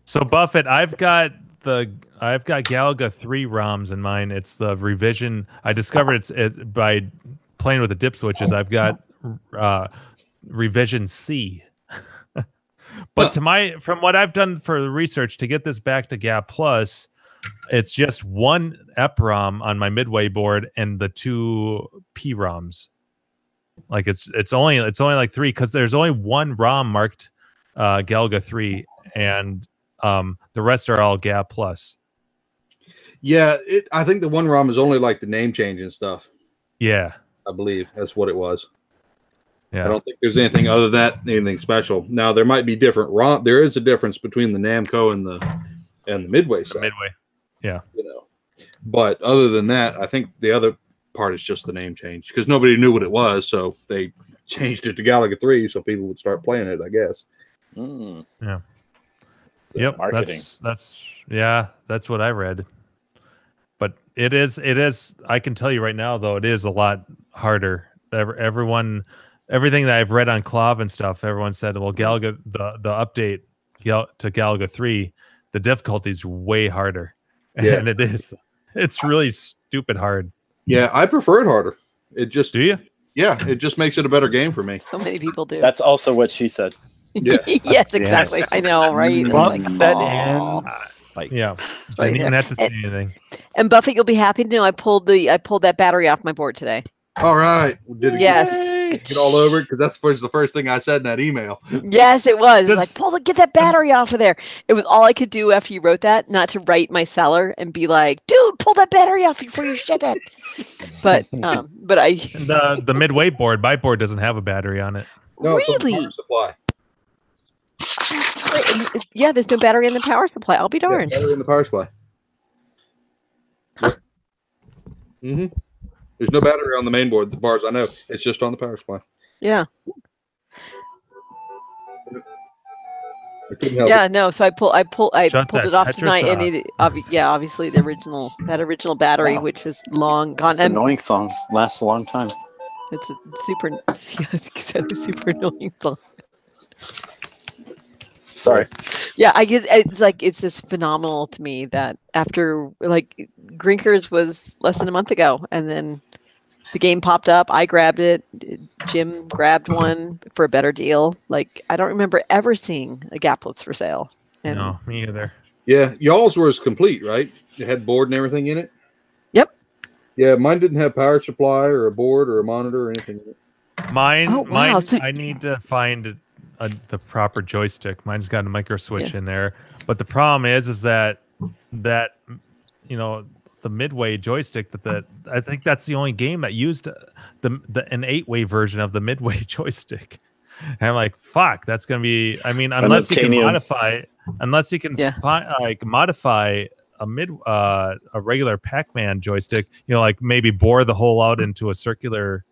So Buffett, I've got Galaga 3 ROMs in mine. It's the revision. I discovered it by playing with the dip switches. I've got revision C. But from what I've done for the research to get this back to Gap Plus, it's just one EPROM on my Midway board and the 2 PROMs. Like it's only like 3 because there's only one ROM marked Galaga 3, and the rest are all Gap Plus. Yeah, I think the one ROM is only like the name change and stuff. Yeah, I believe that's what it was. Yeah, I don't think there's anything other than that, anything special. Now there might be different ROM. There is a difference between the Namco and the Midway side. Midway, yeah. But other than that, I think the other part is just the name change because nobody knew what it was, so they changed it to Galaga 3 so people would start playing it, I guess. Yeah. Yep. Marketing. That's what I read. But it is. I can tell you right now, though, it is a lot harder. Everything that I've read on Clav and stuff, everyone said, well, Galaga, the update to Galaga 3, the difficulty is way harder. Yeah. And it is. It's really stupid hard. Yeah, I prefer it harder. It just Do you? Yeah, it just makes it a better game for me. So many people do. That's also what she said. Yeah. Yes, exactly. I know, right? Yeah. Right. Didn't even have to say anything. And Buffett, you'll be happy to know I pulled that battery off my board today. All right. Did it Yes. get all over it? Because that's the first thing I said in that email. Yes, it was. It was like, get that battery off of there. It was all I could do after you wrote that, not to write my seller and be like, dude, pull that battery off before you ship it. But I the Midway board, my board doesn't have a battery on it. No, it's on the Really? power supply. Yeah, there's no battery in the power supply. I'll be darned. Yeah, battery in the power supply. Huh. Mm-hmm. There's no battery on the main board, as far as I know. It's just on the power supply. Yeah. I couldn't help Yeah, it. no. So I pulled Shut it that off Tetris tonight, and off. obviously the original battery, Wow. which is long gone. It's an annoying song. Lasts a long time. It's a super, super annoying song. Sorry. Yeah, it's just phenomenal to me that after like Grinkers was less than a month ago, and then the game popped up. I grabbed it. Jim grabbed one for a better deal. Like I don't remember ever seeing a Gapless for sale. And No, me either. Yeah, y'all's was complete, right? It had board and everything in it? Yep. Yeah, mine didn't have power supply or a board or a monitor or anything in it. Mine, Oh, wow. So- I need to find the proper joystick. Mine's got a micro switch in there, but the problem is that the Midway joystick that I think that's the only game that used an 8-way version of the Midway joystick. And I'm like, fuck, that's gonna be. I mean, unless you can modify a regular Pac-Man joystick, like maybe bore the hole out into a circular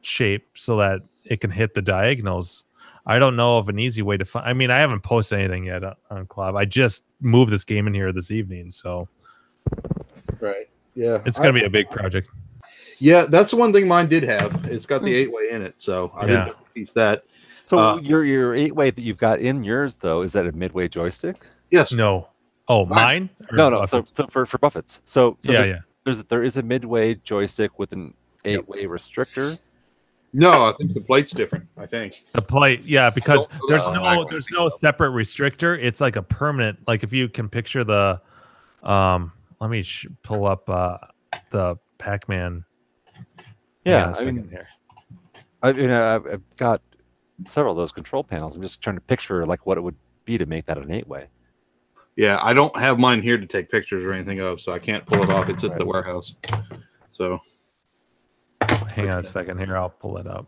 shape so that it can hit the diagonals. I don't know of an easy way to find. I mean, I haven't posted anything yet on Club. I just moved this game in here this evening, so Right. Yeah. it's gonna be a big project. Yeah, that's the one thing mine did have. It's got the 8-way in it, so I didn't piece that. So your 8-way that you've got in yours though, is that a Midway joystick? Yes. No. Oh, mine? Or No. So Buffett's? for Buffett's. So yeah. there is a Midway joystick with an 8-way restrictor. No, I think the plate's different. I think The plate, yeah, because there's Exactly. no separate restrictor. It's like a permanent. Like if you can picture the, let me pull up the Pac-Man Yeah, I've got several of those control panels. I'm just trying to picture like what it would be to make that an 8-way. Yeah, I don't have mine here to take pictures or anything of, so I can't pull it off. It's at the warehouse. So hang on a second here. I'll pull it up.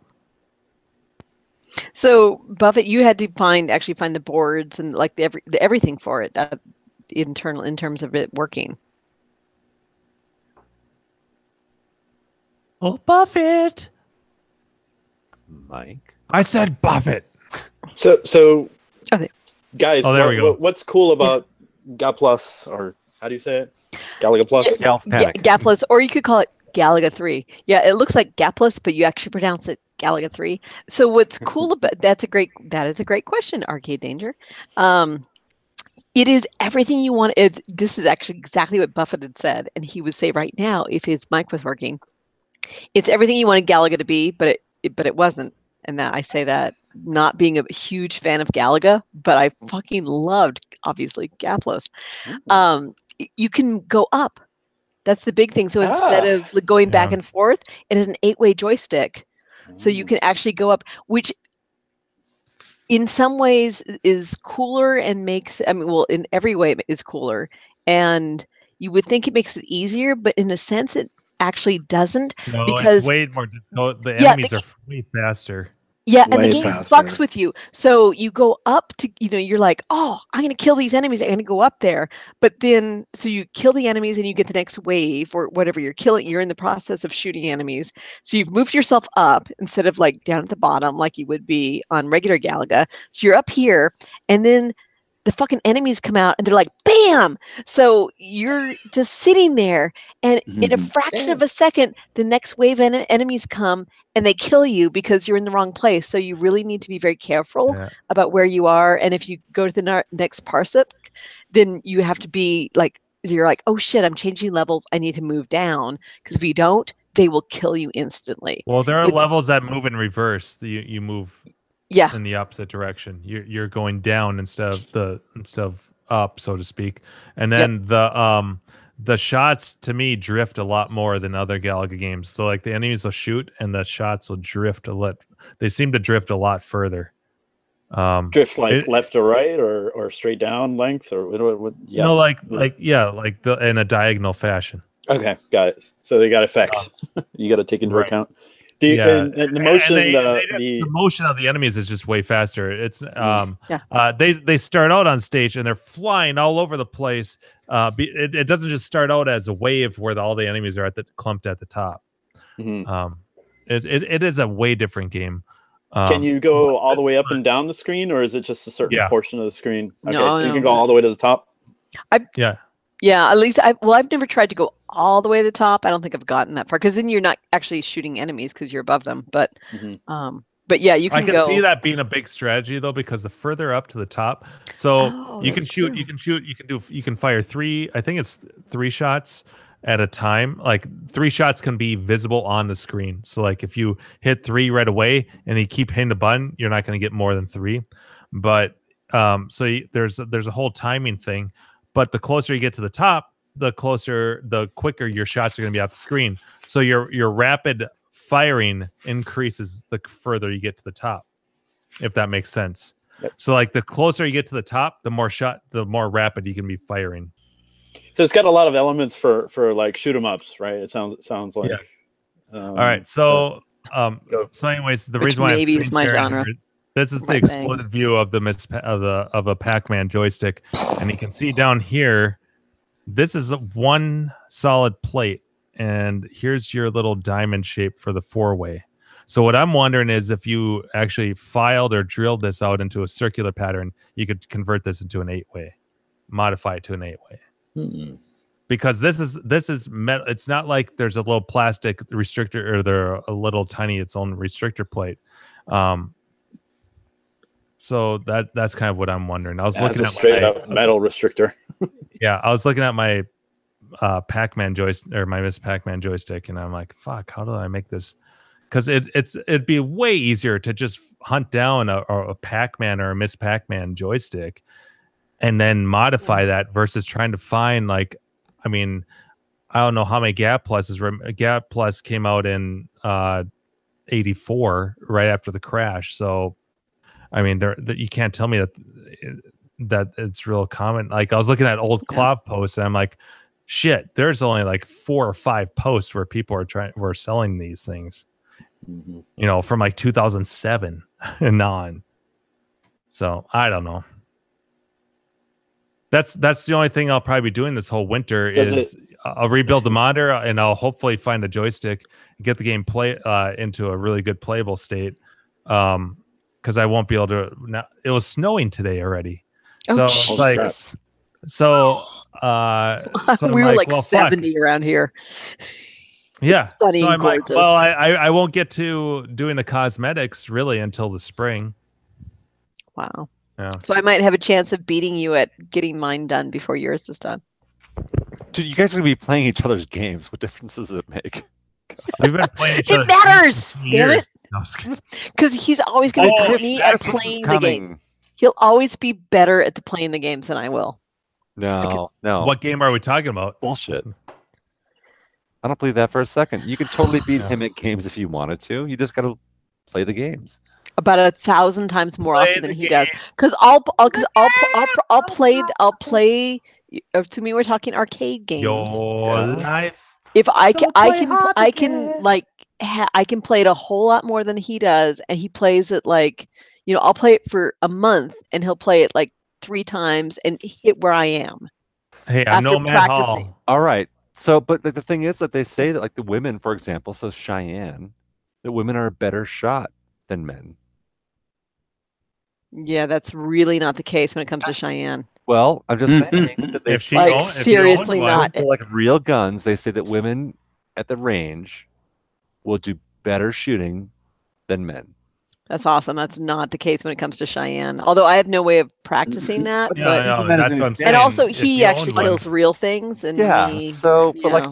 So Buffett, you had to find the boards and like the everything for it internal in terms of it working. Oh, Buffett. Mike. I said Buffett. So okay. Guys, there we go. What's cool about GA+, or how do you say it? Galaga Plus? GA+, or you could call it Galaga 3. Yeah, it looks like GA+, but you actually pronounce it Galaga 3. So what's cool about that is a great question, Arcade Danger. It is everything you want. This is actually exactly what Buffett had said, and he would say right now, if his mic was working, it's everything you wanted Galaga to be, but it wasn't. And that I say that not being a huge fan of Galaga, but I fucking loved, obviously, GA+. You can go up. That's the big thing. So instead of going back and forth, it is an 8-way joystick. So you can actually go up, which in some ways is cooler and makes, in every way is cooler. And you would think it makes it easier, but in a sense, it actually doesn't. No, because it's way more. No, the enemies are way faster. Yeah, and the game fucks with you. So you go up to, you're like, oh, I'm going to kill these enemies. I'm going to go up there. But then, so you kill the enemies and you get the next wave or whatever you're killing. You're in the process of shooting enemies. So you've moved yourself up instead of like down at the bottom like you would be on regular Galaga. So you're up here and then the fucking enemies come out and they're like, bam! So you're just sitting there and in a fraction of a second, the next wave of enemies come and they kill you because you're in the wrong place. So you really need to be very careful about where you are. And if you go to the next parsec, then you have to be like, you're like, oh shit, I'm changing levels. I need to move down. Because if you don't, they will kill you instantly. Well, there are levels that move in reverse. You move in the opposite direction. You're going down instead of up, so to speak. And then the shots to me drift a lot more than other Galaga games. So like the enemies will shoot and the shots will drift a lot. They seem to drift a lot further. Drift like left or right or straight down length or what? Yeah. No, like in a diagonal fashion. Okay, got it. So they got effect. You got to take into account. And the motion, the motion of the enemies is just way faster. It's they start out on stage and they're flying all over the place. It doesn't just start out as a wave where all the enemies are clumped at the top. It is a way different game. Can you go all the way up and down the screen, or is it just a certain portion of the screen? Okay, so you can go all the way to the top. Yeah, at least I've never tried to go all the way to the top. I don't think I've gotten that far because then you're not actually shooting enemies because you're above them. But yeah, you can. I can see that being a big strategy though, because the further up to the top, so you can shoot, you can fire 3. I think it's 3 shots at a time. Like 3 shots can be visible on the screen. So like if you hit 3 right away and you keep hitting the button, you're not going to get more than 3. But there's a whole timing thing. But the closer you get to the top, the quicker your shots are going to be off the screen. So your rapid firing increases the further you get to the top, if that makes sense. Yep. So like the closer you get to the top, the more rapid you can be firing. So it's got a lot of elements for like shoot 'em ups, right? It sounds like. Yeah. All right. So anyways, the reason why maybe is my genre. This is the exploded view of of a Pac-Man joystick, and you can see down here. This is one solid plate, and here's your little diamond shape for the 4-way. So what I'm wondering is if you actually filed or drilled this out into a circular pattern, you could convert this into an 8-way, modify it to an 8-way. Because this is metal. It's not like there's a little plastic restrictor or there a little tiny its own restrictor plate. So that's kind of what I'm wondering. I was looking at straight up metal restrictor. Yeah, I was looking at my Pac-Man joystick or my Miss Pac-Man joystick, and I'm like, "Fuck, how do I make this?" Because it'd be way easier to just hunt down a Pac-Man or a Miss Pac-Man joystick, and then modify that versus trying to find I don't know how many Gap Pluses. Gap Plus came out in 84, right after the crash. So, I mean, you can't tell me that it's real common. Like, I was looking at old Clov posts, and I'm like, shit, there's only like 4 or 5 posts where people were selling these things, you know, from like 2007 and on. So I don't know. That's the only thing I'll probably be doing this whole winter. I'll rebuild the monitor, and I'll hopefully find a joystick and get the game into a really good playable state. Because I won't be able to. Now, it was snowing today already, so it's like, so we were like, well, 70 around here. Yeah, Sunny so and I'm like, gorgeous. well, I won't get to doing the cosmetics really until the spring. Wow. Yeah. So I might have a chance of beating you at getting mine done before yours is done. Dude, you guys are gonna be playing each other's games. What difference does it make? We've been playing each It matters. Damn it. Because he's always going to beat me at playing the game. He'll always be better at playing the games than I will. No. What game are we talking about? Bullshit. I don't believe that for a second. You could totally beat him at games if you wanted to. You just got to play the games. About 1,000 times more often than he does. Because I'll play. To me, we're talking arcade games. Your life. If I can play it a whole lot more than he does, and he plays it like, you know, I'll play it for a month, and he'll play it like 3 times and hit where I am. Hey, I know Matt Hall. All right. So, but the thing is that they say that, like, the women, for example, so Cheyenne, that women are a better shot than men. Yeah, that's really not the case when it comes to Cheyenne. Well, I'm just saying that they seriously not. Like real guns, they say that women at the range will do better shooting than men. That's awesome. That's not the case when it comes to Cheyenne. Although I have no way of practicing that. Yeah, but, that's what I'm saying. And also, he actually kills real things, and me, So, but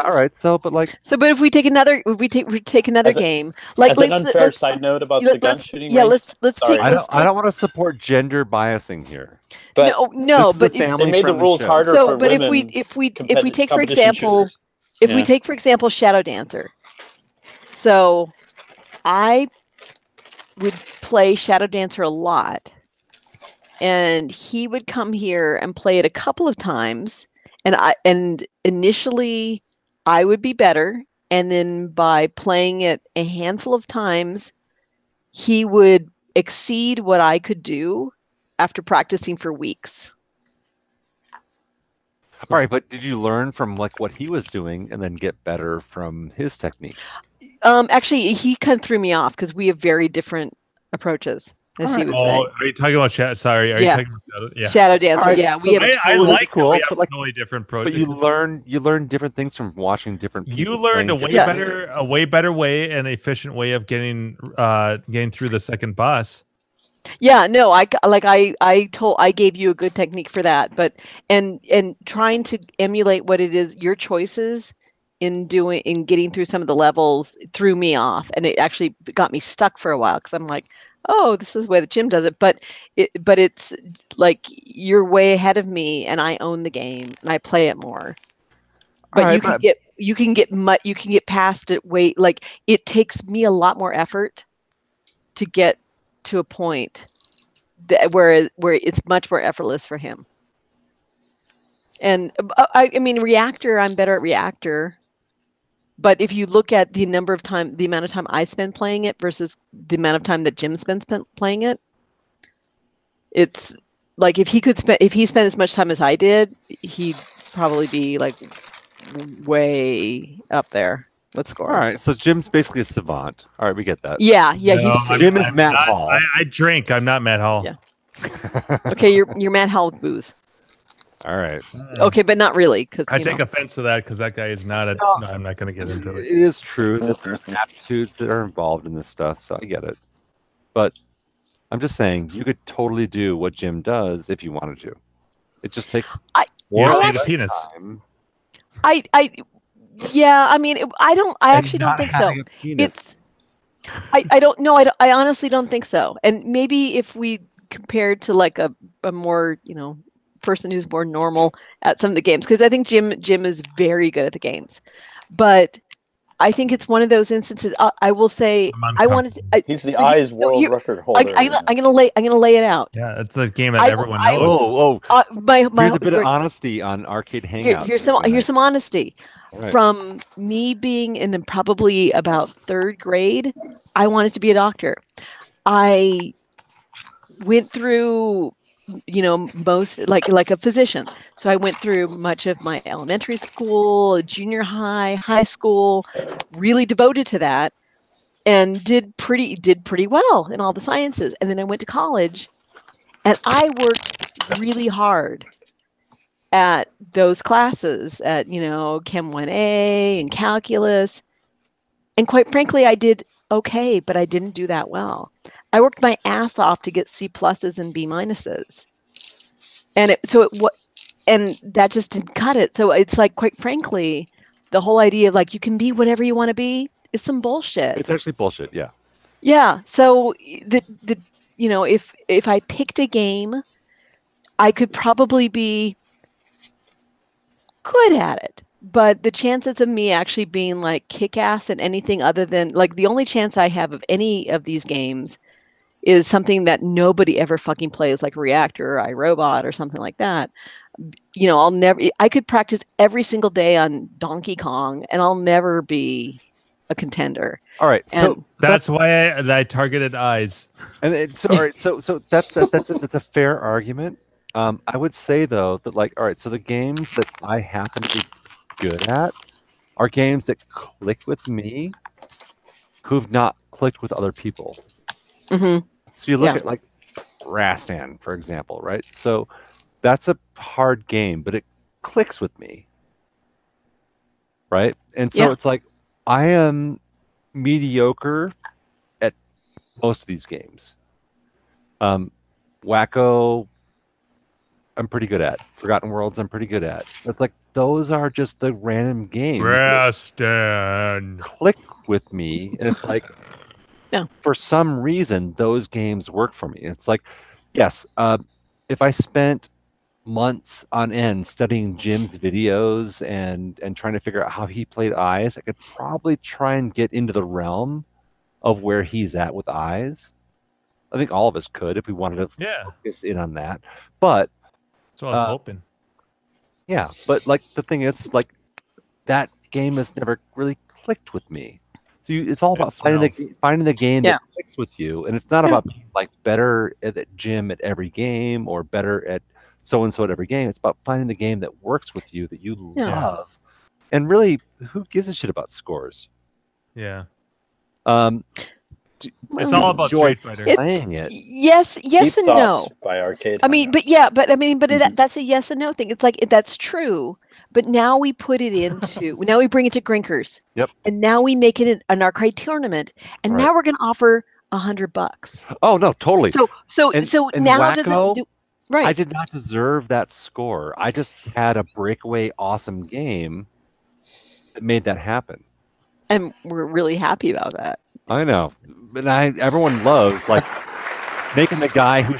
all right. So, but if we take another, game, like as an unfair side note about the gun shooting. Yeah, let's take. I don't want to support gender biasing here. But no, but they made the rules harder for but women. if we take for example, we take for example Shadow Dancer. So, I would play Shadow Dancer a lot, and he would come here and play it a couple of times, and initially I would be better, and then by playing it a handful of times, he would exceed what I could do after practicing for weeks. All right, but did you learn from like what he was doing and then get better from his technique? Actually, he kind of threw me off because we have very different approaches. As he would say. Are you talking about Shadow? Sorry, are you talking about Shadow Dancer? Right, yeah, so we have. I like cool, we have but like totally different approach. But you learn different things from watching different people. You learned a way better way and efficient way of getting through the second boss. Yeah, no, I gave you a good technique for that, but and trying to emulate what it is, your choices in getting through some of the levels threw me off, and it actually got me stuck for a while because I'm like, oh, this is the way that Jim does it, but it's like you're way ahead of me, and I own the game and I play it more. But you can get past it. Like it takes me a lot more effort to get to a point where it's much more effortless for him. And I mean, Reactor, I'm better at Reactor. But if you look at the amount of time I spend playing it versus the amount of time that Jim spent playing it, it's like if he spent as much time as I did, he'd probably be like way up there. Let's score. All right, so Jim's basically a savant. All right, we get that. Yeah. Jim is Matt Hall. I drink. I'm not Matt Hall. Yeah. Okay, you're Matt Hall with booze. All right. Okay, but not really, because I take offense to that because that guy is not a. No, I'm not going to get into it. It is true that there's aptitudes that are involved in this stuff, so I get it. But I'm just saying you could totally do what Jim does if you wanted to. It just takes more time. Yeah, I mean, I actually don't think so. I don't know. I honestly don't think so. And maybe if we compared to like a more, person who's more normal at some of the games, because I think Jim is very good at the games, but I think it's one of those instances. I will say I wanted. He's the eyes world record holder. I'm gonna lay it out. Yeah, it's the game that everyone knows. Here's a bit of honesty on Arcade Hangout. Here's some honesty. Right. From me being in probably about 3rd grade, I wanted to be a doctor. I went through, most like a physician. So I went through much of my elementary school, junior high, high school, really devoted to that, and did pretty well in all the sciences. And then I went to college, and I worked really hard at those classes, at Chem 1A and calculus, and quite frankly, I did okay, but I didn't do that well. I worked my ass off to get C pluses and B minuses, and that just didn't cut it. So it's like, quite frankly, the whole idea of like you can be whatever you want to be is some bullshit. It's actually bullshit. Yeah. Yeah. So if I picked a game, I could probably be good at it, but the chances of me actually being like kick-ass at anything other than like the only chance I have of any of these games is something that nobody ever fucking plays, like Reactor or iRobot or something like that. I could practice every single day on Donkey Kong and I'll never be a contender. All right. So that's why I targeted eyes. And all right. So that's a fair argument. I would say though that all right, so the games that I happen to be good at are games that click with me who've not clicked with other people. Mm-hmm. So you look at like Rastan, for example, right? So that's a hard game, but it clicks with me, right? And so it's like I am mediocre at most of these games. Wacko, I'm pretty good at. Forgotten Worlds, I'm pretty good at. It's like those are just the random games. Rastan click with me, and it's like, for some reason, those games work for me. It's like, yes, if I spent months on end studying Jim's videos and trying to figure out how he played eyes, I could probably try and get into the realm of where he's at with eyes. I think all of us could if we wanted to focus in on that. But so I was hoping. Yeah, but like the thing is, like that game has never really clicked with me. So it's all about finding the game that clicks with you, and it's not about being like better at Jim at every game or better at so and so at every game. It's about finding the game that works with you, that you love, and really, who gives a shit about scores? Yeah. It's all about Street Fighter. Playing it. Yes and no. By Arcade. But that's a yes and no thing. It's like that's true, but now we put it into now we bring it to Grinkers. Yep. And now we make it an arcade tournament, and now we're going to offer $100. Oh no, totally. So now Wacko, does it do right? I did not deserve that score. I just had a breakaway awesome game that made that happen, and we're really happy about that. I know, but everyone loves like making the guy who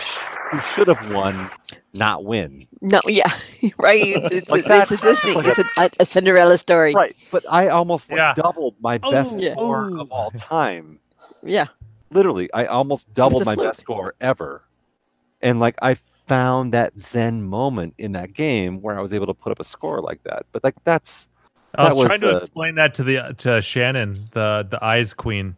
should have won not win. No, yeah, right. It's a Disney. It's a Cinderella story, right? But I almost doubled my best score of all time. Yeah, literally, I almost doubled my best score ever, and like I found that Zen moment in that game where I was able to put up a score like that. But like I was trying to explain that to Shannon, the Eyes Queen,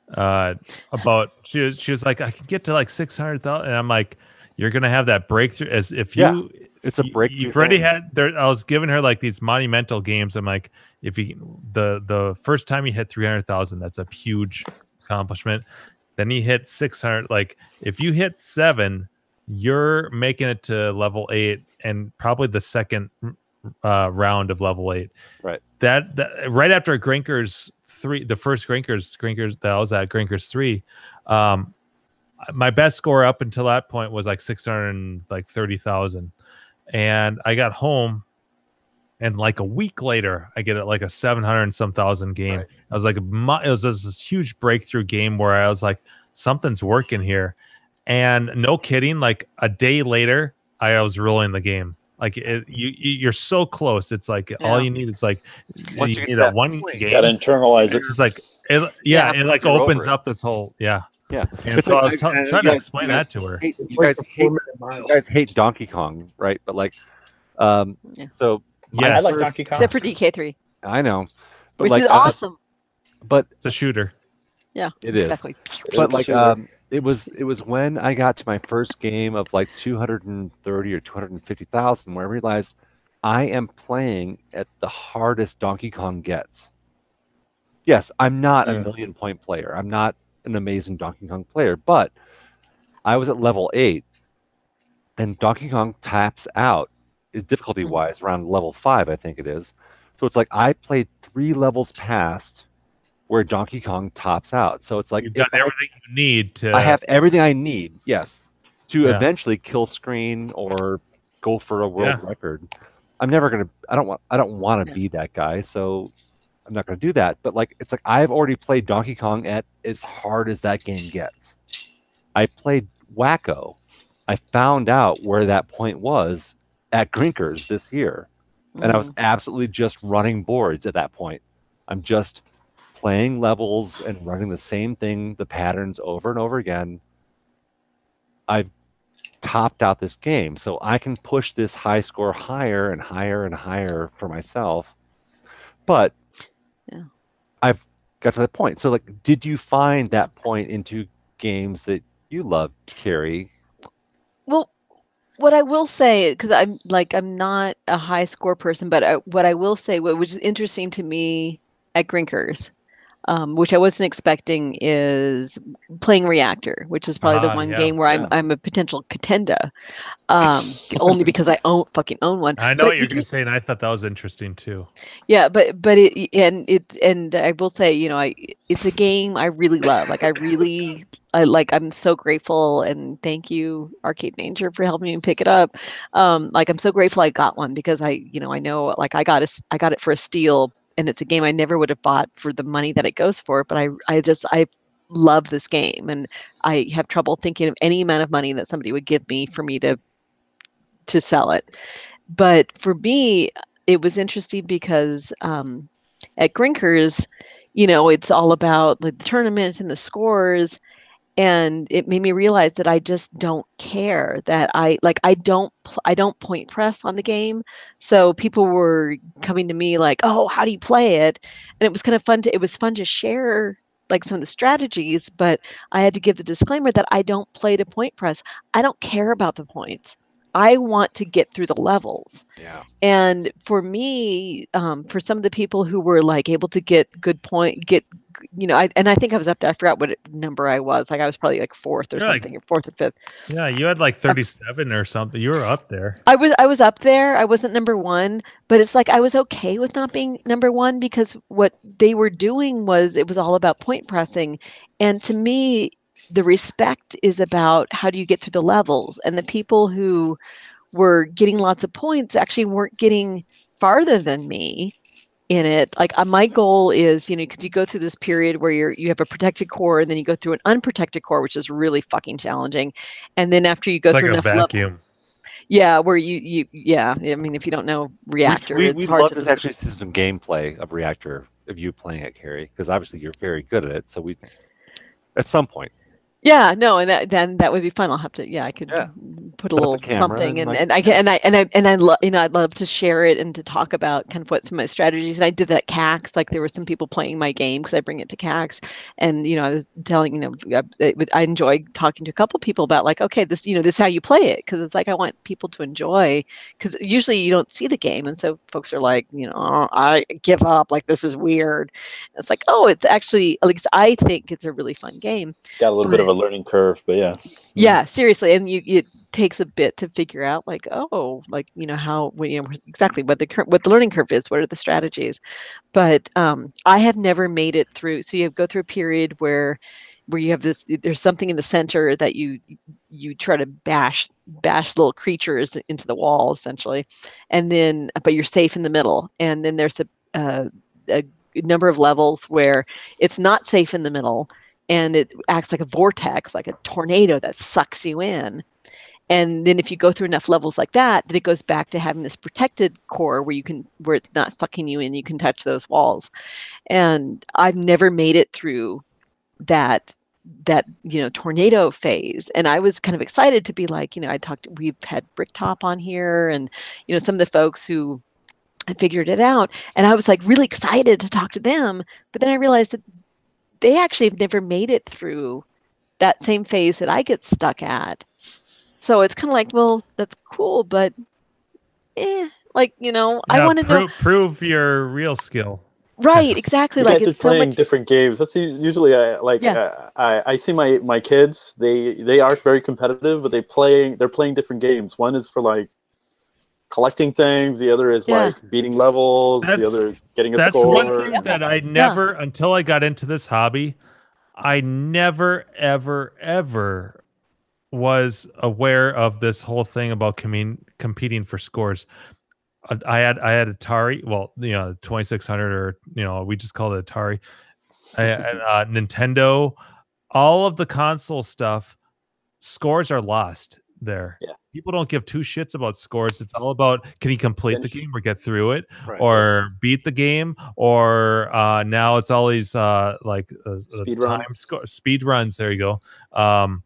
about she was like, I can get to like 600,000, and I'm like, you're gonna have that breakthrough as if you. It's a breakthrough. You've already had there. I was giving her like these monumental games. I'm like, if you the first time you hit 300,000, that's a huge accomplishment. Then you hit 600. Like if you hit 7, you're making it to level 8, and probably the second round of level 8. Right. That right after Grinkers 3, the first Grinkers that I was at, Grinkers 3. My best score up until that point was like 630,000, and I got home, and like a week later, I get it like a 700 and some thousand game. Right. I was like, it was this huge breakthrough game where I was like, something's working here, and no kidding, like a day later, I was ruling the game. Like you're so close. It's like all you need is like Once you you need get that that one point, game. Gotta internalize it. It's just like it like you're opens over it. up this whole Yeah. And It's so like, I was trying to explain that to her. You guys hate Donkey Kong, right? But like, so I like Donkey Kong. Except for DK3. I know, but Which like, is awesome. But it's a shooter. Yeah, it is. exactly. But like, it was when I got to my first game of like 230 or 250,000, where I realized I am playing at the hardest Donkey Kong gets. Yes, I'm not a million point player. I'm not an amazing Donkey Kong player, but I was at level 8, and Donkey Kong taps out is difficulty wise around level 5, I think it is. So it's like I played 3 levels past where Donkey Kong tops out. So it's like You've got everything you need to. I have everything I need, yes, to eventually kill screen or go for a world record. I'm never gonna. I don't want to be that guy. So I'm not gonna do that. But like, it's like I've already played Donkey Kong at as hard as that game gets. I played Wacko. I found out where that point was at Grinkers this year, and I was absolutely just running boards at that point. I'm just playing levels and running the same thing, the patterns over and over again. I've topped out this game, so I can push this high score higher and higher and higher for myself. But I've got to that point. So, like, did you find that point into games that you love, Carrie? Well, what I will say, because I'm not a high score person, but what I will say, which is interesting to me at Grinkers, which I wasn't expecting, is playing Reactor, which is probably the one game where I'm a potential contender, only because I fucking own one. I know what you're going to say, and I thought that was interesting too. Yeah, but I will say, it's a game I really love. Like I'm so grateful, and thank you, Arcade Danger, for helping me pick it up. Like I'm so grateful I got one, because I know, like, I got it for a steal. And it's a game I never would have bought for the money that it goes for, but I love this game, and I have trouble thinking of any amount of money that somebody would give me for me to sell it. But for me, it was interesting because at Grinkers, it's all about like the tournament and the scores. And it made me realize that I just don't care, that I don't point press on the game. So people were coming to me like, "Oh, how do you play it?" And it was kind of fun to share like some of the strategies, but I had to give the disclaimer that I don't play to point press. I don't care about the points. I want to get through the levels. Yeah. And for me, for some of the people who were like able to get I think I was up there. I forgot what number I was. Like I was probably like 4th or something, or 4th or 5th. Yeah, you had like 37 or something. You were up there. I was up there. I wasn't number 1, but it's like I was okay with not being number 1, because what they were doing was, it was all about point pressing. And to me, the respect is about how do you get through the levels, and the people who were getting lots of points actually weren't getting farther than me in it. Like my goal is, because you go through this period where you have a protected core, and then you go through an unprotected core, which is really fucking challenging. And then after you go through enough vacuum. Where I mean, if you don't know Reactor, we'd love to actually see some gameplay of Reactor, of you playing it, Carrie, because obviously you're very good at it. So we, at some point. Yeah, no, and that would be fun. I'll have to, I could put a little something, I'd love to share it and to talk about kind of what some of my strategies. And I did that CAX, like there were some people playing my game because I bring it to CAX, and I was telling, I enjoyed talking to a couple people about like, okay, this is how you play it, because it's like I want people to enjoy, because usually you don't see the game, and so folks are like, oh, I give up, like this is weird. It's like, oh, it's actually, at least I think it's a really fun game. Got a little bit of a learning curve, but yeah, seriously. And it takes a bit to figure out like, oh, like how exactly what the learning curve is, what are the strategies. But I have never made it through. So you go through a period where you have there's something in the center that you try to bash little creatures into the wall, essentially, and then but you're safe in the middle. And then there's a number of levels where it's not safe in the middle, and it acts like a vortex, like a tornado that sucks you in. And then if you go through enough levels like that, then it goes back to having this protected core where it's not sucking you in, you can touch those walls. And I've never made it through that tornado phase. And I was kind of excited to be like, we've had Bricktop on here and, some of the folks who figured it out. And I was like really excited to talk to them. But then I realized that they actually have never made it through that same phase that I get stuck at. So it's kind of like, well, that's cool, but I want to know. Prove your real skill. Right, exactly. You guys are playing different games. That's usually I see my kids. They are very competitive, but they're playing different games. One is for like collecting things. The other is like beating levels. The other is getting a score. That's one thing that I never, until I got into this hobby, I never, ever was aware of this whole thing about competing for scores. I had Atari, 2600, or we just call it Atari. Nintendo, all of the console stuff, scores are lost there. Yeah. People don't give two shits about scores. It's all about, can he complete the game or get through it, or beat the game, or now it's all these speed runs. There you go. All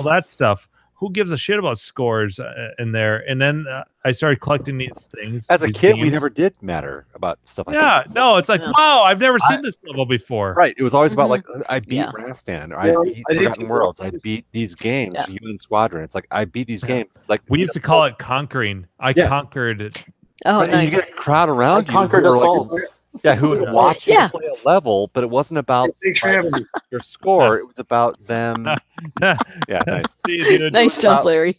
that stuff. Who gives a shit about scores in there? And then I started collecting these things. As a kid, we never did matter about stuff like that. Yeah, no, it's like, wow, I've never seen this level before. Right. It was always about like, I beat Rastan, or I beat Forgotten Worlds. I beat these games, UN Squadron. It's like, I beat these games. Like we used to call it conquering. I conquered it. Oh, nice. And you get a crowd around you. Conquered assault. Who was watching you play a level, but it wasn't about your score. It was about them. Nice. Nice job, Larry.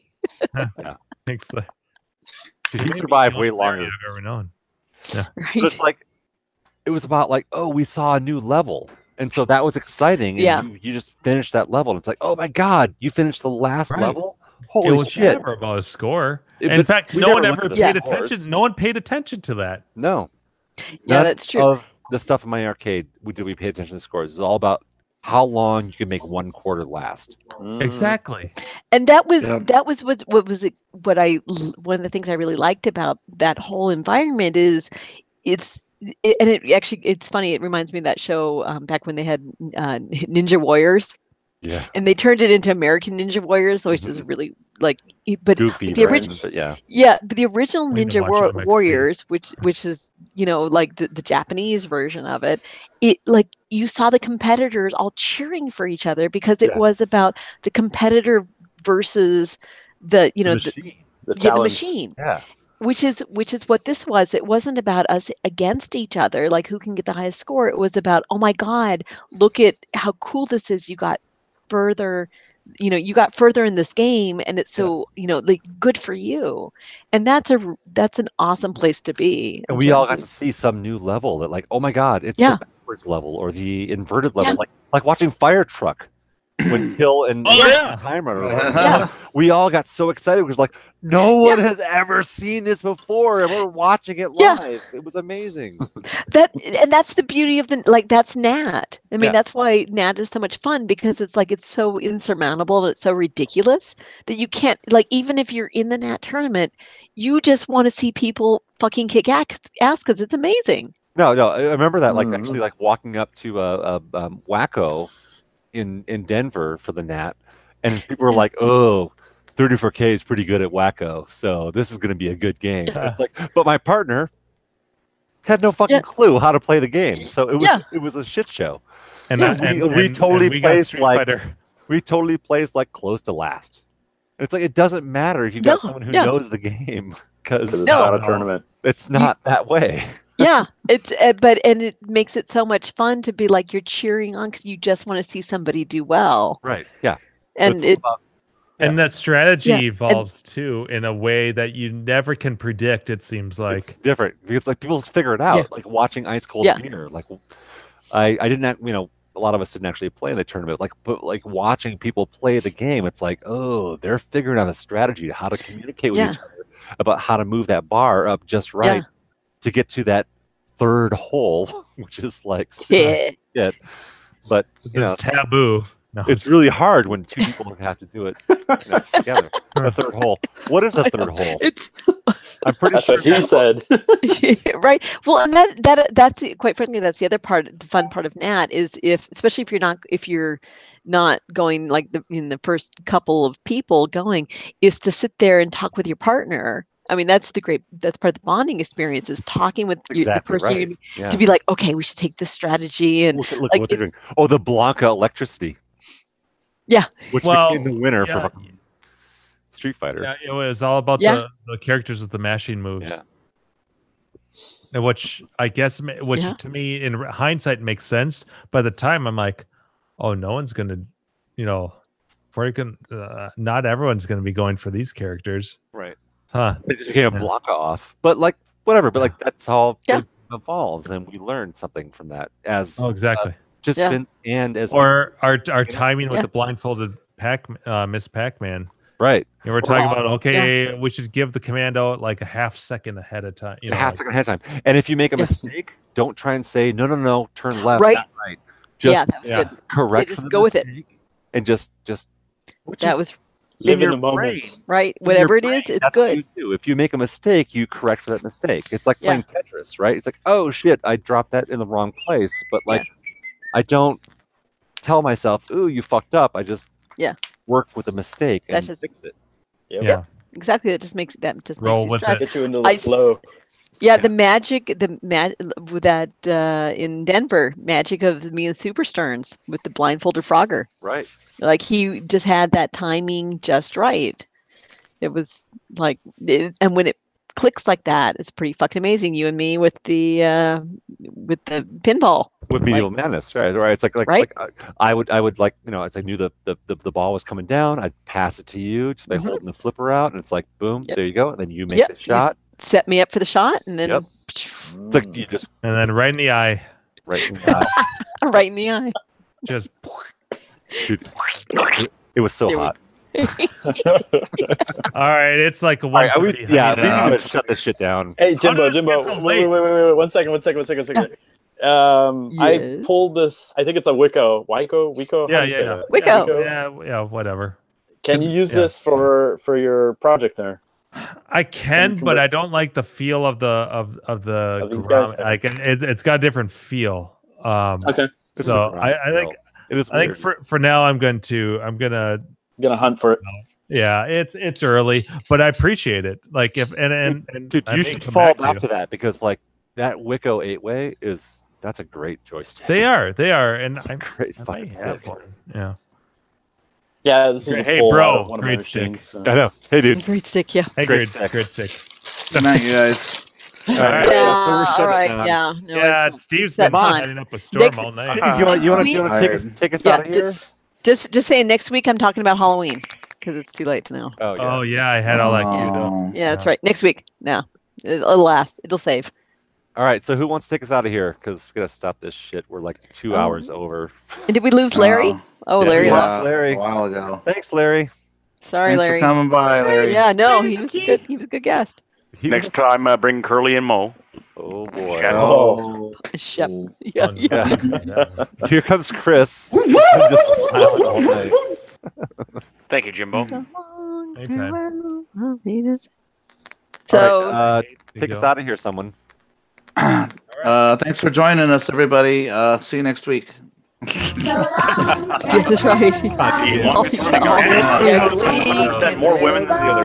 Thanks. Because he survived way longer than I've ever known. Yeah. Right. But it's like, it was about like, oh, we saw a new level. And so that was exciting. And you just finished that level. And it's like, oh my God, you finished the last level? Holy shit. It was never about a score. In fact, no one ever paid attention. No one paid attention to that. No. Yeah, that's true. Of the stuff in my arcade, we pay attention to scores. It's all about how long you can make one quarter last. Exactly. And that was one of the things I really liked about that whole environment is it's funny. It reminds me of that show back when they had Ninja Warriors. Yeah. And they turned it into American Ninja Warriors, which is really but goofy, the original, but the original Ninja Warriors, which is like the Japanese version of it, you saw the competitors all cheering for each other because it was about the competitor versus the machine. Yeah. Which is what this was. It wasn't about us against each other, like who can get the highest score. It was about, oh my God, look at how cool this is. You got further in this game, and it's so good for you. And that's an awesome place to be. And we all got to see some new level that, like, oh my God, it's the backwards level or the inverted level, like watching Fire Truck when Kill and Time Runner. We all got so excited because like no one has ever seen this before, and we're watching it live. It was amazing. That's the beauty of that's NAT. I mean, that's why NAT is so much fun, because it's like it's so insurmountable and it's so ridiculous that you can't, like, even if you're in the NAT tournament, you just want to see people fucking kick ass because it's amazing. No, I remember that, like, actually, like, walking up to Wacko in Denver for the NAT, and people were like, oh, 34K is pretty good at Wacko, so this is going to be a good game. It's like, but my partner had no fucking clue how to play the game, so it was a shit show. And we totally placed like close to last. It's like, it doesn't matter if you've got someone who knows the game, because it's not a tournament. It's not that way. It's and it makes it so much fun to be like, you're cheering on because you just want to see somebody do well. Right. Yeah. And and that strategy evolves too in a way that you never can predict. It seems like it's different because like people figure it out. Like watching Ice Cold Mirror. Like I didn't, a lot of us didn't actually play in the tournament. But watching people play the game, it's like, oh, they're figuring out a strategy how to communicate with each other about how to move that bar up just right to get to that third hole, which is like shit. But this is taboo. No, It's really hard when two people have to do it together. A third hole. What is a third hole? I'm pretty That's sure what he said. Right. Well, and that's quite frankly, that's the other part. The fun part of Nat is especially if you're not going like in the first couple of people going, is to sit there and talk with your partner. I mean, that's part of the bonding experience is talking with the person to be like, okay, we should take this strategy and look what they're doing. Oh, the Blanca electricity. Yeah. Which became the winner for fucking Street Fighter. Yeah, it was all about the characters with the mashing moves. Yeah. And which I guess, to me in hindsight makes sense. By the time I'm like, oh, no one's gonna, not everyone's gonna be going for these characters, right? Huh? It just became a Blanca off, but like whatever. But like that's how it evolves, and we learned something from that as exactly. And as our timing with the blindfolded Miss Pac-Man. Right. And we're talking about, we should give the commando like a half second ahead of time. A half second ahead of time. And if you make a mistake, don't try and say, no, turn left. Right. Right. Just that was good. Correct. Just go with it. And just live in the moment. Right. Whatever it is, it's good. What you do. If you make a mistake, you correct for that mistake. It's like playing Tetris, right? It's like, oh shit, I dropped that in the wrong place. But like I don't tell myself, ooh, you fucked up. I just work with a mistake and fix it. Yeah. Exactly. That just makes roll you with stress. Get you into the flow. Yeah, the magic that in Denver, magic of me and Super Stearns with the blindfolded Frogger. Right. Like he just had that timing just right. It was like, and when it clicks like that, it's pretty fucking amazing. You and me with the pinball. With Medieval Madness, right? It's like I would like, it's I knew the ball was coming down. I'd pass it to you just by holding the flipper out, and it's like boom, there you go, and then you make the shot. Set me up for the shot, and then it's like you just and then right in the eye. Right in the eye. Right in the eye. Just dude, it was so hot. All right, it's like a one. We need to shut this shit down. Hey, Jimbo, wait, 1 second. I pulled this. I think it's a Wiko. Yeah. Wiko. Yeah, whatever. Can you use this for your project there? I can, but I don't like the feel of the these guys. It's got a different feel. Okay. So I think for now I'm gonna hunt for it. Yeah, it's early, but I appreciate it. Like and dude, you should fall back to that because like that Wiko 8-way that's a great joystick. They are, and I'm great fucking stick. Yeah. Yeah, this is hey, bro, great stick. So. I know. Hey, dude. Great stick, yeah. Hey, great stick. Good night, you guys. All right. All right. Yeah. No, Steve's been heading up a storm all night. Steve, you want to take us out of here? Just saying, next week I'm talking about Halloween because it's too late to know. Oh yeah, I had all that queued up. Yeah, that's right. Next week. No, it'll last. It'll save. All right, so who wants to take us out of here? Because we gotta stop this shit. We're like 2 hours over. And did we lose Larry? Larry lost Larry a while ago. Thanks, Larry. Sorry, Thanks Larry. for coming by, Larry. Yeah, no, he was a good guest. Next time, bring Curly and Mo. Oh boy. Oh. Shep. Yeah. Here comes Chris. Just silent all night. Thank you, Jimbo. So, all right, take us out of here, someone. Thanks for joining us, everybody. See you next week. that's right. More women than the other.